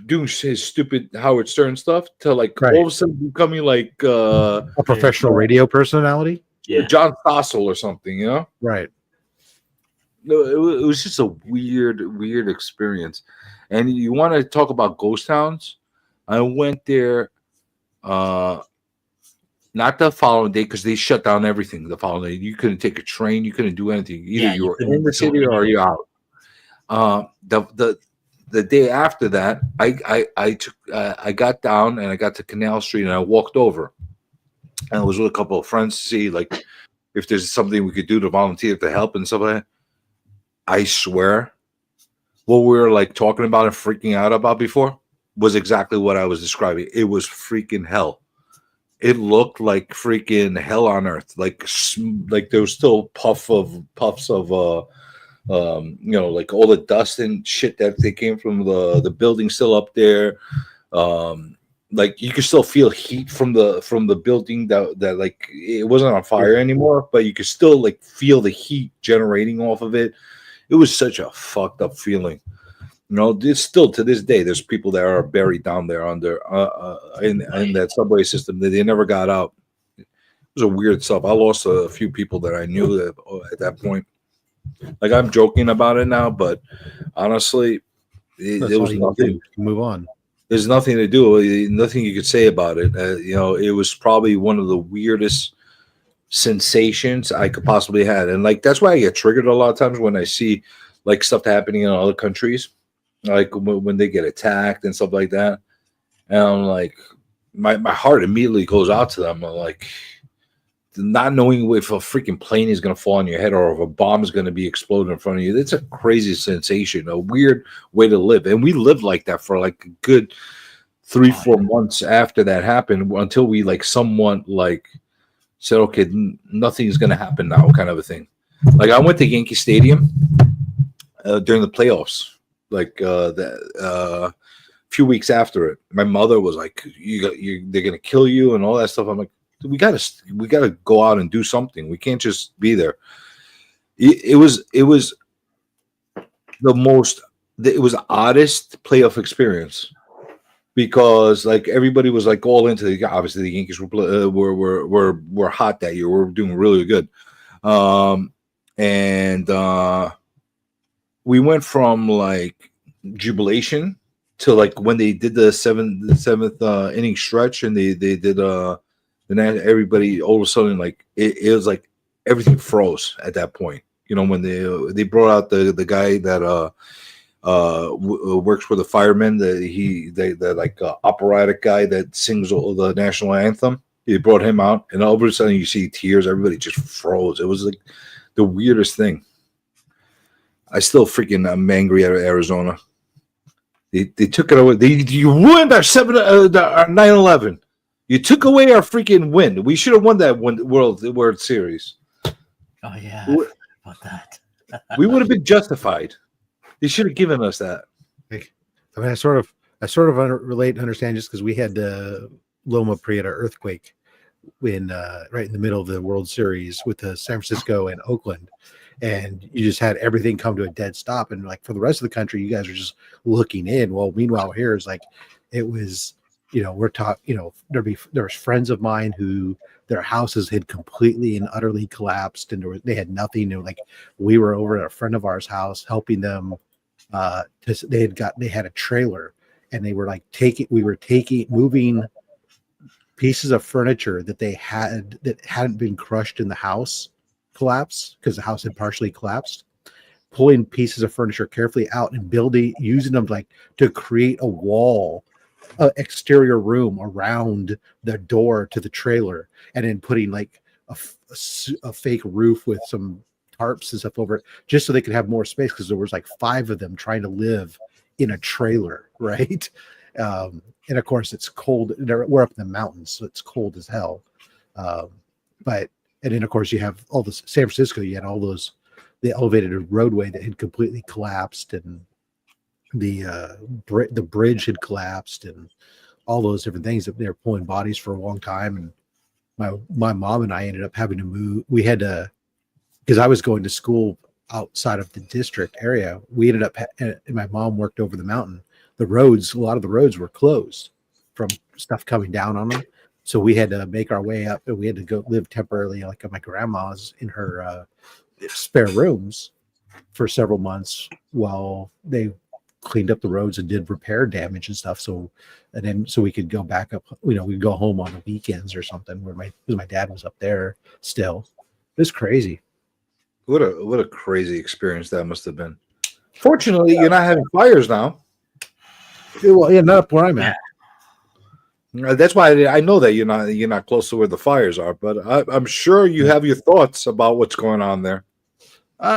doing his stupid Howard Stern stuff to like all of a sudden becoming like a professional radio personality. Yeah. John Stossel or something, you know? Right. No, it was just a weird experience. And you want to talk about ghost towns? I went there not the following day because they shut down everything the following day. You couldn't take a train, you couldn't do anything. Either you were in the city or you're out. The day after that, I got down and I got to Canal Street and I walked over. And I was with a couple of friends to see like if there's something we could do to volunteer to help and stuff like that. I swear, what we were like talking about and freaking out about before was exactly what I was describing. It was freaking hell. It looked like freaking hell on earth. Like there was still puffs of like all the dust and shit that they came from the building still up there. Like you could still feel heat from the building that like it wasn't on fire anymore, but you could still like feel the heat generating off of it. It was such a fucked up feeling. You know, it's still to this day, there's people that are buried down there under in that subway system that they never got out. It was a weird stuff. I lost a few people that I knew at that point. Like I'm joking about it now, but honestly, there was nothing. Move on. There's nothing to do. Nothing you could say about it. You know, it was probably one of the weirdest sensations I could possibly had, and like that's why I get triggered a lot of times when I see like stuff happening in other countries, like when they get attacked and stuff like that. And I'm like, my heart immediately goes out to them. I'm like, not knowing if a freaking plane is going to fall on your head or if a bomb is going to be exploding in front of you. It's a crazy sensation, a weird way to live. And we lived like that for like a good 3-4 months after that happened until we like somewhat like said, okay, nothing's going to happen now kind of a thing. Like I went to Yankee Stadium during the playoffs, like a few weeks after it. My mother was like, they're going to kill you and all that stuff. I'm like, we gotta go out and do something. We can't just be there. It was the oddest playoff experience because like everybody was like all into the. Obviously, the Yankees were hot that year. We were doing really good, and we went from like jubilation to like when they did the seventh inning stretch, and they did then everybody all of a sudden like it was like everything froze at that point. You know, when they brought out the guy that works for the firemen, the like operatic guy that sings the national anthem. They brought him out, and all of a sudden you see tears. Everybody just froze. It was like the weirdest thing. I still freaking I'm angry at Arizona. They took it away. You ruined our 9/11. You took away our freaking win. We should have won that World Series. Oh yeah, I forgot about that. We would have been justified. They should have given us that. I mean, I sort of relate and understand just because we had the Loma Prieta earthquake when right in the middle of the World Series with the San Francisco and Oakland, and you just had everything come to a dead stop. And like for the rest of the country, you guys are just looking in. Well, meanwhile, here is like it was. You know, we're taught. You know, there was friends of mine who their houses had completely and utterly collapsed, and they had nothing. And like we were over at a friend of ours' house helping them. They had a trailer, and they were like moving pieces of furniture that they had that hadn't been crushed in the house collapse because the house had partially collapsed, pulling pieces of furniture carefully out and using them like to create a wall, exterior room around the door to the trailer, and then putting like a fake roof with some tarps and stuff over it just so they could have more space because there was like 5 of them trying to live in a trailer, right? And of course it's cold. We're up in the mountains, so it's cold as hell. But and then of course you have all this San Francisco. You had all those the elevated roadway that had completely collapsed, and the bridge had collapsed, and all those different things that they were pulling bodies for a long time. And my mom and I ended up having to move. We had to. Because I was going to school outside of the district area, we ended up, and my mom worked over the mountain. A lot of the roads were closed from stuff coming down on them. So we had to make our way up, and we had to go live temporarily, like at my grandma's in her spare rooms for several months while they cleaned up the roads and did repair damage and stuff. So we could go back up, you know, we'd go home on the weekends or something because my dad was up there still. It was crazy. What a crazy experience that must have been. Fortunately, you're not having fires now. Well, yeah, not up where I'm at. That's why I know that you're not close to where the fires are. But I'm sure you have your thoughts about what's going on there.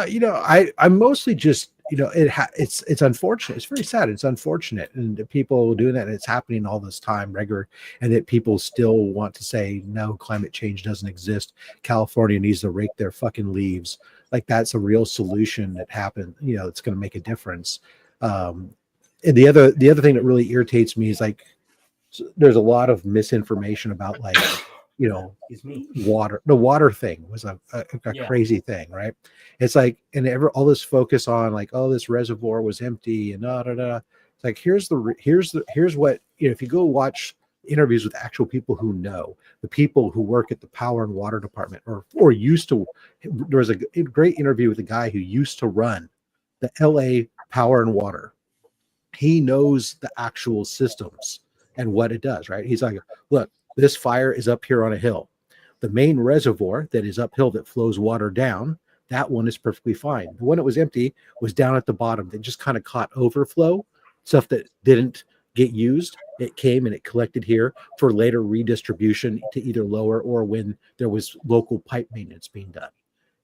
You know, I'm mostly just, you know, it's unfortunate. It's very sad. It's unfortunate, and that people doing that, and it's happening all this time, regular, and that people still want to say no, climate change doesn't exist. California needs to rake their fucking leaves. Like that's a real solution that happened. You know, it's going to make a difference. And the other thing that really irritates me is like there's a lot of misinformation about like, you know, water. The water thing was a crazy thing, right? It's like, and all this focus on like, oh, this reservoir was empty and da da da. It's like here's what, you know, if you go watch interviews with actual people who know, the people who work at the power and water department or used to. There was a great interview with a guy who used to run the LA power and water. He knows the actual systems and what it does, right? He's like, look, this fire is up here on a hill. The main reservoir that is uphill that flows water down, that one is perfectly fine. The one that was empty was down at the bottom. They just kind of caught overflow, stuff that didn't get used. It came and it collected here for later redistribution to either lower or when there was local pipe maintenance being done.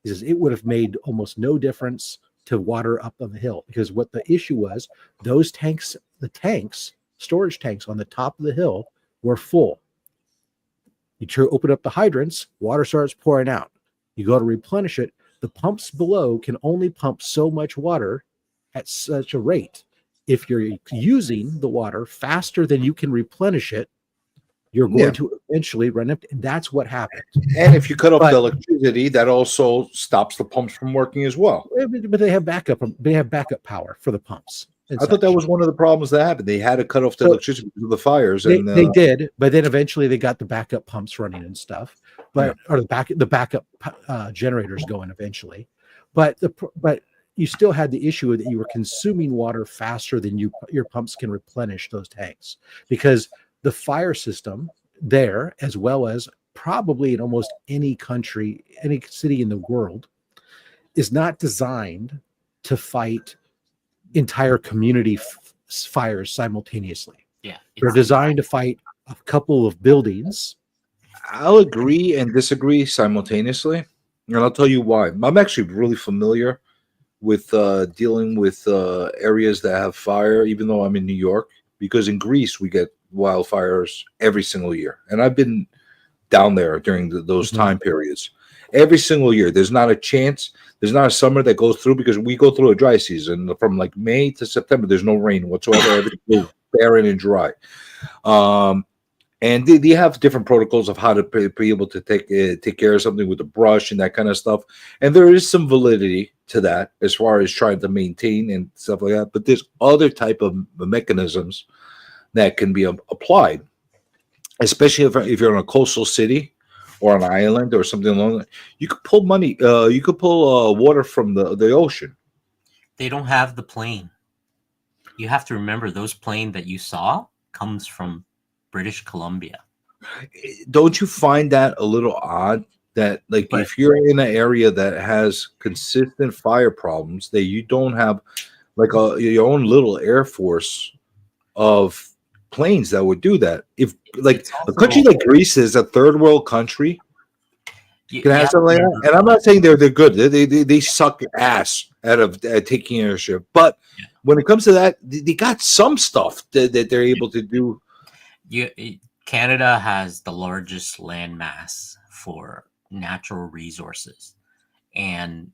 He says it would have made almost no difference to water up on the hill because what the issue was, those tanks, storage tanks on the top of the hill were full. You open up the hydrants, water starts pouring out. You go to replenish it. The pumps below can only pump so much water at such a rate. If you're using the water faster than you can replenish it, you're going to eventually run empty. And that's what happened. And if you cut off the electricity, that also stops the pumps from working as well. But they have backup. They have backup power for the pumps. I thought that was one of the problems that happened. They had to cut off the electricity because of the fires. They, And they did, but then eventually they got the backup pumps running and stuff, or the backup generators going eventually. But you still had the issue that you were consuming water faster than your pumps can replenish those tanks, because the fire system there, as well as probably in almost any country, any city in the world, is not designed to fight entire community fires simultaneously. Yeah, They're designed to fight a couple of buildings. I'll agree and disagree simultaneously, and I'll tell you why. I'm actually really familiar with dealing with areas that have fire, even though I'm in New York, because in Greece we get wildfires every single year, and I've been down there during those time periods. Every single year, there's not a chance. There's not a summer that goes through, because we go through a dry season from like May to September. There's no rain whatsoever. Everything is barren and dry. And they have different protocols of how to be able to take care of something with a brush and that kind of stuff. And there is some validity to that as far as trying to maintain and stuff like that. But there's other type of mechanisms that can be applied, especially if you're in a coastal city or an island or something along that. You could pull money. You could pull water from the ocean. They don't have the plane. You have to remember, those plane that you saw comes from British Columbia. Don't you find that a little odd that, like, if you're in an area that has consistent fire problems, that you don't have like your own little air force of planes that would do that? If like a country like Greece is a third world country, can have something like that. And I'm not saying they're good. They suck ass at taking ownership, but when it comes to that, they got some stuff that they're able to do. Canada has the largest land mass for natural resources, and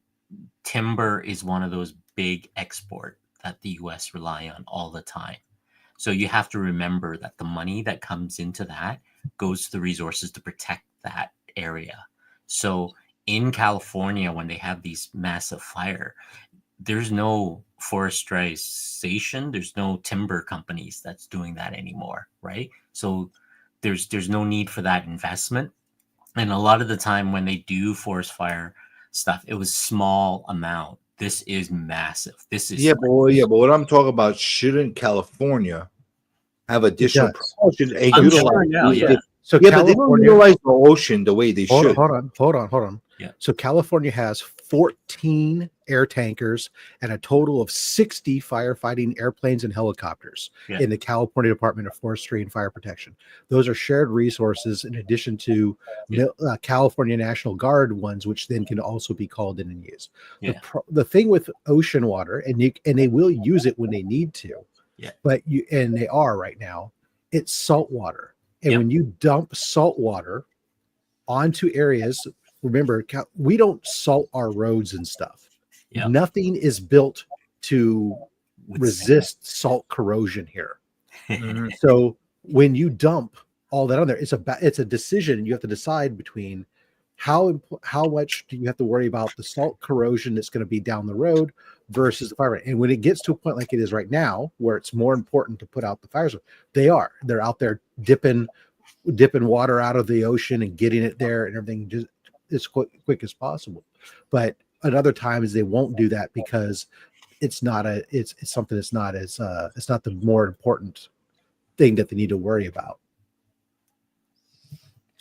timber is one of those big export that the US rely on all the time. So you have to remember that the money that comes into that goes to the resources to protect that area. So in California, when they have these massive fire, there's no forestation, there's no timber companies that's doing that anymore, right? So there's no need for that investment. And a lot of the time when they do forest fire stuff, it was small amount. This is massive. This is but what I'm talking about, shouldn't California have additional precautions and utilize So but they don't utilize the ocean the way they should. Hold on. Yeah. So California has 14 air tankers and a total of 60 firefighting airplanes and helicopters in the California Department of Forestry and Fire Protection. Those are shared resources in addition to California National Guard ones, which then can also be called in and used. The thing with ocean water, and they will use it when they need to, but they are right now, it's salt water. And when you dump salt water onto areas, remember, we don't salt our roads and stuff. Nothing is built to resist salt corrosion here. So when you dump all that on there, it's a decision. You have to decide between how much do you have to worry about the salt corrosion that's going to be down the road versus the fire. And when it gets to a point like it is right now, where it's more important to put out the fires, they're out there dipping water out of the ocean and getting it there and everything just as quick as possible. But at other times they won't do that because it's something that's not as it's not the more important thing that they need to worry about.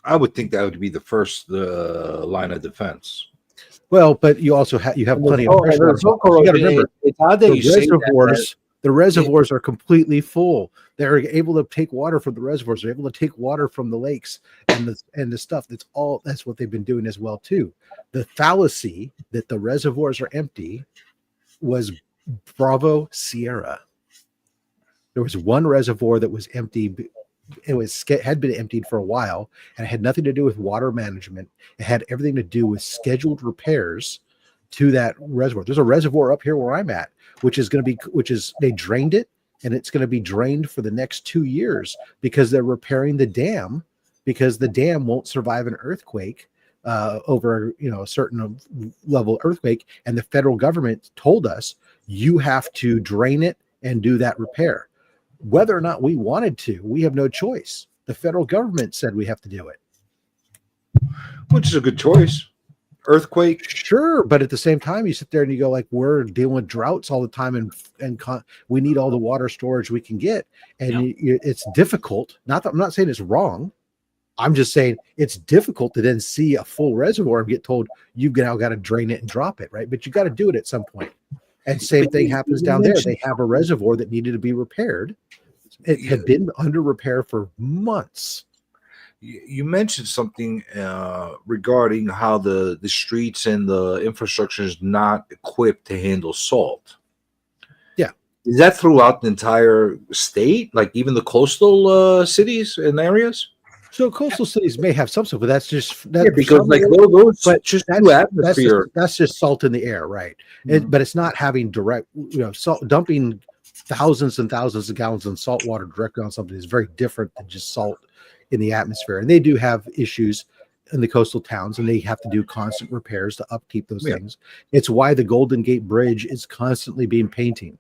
I would think that would be the first line of defense. Well, but you also have plenty of fresh water. You got to remember, it's odd that you say that. The reservoirs are completely full. They're able to take water from the reservoirs. They're able to take water from the lakes and the stuff. That's what they've been doing as well too. The fallacy that the reservoirs are empty was Bravo Sierra. There was one reservoir that was empty. It had been emptied for a while, and it had nothing to do with water management. It had everything to do with scheduled repairs to that reservoir. There's a reservoir up here where I'm at, they drained it, and it's going to be drained for the next 2 years because they're repairing the dam, because the dam won't survive an earthquake over a certain level earthquake. And the federal government told us you have to drain it and do that repair. Whether or not we wanted to, we have no choice. The federal government said we have to do it. Which is a good choice. Earthquake. Sure, but at the same time, you sit there and you go like, we're dealing with droughts all the time, and we need all the water storage we can get, and it's difficult. Not that I'm not saying it's wrong. I'm just saying it's difficult to then see a full reservoir and get told you've now got to drain it and drop it, right? But you got to do it at some point. And same thing happens down there. They have a reservoir that needed to be repaired. It had been under repair for months. You mentioned something regarding how the streets and the infrastructure is not equipped to handle salt. Yeah. Is that throughout the entire state? Like even the coastal cities and areas? So coastal cities may have some stuff, but that's because like those, but just atmosphere. That's just salt in the air, right? But it's not having direct, salt dumping thousands and thousands of gallons of salt water directly on something is very different than just salt in the atmosphere. And they do have issues in the coastal towns, and they have to do constant repairs to upkeep those things. It's why the Golden Gate Bridge is constantly being painted.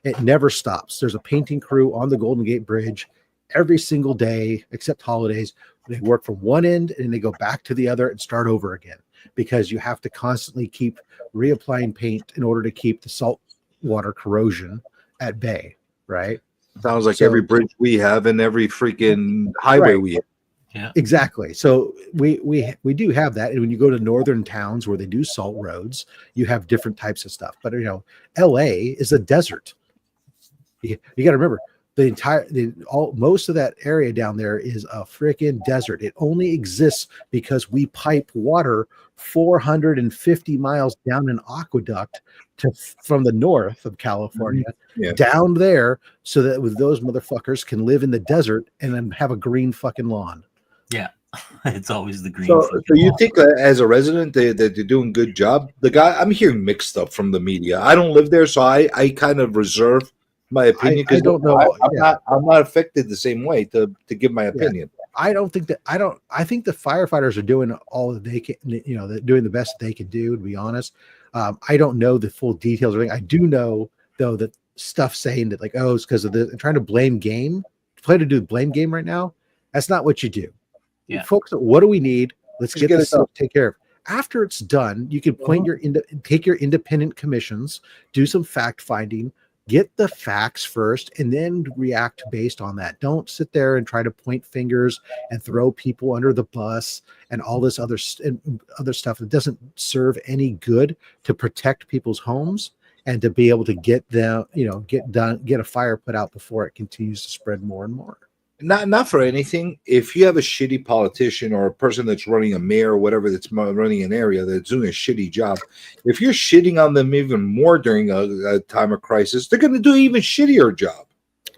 It never stops. There's a painting crew on the Golden Gate Bridge every single day, except holidays. They work from one end and they go back to the other and start over again, because you have to constantly keep reapplying paint in order to keep the salt water corrosion at bay, right? Sounds like every bridge we have and every freaking highway we have. Yeah, exactly. So we do have that. And when you go to northern towns where they do salt roads, you have different types of stuff. But LA is a desert. You got to remember, most of that area down there is a freaking desert. It only exists because we pipe water 450 miles down an aqueduct from the north of California down there, so that those motherfuckers can live in the desert and then have a green fucking lawn. Yeah, it's always the green. So you think as a resident that they're doing a good job? I'm hearing mixed stuff from the media. I don't live there, so I kind of reserve my opinion, because I don't know. I'm not affected the same way to give my opinion. I think the firefighters are doing all that they can, they're doing the best that they can do, to be honest. I don't know the full details or anything. I do know though that stuff saying that like, oh, it's because of this, and trying to blame game, try to do the blame game right now. That's not what you do. Yeah. You focus on what do we need? Let's get this stuff taken care of. After it's done, you can take your independent commissions, do some fact finding, get the facts first, and then react based on that. Don't sit there and try to point fingers and throw people under the bus and all this other stuff that doesn't serve any good to protect people's homes and to be able to get them, get a fire put out before it continues to spread more and more. Not for anything. If you have a shitty politician or a person that's running a mayor or whatever that's running an area that's doing a shitty job, if you're shitting on them even more during a time of crisis, they're going to do an even shittier job.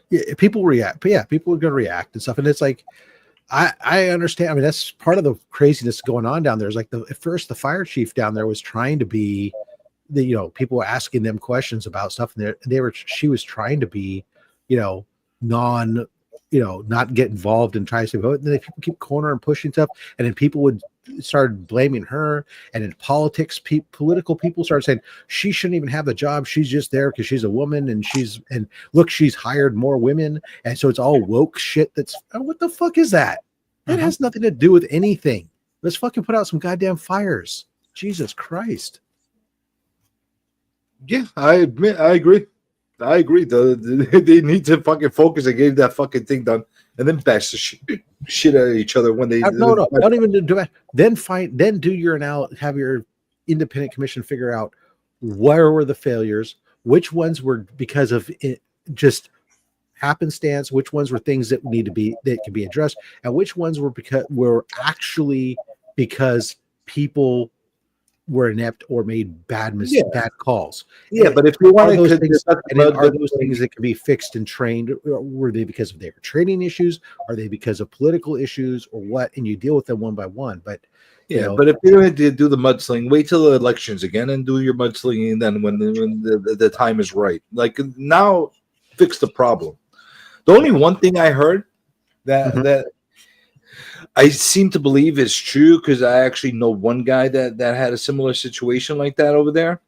Yeah, people react. But yeah, people are going to react and stuff. And it's like, I understand. I mean, that's part of the craziness going on down there. Is like at first the fire chief down there was trying to be, people were asking them questions about stuff, and she was trying to be, not get involved and try to vote. And then people keep cornering and pushing stuff, and then people would start blaming her. And in politics, political people started saying she shouldn't even have the job. She's just there because she's a woman, and she's hired more women, and so it's all woke shit. What the fuck is that? That has nothing to do with anything. Let's fucking put out some goddamn fires. Jesus Christ. Yeah, I agree. They need to fucking focus and get that fucking thing done, and then bash the shit out of each other when they. No, don't even do it. Then do your have your independent commission figure out where were the failures, which ones were because of it, just happenstance, which ones were things that can be addressed, and which ones were actually because people were inept or made bad calls. Yeah, but if you want to, are those things that can be fixed and trained? Or were they because of their training issues? Are they because of political issues or what? And you deal with them one by one. But but if you're going to do the mudslinging, wait till the elections again and do your mudslinging then when the time is right. Like now, fix the problem. The only one thing I heard that I seem to believe is true, because I actually know one guy that had a similar situation like that over there.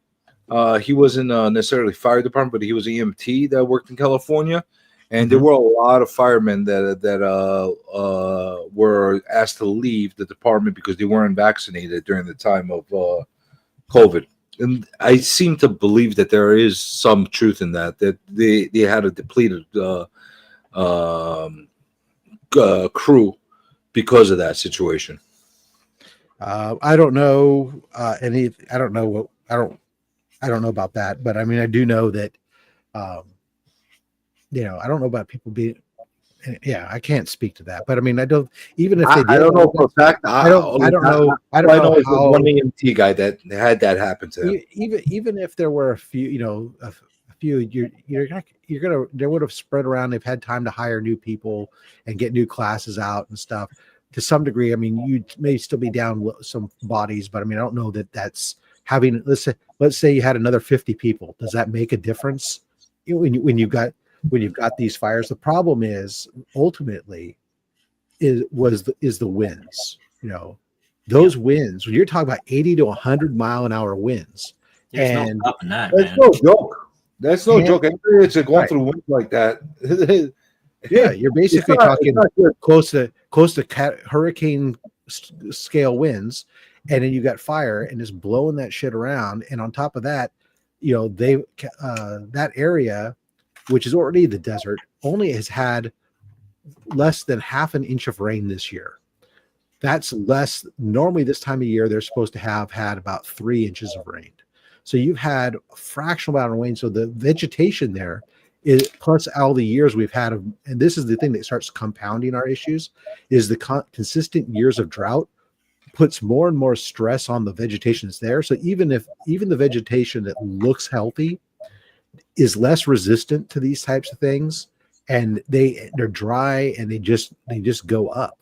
He wasn't necessarily fire department, but he was an EMT that worked in California, and there Mhm. were a lot of firemen that were asked to leave the department because they weren't vaccinated during the time of COVID. And I seem to believe that there is some truth in that they had a depleted crew because of that situation. I don't know any. I don't know what. I don't know about that, but I mean, I do know that. Um, I don't know about people being. Yeah, I can't speak to that, but I mean, I don't. Even if they did, I don't know for a fact. I don't. I don't know. I don't I know know is the how. one EMT guy that had that happen to him. Even if there were a few, a few, you're gonna they would have spread around. They've had time to hire new people and get new classes out and stuff. To some degree, I mean, you may still be down some bodies, but I mean, I don't know that that's having. Let's say you had another 50 people. Does that make a difference when you've got these fires? The problem is ultimately is the winds. Those winds, when you're talking about 80 to 100-mile-an-hour winds, There's no and stopping that, That's man. no joke. That's no And- joke. It's going Right. through winds like that. yeah, you're basically talking close to hurricane scale winds, and then you got fire and it's blowing that shit around. And on top of that, that area, which is already the desert, only has had less than half an inch of rain this year. That's less. Normally, this time of year, they're supposed to have had about 3 inches of rain. So you've had a fractional amount of rain. So the vegetation there is, plus all the years we've had of, and this is the thing that starts compounding our issues, is the consistent years of drought puts more and more stress on the vegetation that's there. So even the vegetation that looks healthy is less resistant to these types of things, and they're dry and they just go up.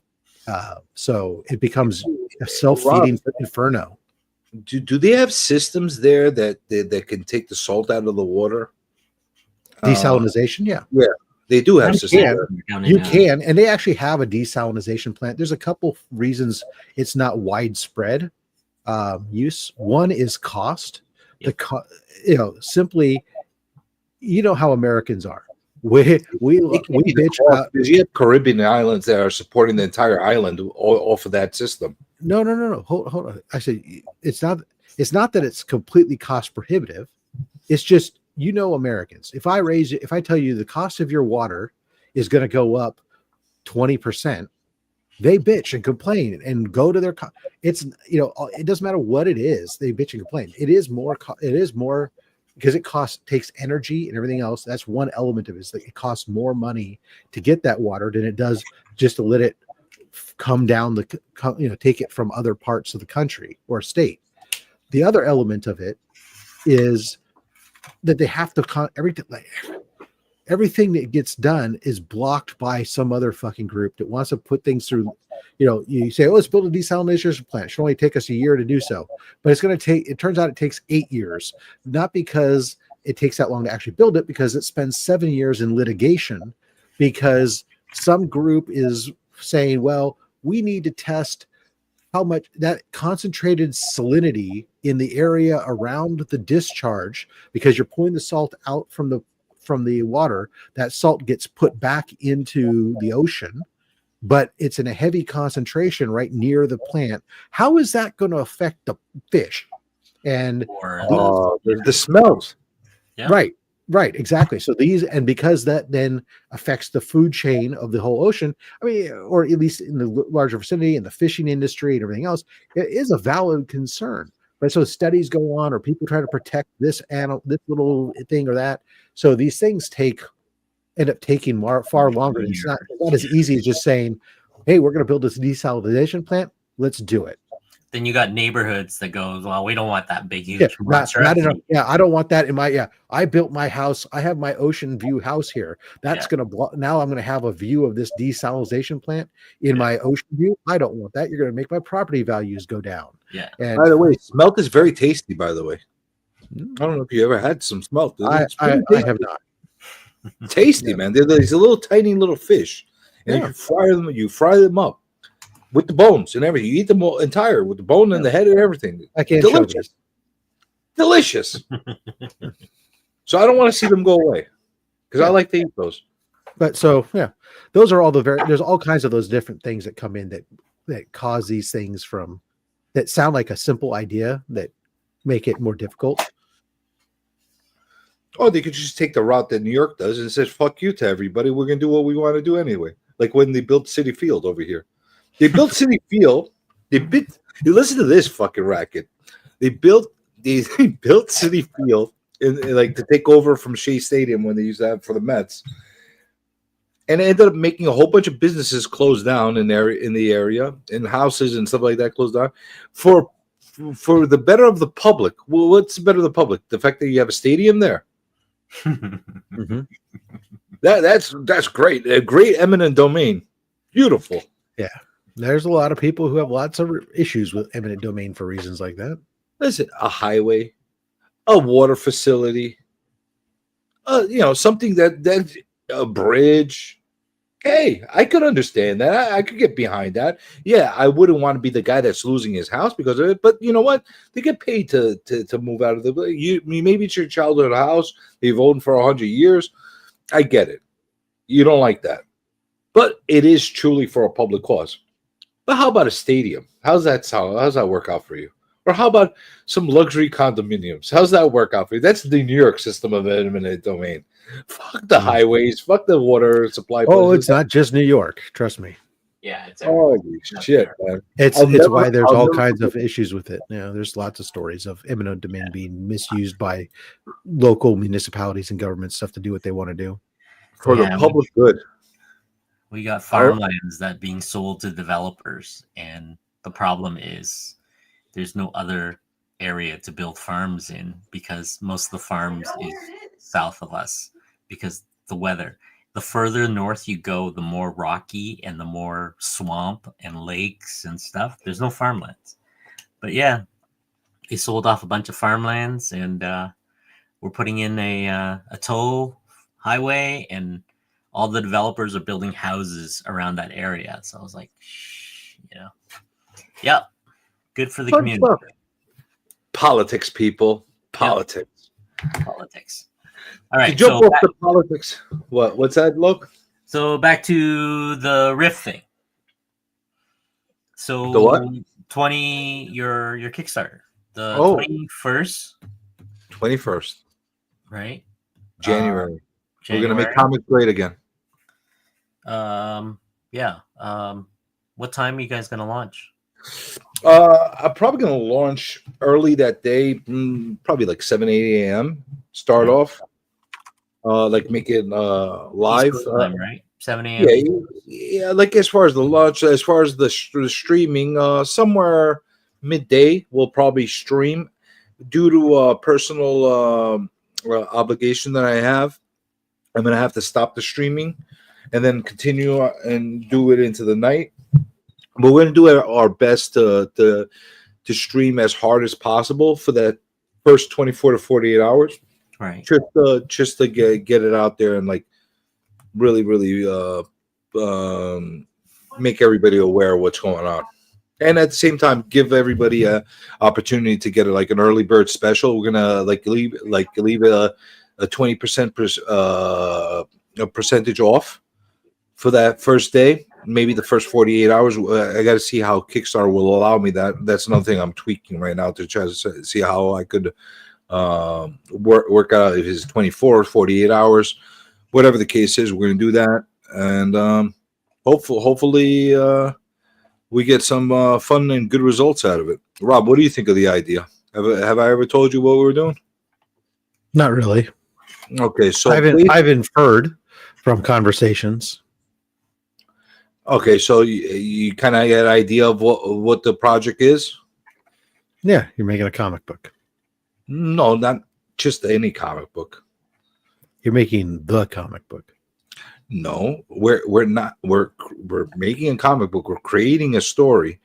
So it becomes a self-feeding inferno. Do they have systems there that can take the salt out of the water? Desalinization, yeah. They do have You systems. can. You can, and they actually have a desalinization plant. There's a couple reasons it's not widespread use. One is cost. Simply, how Americans are. We bitch about, because you have Caribbean islands that are supporting the entire island off of that system. No. Hold on. I said it's not that it's completely cost prohibitive. It's just, Americans. If I tell you the cost of your water is going to go up 20%, they bitch and complain and go to their. It doesn't matter what it is. They bitch and complain. It is more because it takes energy and everything else. That's one element of it. Is that it costs more money to get that water than it does just to let it come down take it from other parts of the country or state. The other element of it is that they have to everything that gets done is blocked by some other fucking group that wants to put things through. You say, let's build a desalination plant. It should only take us a year to do so, but it turns out it takes 8 years, not because it takes that long to actually build it, because it spends 7 years in litigation because some group is saying, well, we need to test how much that concentrated salinity in the area around the discharge, because you're pulling the salt out from the water. That salt gets put back into the ocean, but it's in a heavy concentration right near the plant. How is that going to affect the fish? And the smells. Yeah. Right, exactly. So because that then affects the food chain of the whole ocean, I mean, or at least in the larger vicinity, in the fishing industry and everything else, it is a valid concern. But so studies go on, or people try to protect this little thing or that. So these things end up taking far longer. It's not as easy as just saying, hey, we're going to build this desalinization plant. Let's do it. Then you got neighborhoods that goes, well, we don't want that big, huge not enough. Yeah, I don't want that in my. Yeah, I built my house. I have my ocean view house here. That's going to block. Now I'm going to have a view of this desalinization plant in my ocean view. I don't want that. You're going to make my property values go down. Yeah. And by the way, smelt is very tasty. By the way, I don't know if you ever had some smelt. I have not. Tasty, man. They're these little tiny little fish, and you fry them up with the bones and everything. You eat them all entire with the bone and the head and everything. I can't Delicious. Delicious. So I don't want to see them go away because I like to eat those. But so yeah, those are all there's all kinds of those different things that come in that cause these things from that sound like a simple idea that make it more difficult. Oh, they could just take the route that New York does and says, fuck you to everybody. We're going to do what we want to do anyway. Like when they built City Field over here. They built City Field. You listen to this fucking racket. They built City Field like to take over from Shea Stadium when they used to have for the Mets. And it ended up making a whole bunch of businesses close down in the area, and houses and stuff like that closed down for the better of the public. Well, what's the better of the public? The fact that you have a stadium there. Mm-hmm. That's great. A great eminent domain. Beautiful. Yeah. There's a lot of people who have lots of issues with eminent domain for reasons like that. Listen, a highway, a water facility, something that a bridge. Hey, I could understand that. I could get behind that. Yeah, I wouldn't want to be the guy that's losing his house because of it. But you know what? They get paid to move out of maybe it's your childhood house. They've owned for 100 years. I get it. You don't like that. But it is truly for a public cause. But how about a stadium? How's that sound? How's that work out for you? Or how about some luxury condominiums? How's that work out for you? That's the New York system of eminent domain. Fuck the highways. Fuck the water supply. Oh, it's not just New York. Trust me. Yeah, it's Holy shit, man. It's why there's all kinds of issues with it. There's lots of stories of eminent domain being misused by local municipalities and government stuff to do what they want to do. For the public good. We got farmlands that being sold to developers, and the problem is there's no other area to build farms in because most of the farms is south of us because the weather. The further north you go, the more rocky and the more swamp and lakes and stuff. There's no farmlands. But yeah, they sold off a bunch of farmlands, and we're putting in a toll highway, and all the developers are building houses around that area. So I was like, yeah, good for the community. Politics, people. Politics. Politics. All right. To jump off the politics. What's that, Luke? So back to the Rift thing. So the what? 20 your Kickstarter. The 21st. Right? January. We're gonna make comics great again. Yeah. What time are you guys gonna launch? I'm probably gonna launch early that day, probably like 7-8 a.m. Start off. Like make it live, time, right? 7 a.m. Yeah. Like as far as the launch, as far as the streaming, somewhere midday we'll probably stream. Due to a personal obligation that I have, I'm gonna have to stop the streaming and then continue and do it into the night. But we're gonna do our best to stream as hard as possible for that first 24 to 48 hours. Right. Just to get it out there and like really make everybody aware of what's going on, and at the same time give everybody a opportunity to get like an early bird special. We're gonna leave a 20% percentage off for that first day, maybe the first 48 hours. I got to see how Kickstarter will allow me that. That's another thing I'm tweaking right now to try to see how I could work out if it's 24 or 48 hours, whatever the case is. We're going to do that, and hopefully we get some fun and good results out of it. Rob, what do you think of the idea? Have I ever told you what we were doing? Not really. Okay, so I've inferred from conversations. Okay, so you kind of get an idea of what the project is? Yeah, you're making a comic book. No, not just any comic book. You're making the comic book. No, we're not. We're making a comic book. We're creating a story.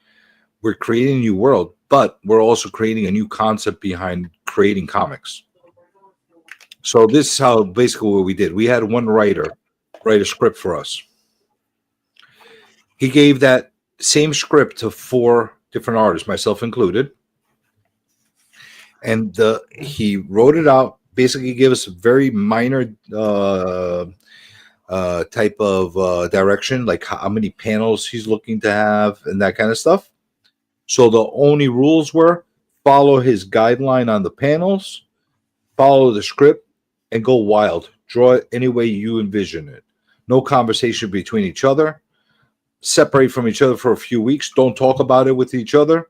We're creating a new world, but we're also creating a new concept behind creating comics. So this is how basically what we did. We had one writer write a script for us. He gave that same script to 4 different artists, myself included. and he wrote it out. Basically, gave us a very minor type of direction, like how many panels he's looking to have and that kind of stuff. So the only rules were follow his guideline on the panels, follow the script, and go wild. Draw it any way you envision it. No conversation between each other. Separate from each other for a few weeks. Don't talk about it with each other.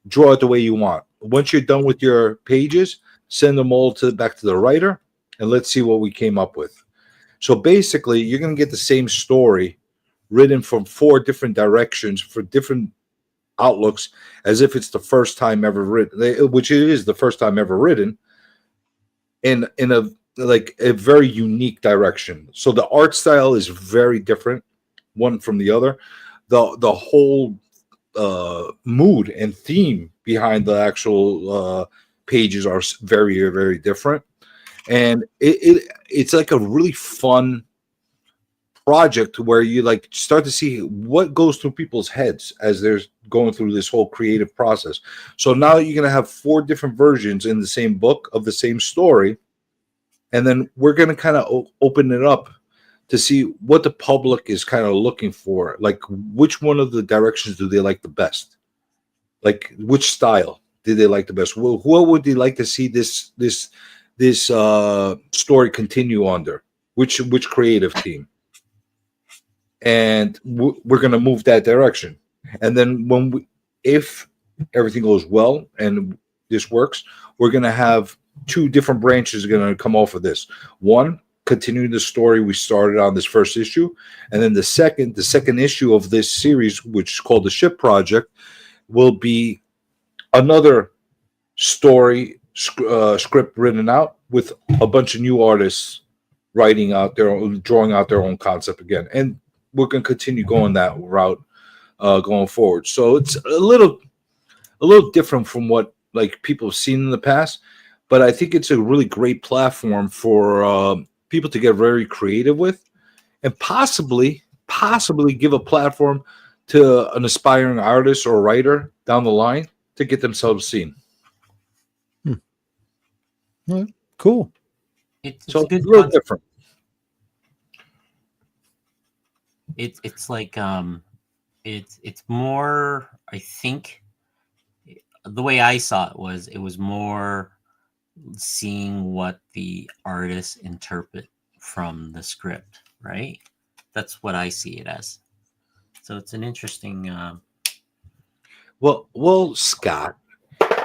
Draw it the way you want. Once you're done with your pages, send them all back to the writer, and let's see what we came up with. So basically, you're going to get the same story written from 4 different directions for different outlooks, as if it's the first time ever written, which it is the first time ever written, in a very unique direction. So the art style is very different, one from the other. The whole mood and theme behind the actual pages are very, very different, and it's like a really fun project where you like start to see what goes through people's heads as they're going through this whole creative process. So now you're going to have 4 different versions in the same book of the same story, and then we're going to kind of open it up to see what the public is kind of looking for. Like, which one of the directions do they like the best? Like, which style did they like the best? Well, what would they like to see this story continue under? Which creative team? And we're going to move that direction. And then if everything goes well and this works, we're going to have 2 different branches going to come off of this. One, continuing the story we started on this first issue, and then the second issue of this series, which is called the Ship Project, will be another story script written out with a bunch of new artists writing out drawing out their own concept again, and we're going to continue going that route going forward. So it's a little different from what like people have seen in the past, but I think it's a really great platform for people to get very creative with, and possibly give a platform to an aspiring artist or writer down the line to get themselves seen. Cool. It's So a good it's a little concept. different. It's like it's more, I think the way I saw it was more seeing what the artists interpret from the script, right? That's what I see it as. So it's an interesting Well, Scott,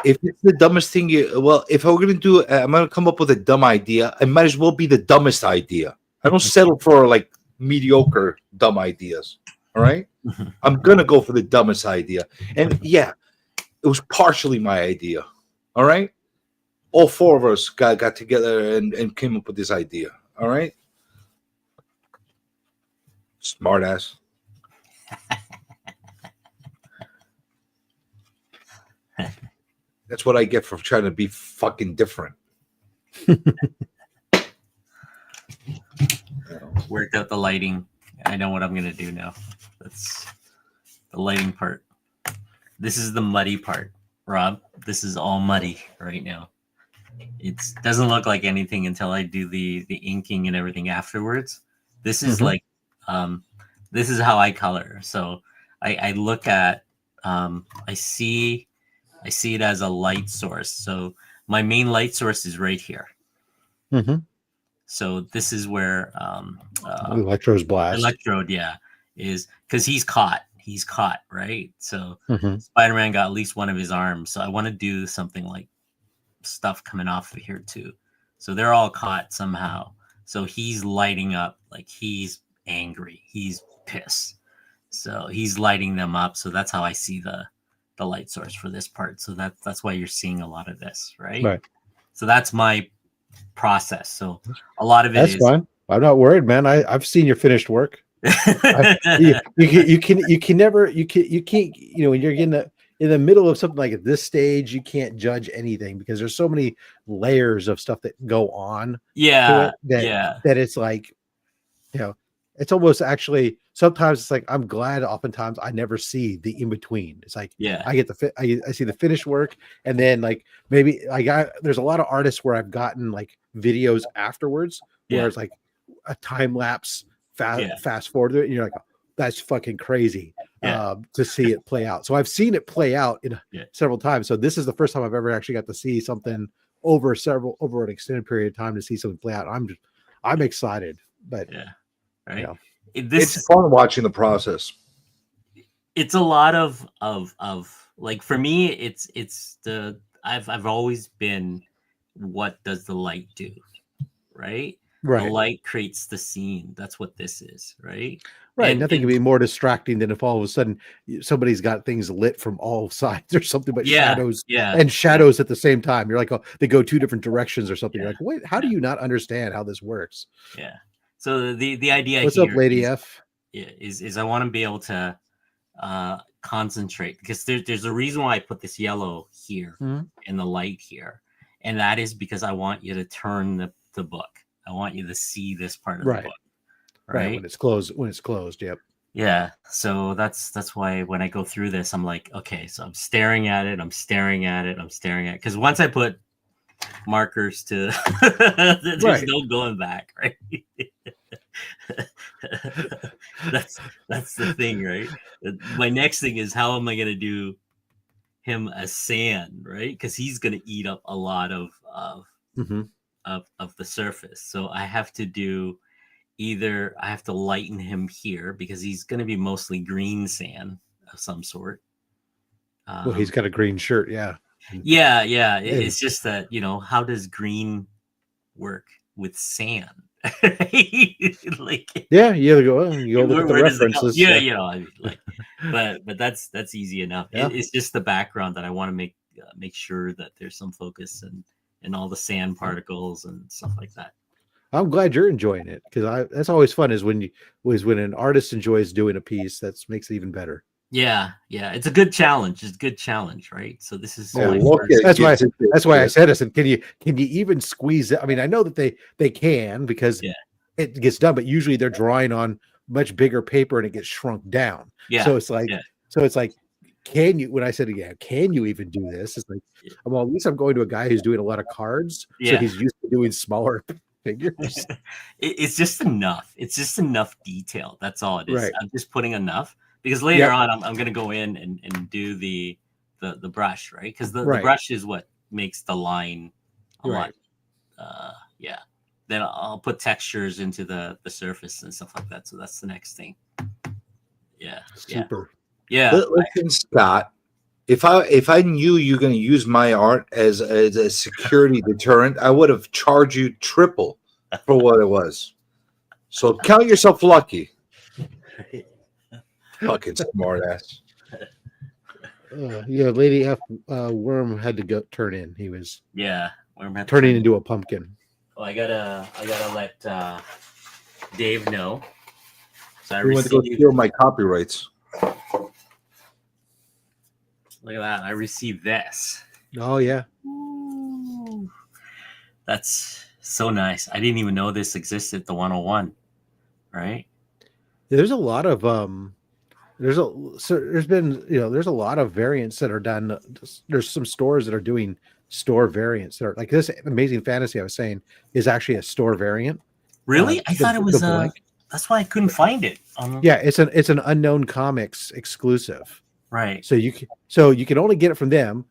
if it's the dumbest thing if I'm going to do it, I'm going to come up with a dumb idea. It might as well be the dumbest idea. I don't settle for like mediocre dumb ideas. All right. I'm going to go for the dumbest idea. And yeah, it was partially my idea. All right. All 4 of us got together and came up with this idea. All right. Smart ass. That's what I get for trying to be fucking different. worked out the lighting. I know what I'm gonna do now. That's the lighting part. This is the muddy part, Rob. This is all muddy right now. It doesn't look like anything until I do the inking and everything afterwards. This is like this is how I color. So I look at I see it as a light source. So my main light source is right here. So this is where Electro's blast. Electrode, is because he's caught, right? So Spider-Man got at least one of his arms. So I want to do something like stuff coming off of here too. So they're all caught somehow. So he's lighting up, like he's angry, he's pissed. So he's lighting them up. So that's how I see the light source for this part. So that's why you're seeing a lot of this, right? So that's my process. So a lot of it that's is fine. I'm not worried, man. I've seen your finished work. You can't when you're getting in the middle of something like at this stage, you can't judge anything because there's so many layers of stuff that go on. That it's like, it's almost actually sometimes it's like I'm glad. Oftentimes, I never see the in between. It's like Yeah. I get I see the finished work, and then like maybe there's a lot of artists where I've gotten like videos afterwards where Yeah. it's like a time lapse Yeah. fast forward to it, and you're like, oh, that's fucking crazy Yeah. to see it play out. So I've seen it play out in several times. So this is the first time I've ever actually got to see something over an extended period of time to see something play out. I'm excited, but Yeah. Right. You know. It's fun watching the process. It's a lot of like, for me, it's the I've always been, what does the light do? Right? Right. The light creates the scene. That's what this is, right? Right. And, Nothing can be more distracting than if all of a sudden somebody's got things lit from all sides or something, but shadows and shadows at the same time. You're like, oh, they go two different directions or something. You're like, wait, how do you not understand how this works? Yeah. So the idea What's here up, Lady F? Is I want to be able to concentrate, because there's a reason why I put this yellow here and the light here, and that is because I want you to turn the book. I want you to see this part of the book. Right. When it's closed. Yep. Yeah. So that's why when I go through this, I'm like, okay, so I'm staring at it. Because once I put markers to, there's no going back. Right. that's the thing, right? My next thing is, how am I going to do him as sand, right? Because he's going to eat up a lot of the surface. So I have to do either I have to lighten him here, because he's going to be mostly green sand of some sort. Well, he's got a green shirt. Yeah. It's just that, how does green work with sand? Like, you go look at the references. But that's easy enough. It's just the background that I want to make sure that there's some focus and all the sand particles and stuff like that. I'm glad you're enjoying it, because that's always fun, is when an artist enjoys doing a piece. That makes it even better. Yeah, it's a good challenge. It's a good challenge, right? So this is that's why I said, can you even squeeze it? I mean, I know that they can, because it gets done, but usually they're drawing on much bigger paper and it gets shrunk down. So it's like, can you? When I said, can you even do this? It's like, well, at least I'm going to a guy who's doing a lot of cards, so he's used to doing smaller figures. It's just enough. It's just enough detail. That's all it is. Right. I'm just putting enough, because later on I'm going to go in and do the brush, right? Because the brush is what makes the line a lot. Then I'll put textures into the surface and stuff like that. So that's the next thing. Super. Listen, Scott, if I knew you're going to use my art as a security deterrent, I would have charged you triple for what it was. So count yourself lucky. Fucking smart ass. Lady F Worm had to go turn in. He was Worm had turning into a pumpkin. Oh, I gotta let Dave know. So I went to go steal my copyrights. Look at that! I received this. Oh yeah. Ooh. That's so nice. I didn't even know this existed. The 101, right? There's a lot of there's a lot of variants that are done. There's some stores that are doing store variants that are like this. Amazing Fantasy I was saying is actually a store variant. Really? I thought it was that's why I couldn't find it. It's an Unknown Comics exclusive. Right. So you can only get it from them.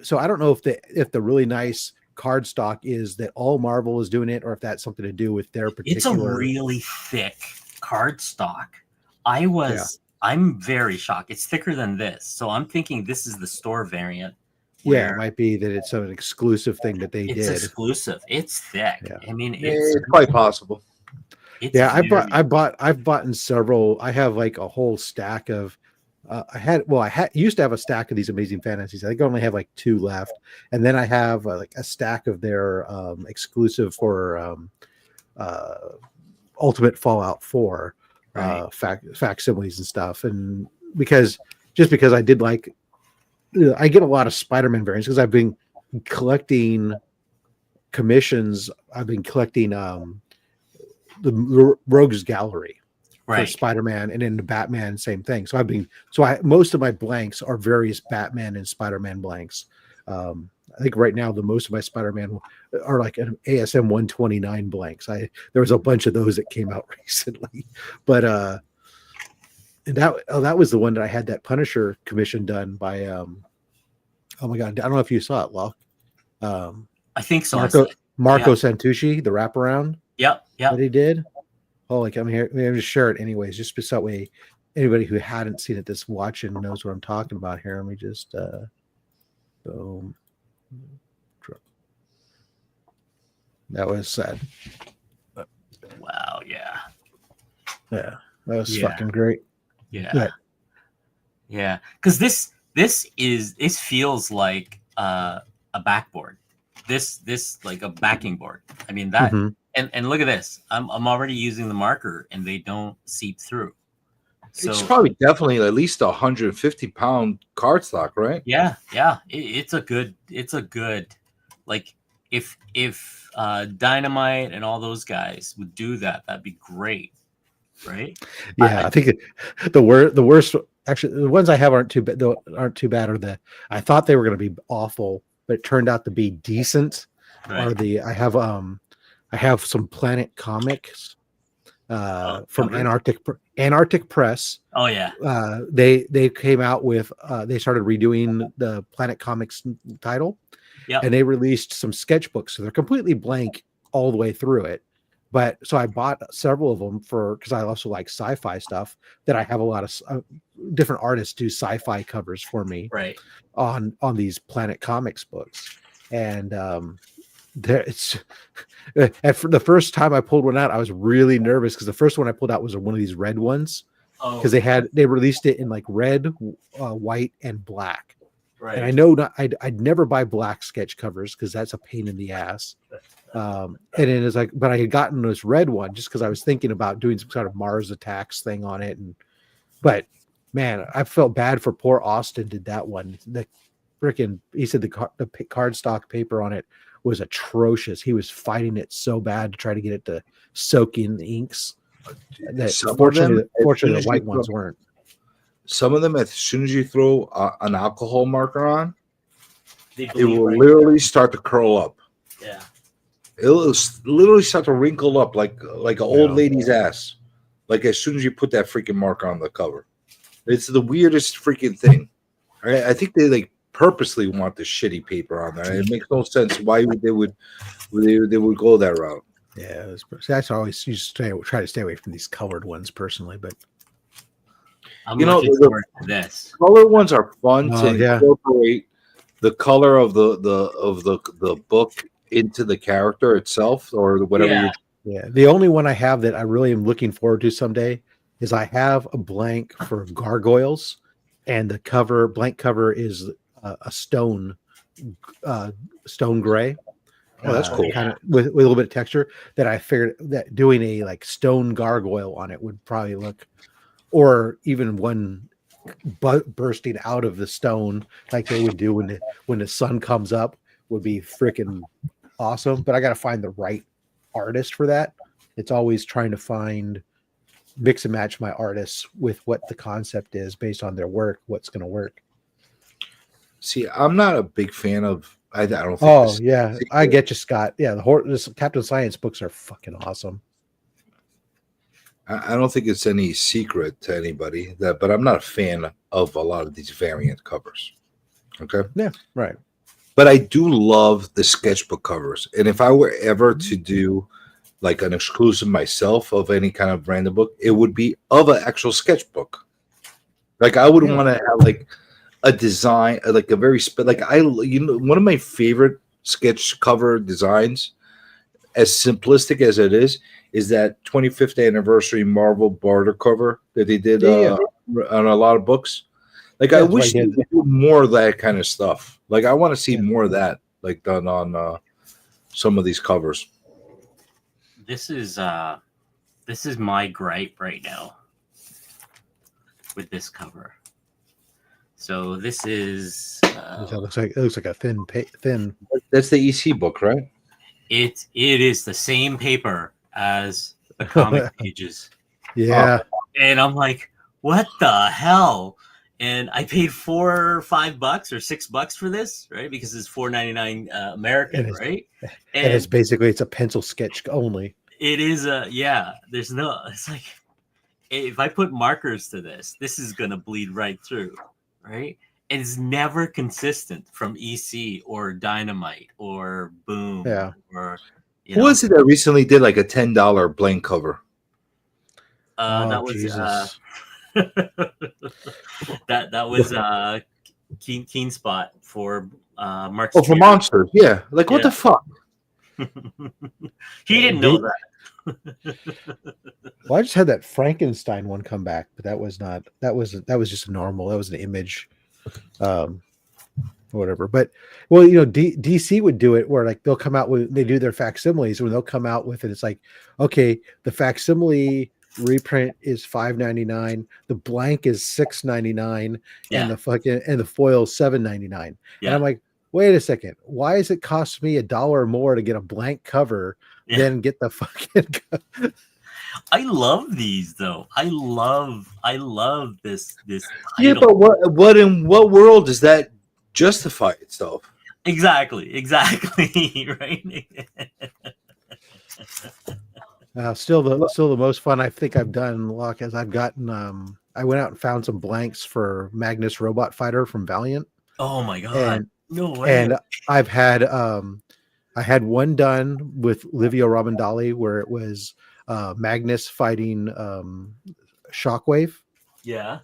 So I don't know if the really nice cardstock is that all Marvel is doing it, or if that's something to do with their particular. It's a really thick cardstock. I'm very shocked. It's thicker than this, so I'm thinking this is the store variant. It might be that it's an exclusive thing that they did. It's exclusive. It's thick. Yeah. I mean, it's quite possible. I've bought in several. I have like a whole stack of. I used to have a stack of these Amazing Fantasies. I think I only have like 2 left, and then I have like a stack of their exclusive for Ultimate Fallout 4 facsimiles and stuff. And because I did like, I get a lot of Spider-Man variants because I've been collecting commissions. I've been collecting the Rogues Gallery. for Right. Spider-Man, and in the Batman, same thing. So most of my blanks are various Batman and Spider-Man blanks. I think right now the most of my Spider-Man are like an ASM 129 blanks. There was a bunch of those that came out recently, but and that was the one that I had that Punisher commission done by oh my god, I don't know if you saw it, Locke. I think so. Marco Santucci, the wraparound Yep. that he did. Oh, like I'm here. Let me just share it anyways, just so that way anybody who hadn't seen it this watching knows what I'm talking about here. Let me just boom. That was sad. Wow. Yeah. Yeah, that was Yeah. fucking great. Yeah. Yeah. Because this feels like a backboard. This like a backing board. I mean that. Mhm. And look at this. I'm already using the marker, and they don't seep through. So It's probably definitely at least 150-pound cardstock, right? yeah. It's a good. Like if Dynamite and all those guys would do that, that'd be great, right? Yeah, I think the worst. Actually, the ones I have aren't too bad. Aren't too bad. I thought they were going to be awful, but it turned out to be decent. Right. I have some Planet Comics from covered? Antarctic Press. Oh yeah. They came out with they started redoing the Planet Comics title, and they released some sketchbooks. So they're completely blank all the way through it. But so I bought several of them because I also like sci-fi stuff. That I have a lot of different artists do sci-fi covers for me, Right. on these Planet Comics books, and it's for the first time I pulled one out, I was really nervous because the first one I pulled out was one of these red ones, because they released it in like red, white, and black. Right. And I know I'd never buy black sketch covers because that's a pain in the ass. And it is like, but I had gotten this red one just because I was thinking about doing some sort of Mars Attacks thing on it, but man, I felt bad for poor Austin. Did that one? He said the cardstock paper on it was atrocious. He was fighting it so bad to try to get it to soak in the inks. Fortunately, the white ones weren't. Some of them, as soon as you throw an alcohol marker on, it will right literally start to curl up. Yeah. It'll literally start to wrinkle up like an old lady's ass. Like as soon as you put that freaking marker on the cover, it's the weirdest freaking thing. I think they like purposely want the shitty paper on there. It makes no sense why they would go that route. Yeah, that's always try to stay away from these colored ones personally, but I'm looking forward to this. Color ones are fun to incorporate the color of the book into the character itself or whatever. Yeah, the only one I have that I really am looking forward to someday is I have a blank for Gargoyles, and the blank cover is a stone gray. Oh, that's cool. Kind of with a little bit of texture. That I figured that doing a like stone gargoyle on it would probably look, or even one bursting out of the stone like they would do when the sun comes up, would be freaking awesome. But I got to find the right artist for that. It's always trying to mix and match my artists with what the concept is based on their work, what's going to work. See, I'm not a big fan of. I don't think. Oh yeah, I get you, Scott. Yeah, the Captain Science books are fucking awesome. I don't think it's any secret to anybody but I'm not a fan of a lot of these variant covers. Okay. Yeah. Right. But I do love the sketchbook covers, and if I were ever to do like an exclusive myself of any kind of random book, it would be of an actual sketchbook. Like I would want to have like a design, like a very one of my favorite sketch cover designs, as simplistic as it is that 25th anniversary Marvel barter cover that they did on a lot of books. Like I wish they would do more of that kind of stuff. Like I want to see more of that, like done on some of these covers. This is my gripe right now with this cover. So this is. It looks like a thin. That's the EC book, right? It is the same paper as the comic pages. Yeah. And I'm like, what the hell? And I paid $4 or $5 or $6 for this, right? Because it's $4.99 American, And it's- right? And it's basically it's a pencil sketch only. it is there's no, it's like, if I put markers to this is gonna bleed right through, right? And it's never consistent from EC or Dynamite or Boom, Yeah. or Who was it that recently did like a $10 blank cover? That was Jesus. that was Keen Spot for Mark's. Oh, for Monsters. Yeah. Like, what the fuck? He didn't know that. Well, I just had that Frankenstein one come back, but that was just normal. That was an image, whatever. But well, DC would do it where like they'll come out with, they do their facsimiles when they'll come out with it. It's like, okay, the facsimile reprint is $5.99, the blank is $6.99, and the foil is $7.99. And I'm like, wait a second, why does it cost me $1 more to get a blank cover than get the fucking cover? I love these though. I love this title. Yeah, but what in what world does that justify itself? Exactly, right? Still the most fun I think I've done, Locke, as I've gotten. I went out and found some blanks for Magnus Robot Fighter from Valiant. Oh my god! And, no way! And I've had I had one done with Livio Robindali where it was Magnus fighting Shockwave. Yeah.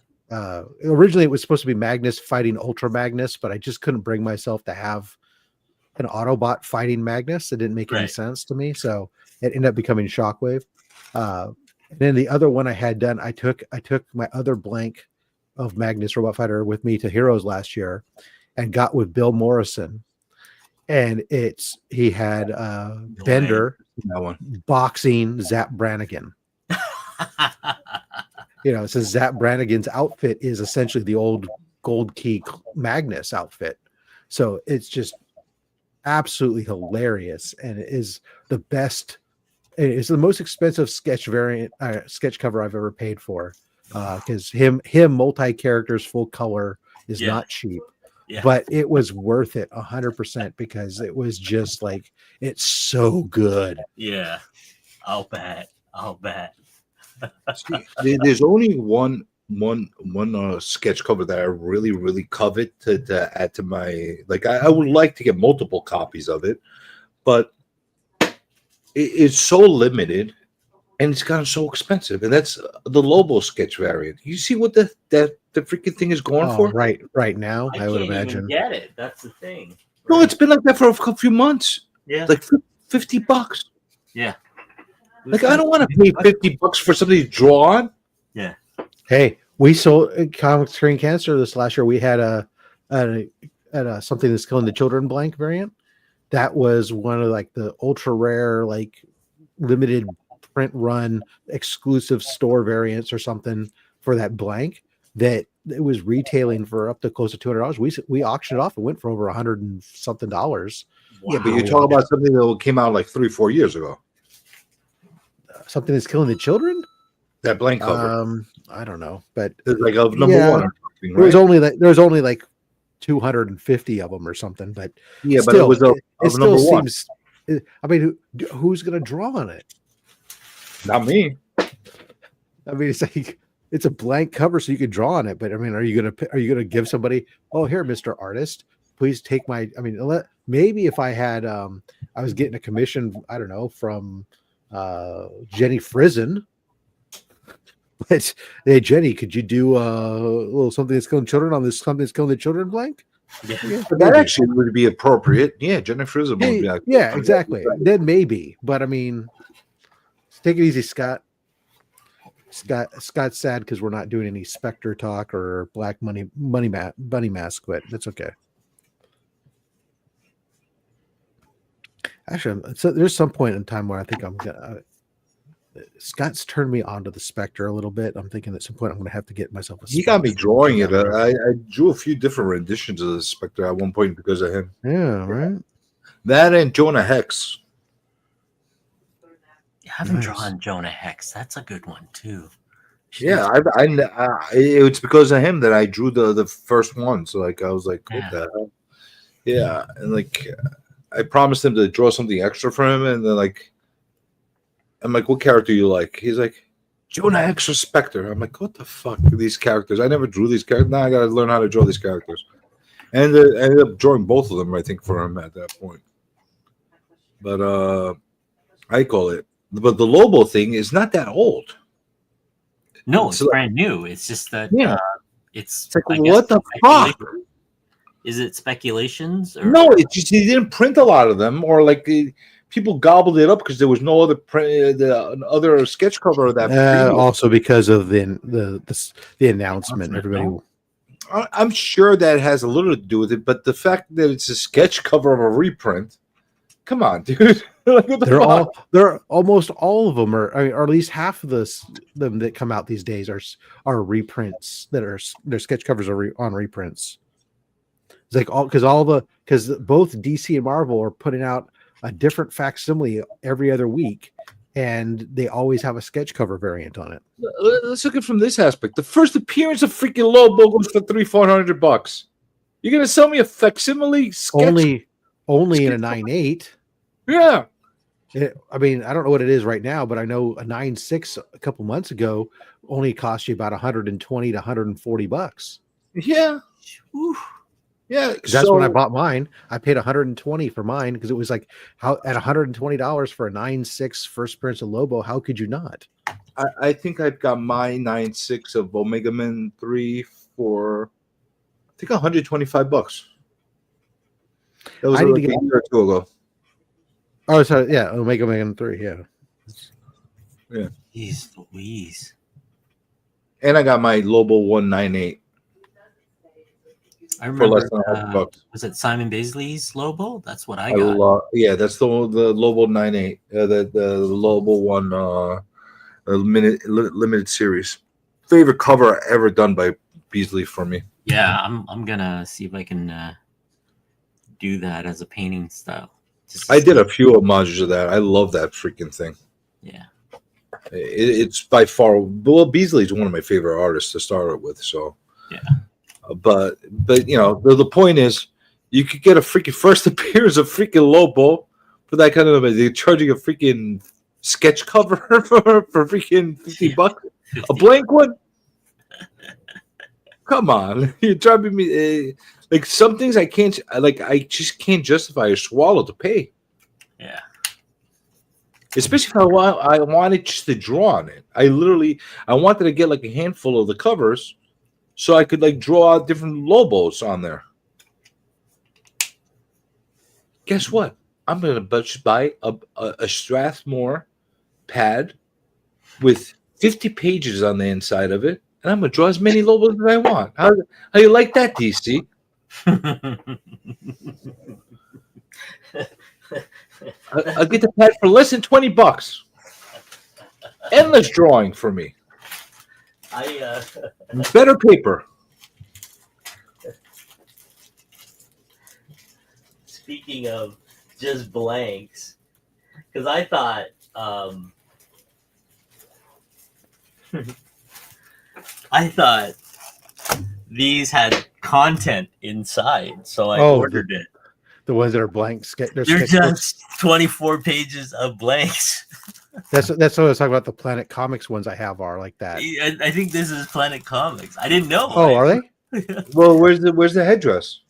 Originally it was supposed to be Magnus fighting Ultra Magnus, but I just couldn't bring myself to have an Autobot fighting Magnus. It didn't make any sense to me, so it ended up becoming Shockwave. And then the other one I had done, I took my other blank of Magnus Robot Fighter with me to Heroes last year, and got with Bill Morrison, and he had Bender that one boxing Zap Brannigan. So Zap Brannigan's outfit is essentially the old Gold Key Magnus outfit. So it's just absolutely hilarious, and it is the best. It's the most expensive sketch cover I've ever paid for, because him multi characters full color is not cheap. Yeah. But it was worth it 100% because it was just like, it's so good. Yeah, I'll bet. There's only one sketch cover that I really, really covet to add to my, like, I would like to get multiple copies of it, but it's so limited and it's gotten so expensive, and that's the Lobo sketch variant. You see what the freaking thing is going for right now? I would imagine. Even get it. That's the thing. No, it's been like that for a few months. Yeah, like $50. Yeah, like I don't want to pay $50 for something to draw on. Yeah. Hey, we sold Comic Screen Cancer this last year. We had a something that's killing the children blank variant. That was one of like the ultra rare, like limited print run exclusive store variants or something for that blank that it was retailing for up to close to $200. We auctioned it off. It went for over $100 and something. Wow. Yeah, but you're talking about something that came out like 3-4 years ago. Something that's killing the children. That blank cover. I don't know, but it's like a number one. Or something, right? There was only like 250 of them or something. But yeah, still, but it still seems. I mean, who's going to draw on it? Not me. I mean, it's like it's a blank cover, so you could draw on it. But I mean, are you gonna give somebody? Oh, here, Mr. Artist, please take my. I mean, maybe if I had, I was getting a commission. I don't know, from Jenny Frizen. But hey, Jenny, could you do a little something that's killing children on this something that's killing the children blank? Yeah, that actually would be appropriate. Yeah, Jenny Frizen would be. Yeah, exactly. Then maybe, but I mean. Take it easy, Scott. Scott's sad because we're not doing any Spectre talk or Black Bunny Mask, but that's okay. Actually, so there's some point in time where I think I'm gonna. Scott's turned me on to the Spectre a little bit. I'm thinking at some point I'm gonna have to get myself a. He got me drawing it. I drew a few different renditions of the Spectre at one point because of him. Yeah, right. That and Jonah Hex. I haven't drawn Jonah Hex. That's a good one too. Yeah, it's because of him that I drew the first one. So like I was like, what the hell? Yeah, and like I promised him to draw something extra for him, and then like I'm like, what character you like? He's like, Jonah Extra Spectre. I'm like, what the fuck are these characters? I never drew these characters. Now I gotta learn how to draw these characters. And I ended up drawing both of them, I think, for him at that point. But I call it. But the Lobo thing is not that old. No, it's brand new. It's just that it's like, I what guess, the fuck? Is it speculations? Or? No, it's just he didn't print a lot of them, or like people gobbled it up because there was no other the other sketch cover of that. Also because of the announcement, everybody. I'm sure that has a little to do with it, but the fact that it's a sketch cover of a reprint, come on, dude. They're almost all of them are, or at least half of them that come out these days are reprints that are their sketch covers are on reprints. It's like because both DC and Marvel are putting out a different facsimile every other week, and they always have a sketch cover variant on it. Let's look at it from this aspect. The first appearance of freaking Lobo goes for $300-400. You're gonna sell me a facsimile sketch? Only in a 9.8. Yeah. I mean, I don't know what it is right now, but I know a 9.6 a couple months ago only cost you about $120 to $140. Yeah. Oof. Yeah, that's when I bought mine. I paid $120 for mine because it was like how at $120 for a 9.6 first appearance of Lobo. How could you not? I think I've got my 9.6 of Omega Man 3 for I think $125. That was like a year or two ago. Oh, sorry, yeah, Omega Man 3, yeah. Jeez Louise. And I got my Lobo 198. I remember. For less than $100. Was it Simon Bisley's Lobo? That's what I got. That's the Lobo 98. The Lobo 1 limited series. Favorite cover ever done by Beasley for me. Yeah, I'm gonna see if I can do that as a painting style. I did a few homages of that. I love that freaking thing. Yeah, it's by far. Well, Beasley's one of my favorite artists to start it with. So yeah. But you know the point is you could get a freaking first appearance of freaking Lobo for that kind of they're charging a freaking sketch cover for freaking $50, a blank one. Come on, you're driving me like some things I can't like. I just can't justify or swallow to pay. Yeah, especially if I wanted just to draw on it. I wanted to get like a handful of the covers. So I could like draw out different Lobos on there. Guess what? I'm gonna just buy a Strathmore pad with 50 pages on the inside of it, and I'm gonna draw as many Lobos as I want. How you like that, DC? I'll get the pad for less than $20. Endless drawing for me. Better paper. Speaking of just blanks, because I thought these had content inside, so I ordered it. The ones that are blank. They're just 24 pages of blanks. That's what I was talking about. The Planet Comics ones I have are like that. I think this is Planet Comics. I didn't know. Oh, are they? Well, where's the headdress?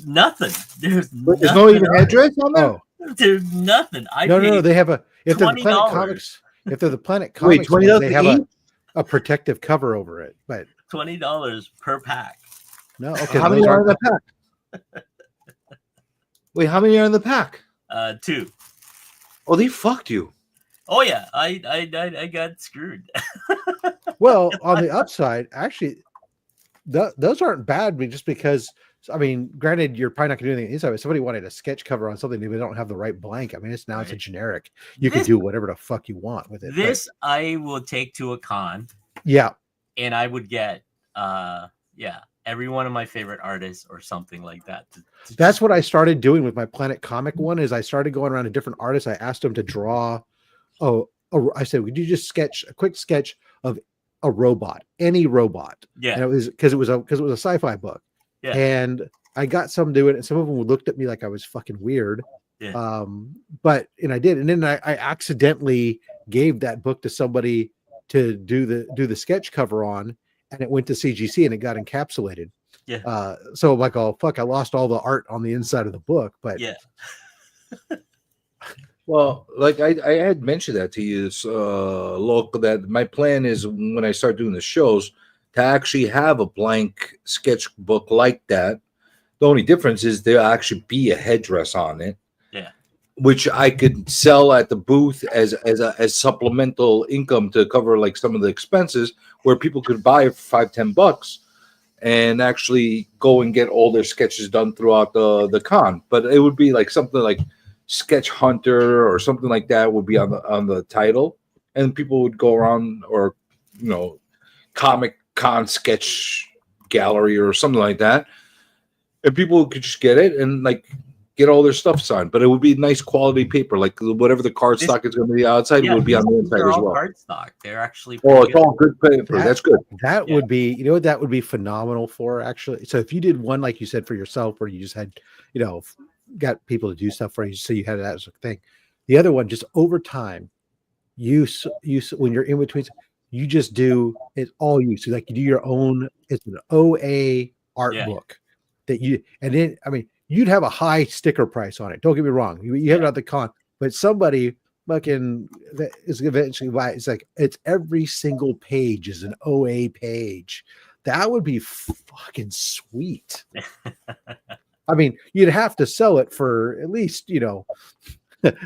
Nothing. There's no even headdress on there. Oh. There's nothing. No. They have a if they're the Planet Comics. If they're the Planet Comics, ones, they have a protective cover over it. But $20 per pack. No, okay. How many are in the pack? Wait, how many are in the pack? 2. Oh, they fucked you. Oh yeah, I got screwed. Well, on the upside, actually, those aren't bad. Just because, I mean, granted, you're probably not going to do anything inside. But somebody wanted a sketch cover on something, maybe they don't have the right blank. I mean, it's a generic. You can do whatever the fuck you want with it. This I will take to a con. Yeah, and I would get, every one of my favorite artists or something like that. That's what I started doing with my Planet Comic one. Is I started going around to different artists. I asked them to draw. I said, would you just sketch a quick sketch of a robot, any robot. Yeah. And it was because it was a sci-fi book. Yeah. And I got some to it, and some of them looked at me like I was fucking weird. Yeah. And I did, and then I accidentally gave that book to somebody to do the sketch cover on, and it went to CGC and it got encapsulated. Yeah. So I'm like, oh fuck, I lost all the art on the inside of the book. But Yeah. Well, like I had mentioned that to you, local, that my plan is when I start doing the shows to actually have a blank sketchbook like that. The only difference is there'll actually be a headdress on it. Yeah. Which I could sell at the booth as supplemental income to cover like some of the expenses, where people could buy it for $5-10 and actually go and get all their sketches done throughout the con. But it would be like something like Sketch Hunter or something like that would be on the title, and people would go around, or Comic Con Sketch Gallery or something like that, and people could just get it and like get all their stuff signed. But it would be nice quality paper, like whatever the cardstock is going to be outside would be on the inside as well. Cardstock, they're actually. Oh, it's all good paper. That's good. That would be, what that would be phenomenal for, actually. So if you did one, like you said, for yourself, where you just had, got people to do stuff for you, so you had that as a thing. The other one, just over time, you when you're in between, you just do it all you. So like you do your own. It's an OA art book that you, and then you'd have a high sticker price on it. Don't get me wrong. You have it at the con, but somebody fucking that is eventually buy. It's like it's every single page is an OA page. That would be fucking sweet. You'd have to sell it for at least, I don't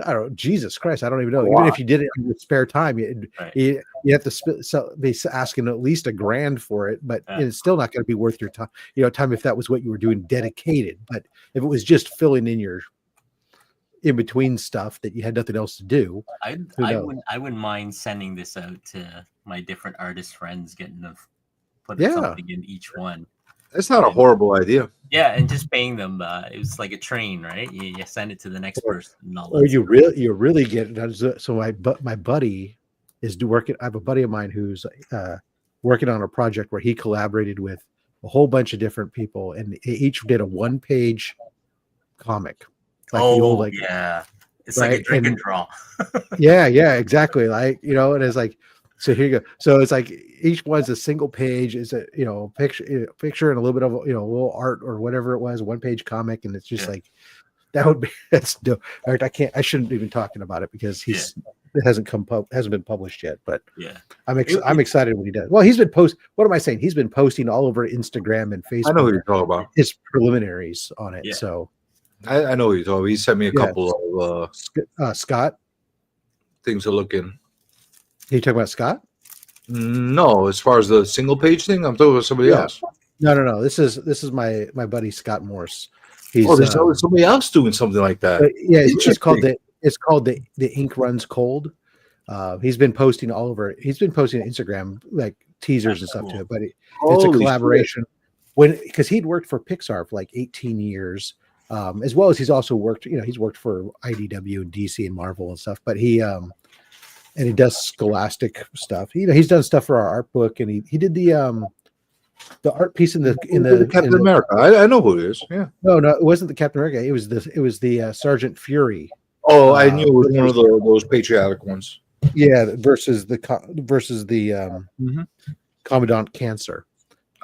know, Jesus Christ, I don't even know. Wow. Even if you did it in your spare time, you have to be asking at least $1,000 for it, but it's still not going to be worth your time. Time if that was what you were doing dedicated. But if it was just filling in your in between stuff that you had nothing else to do, I wouldn't mind sending this out to my different artist friends, getting them put something in each one. That's not a horrible idea. Yeah, and just paying them. It was like a train, right? You send it to the next person. Or you really get it. So my buddy is working. I have a buddy of mine who's working on a project where he collaborated with a whole bunch of different people, and they each did a 1-page comic. Like it's like a drink and draw. yeah, exactly. Like and it's like. So here you go. So it's like each one's a single page, is a picture and a little bit of a little art or whatever it was, 1-page comic, and it's just like that would be that's dope. I shouldn't even talking about it because it hasn't been published yet. But I'm excited when he does. Well, he's been what am I saying? He's been posting all over Instagram and Facebook. I know who you're talking about. His preliminaries on it. Yeah. So I know who you're talking about. He sent me a couple of Scott things to look in. Are you talking about Scott? No, as far as the single page thing, I'm talking about somebody else. No. This is my buddy Scott Morse. There's somebody else doing something like that. It's called the Ink Runs Cold. He's been posting all over. He's been posting on Instagram like teasers and stuff to it. But it's a collaboration. Because he'd worked for Pixar for like 18 years, as well as he's also worked. He's worked for IDW and DC and Marvel and stuff. But he does scholastic stuff. He's done stuff for our art book, and he did the art piece in the Captain America. I know who it is. Yeah. No, it wasn't the Captain America. It was the Sergeant Fury. Oh, I knew it was one of those patriotic ones. Yeah, versus the Commandant Cancer.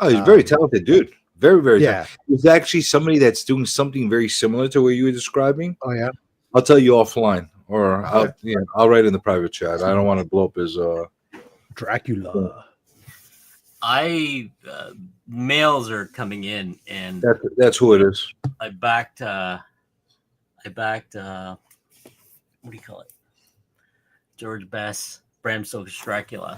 Oh, he's a very talented dude. Very, very talented. There's actually somebody that's doing something very similar to what you were describing. Oh yeah. I'll tell you offline. Or I'll write in the private chat. I don't want to blow up his Dracula. Mails are coming in, and that's who it is. I backed what do you call it? George Best, Bram Stoker's Dracula.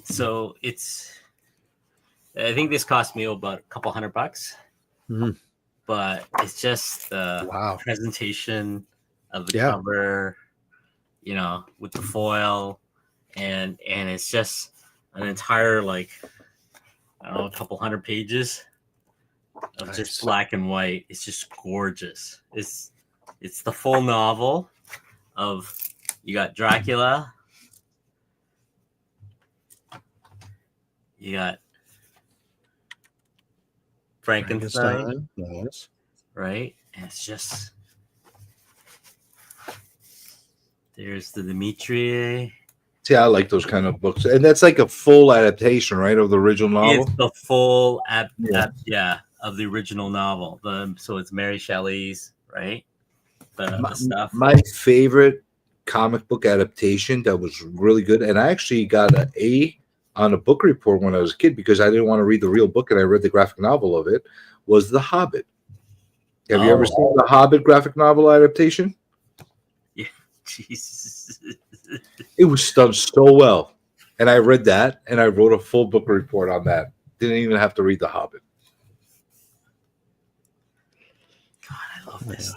So I think this cost me about a couple $100. Mm-hmm. But it's just the presentation of the cover, with the foil, and it's just an entire a couple 100 pages of just black and white. It's just gorgeous. It's the full novel of, you got Dracula, You got Frankenstein, Yes. right? And it's just there's the Dimitri. See, I like those kind of books, and that's like a full adaptation, right, of the original novel. It's the full Yeah. of the original novel. So it's Mary Shelley's, right? The stuff. My favorite comic book adaptation that was really good, and I actually got an A on a book report when I was a kid because I didn't want to read the real book and I read the graphic novel of it, was The Hobbit. Have you ever seen the Hobbit graphic novel adaptation? Yeah, Jesus. It was done so well. And I read that and I wrote a full book report on that. Didn't even have to read The Hobbit. God, I love this.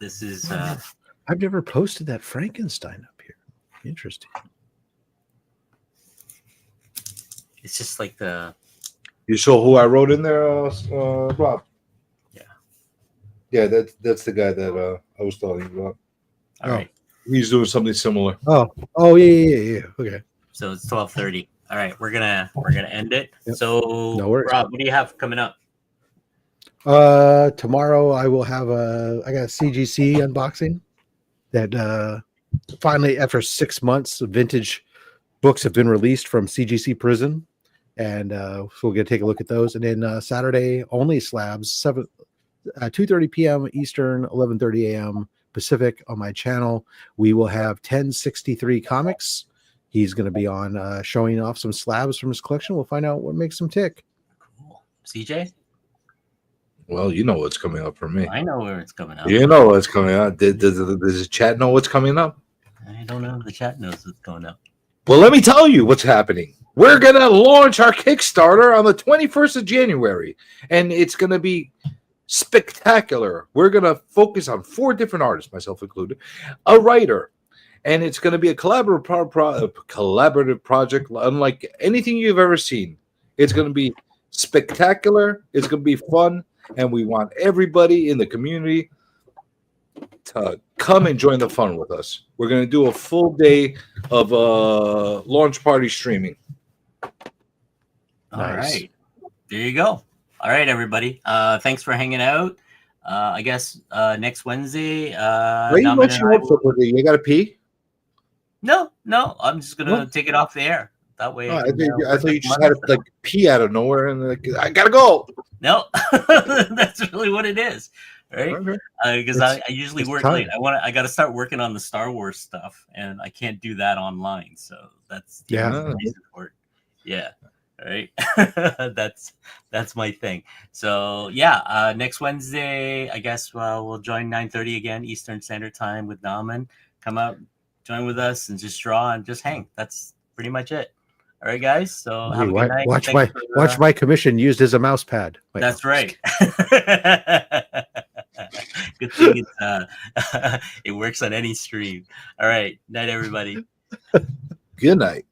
This is I've never posted that Frankenstein up here. Interesting. it's just like the You saw who I wrote in there, Rob? Yeah. Yeah, that's the guy that I was telling you about. all right. He's doing something similar. Oh yeah. Okay. So it's 12:30. All right, we're gonna end it. Yep. So No worries. Rob, what do you have coming up? Tomorrow I will have I got a CGC unboxing that finally after 6 months vintage books have been released from CGC prison, and so we're gonna take a look at those. And then Saturday only slabs 2:30 p.m. Eastern, 11:30 a.m. Pacific on my channel. We will have 1063 Comics. He's going to be on showing off some slabs from his collection. We'll find out what makes him tick. Cool. CJ? Well, you know what's coming up for me. I know where it's coming up. You know what's coming up. Does the chat know what's coming up? I don't know if the chat knows what's going up. Well, let me tell you what's happening. We're going to launch our Kickstarter on the 21st of January, and it's going to be spectacular. We're going to focus on 4 different artists, myself included, a writer, and it's going to be a collaborative project unlike anything you've ever seen. It's going to be spectacular. It's going to be fun, and we want everybody in the community to come and join the fun with us. We're going to do a full day of launch party streaming. All Nice. right. There you go. All right, everybody. Thanks for hanging out. I guess next Wednesday. Why you mention what for? You got to pee? No. I'm just gonna take it off the air. That way. Oh, I thought you just had to like pee out of nowhere and like I gotta go. No, that's really what it is, right? Because I usually work late. I got to start working on the Star Wars stuff, and I can't do that online. So that's the reason for it. Yeah. Right. that's my thing. So yeah, next Wednesday, I guess we'll join 9:30 again Eastern Standard Time with Nauman. Come out, join with us, and just draw and just hang. That's pretty much it. All right, guys. So have a good night. Watch my commission used as a mouse pad. That's right. Good thing it works on any stream. All right, night, everybody. Good night.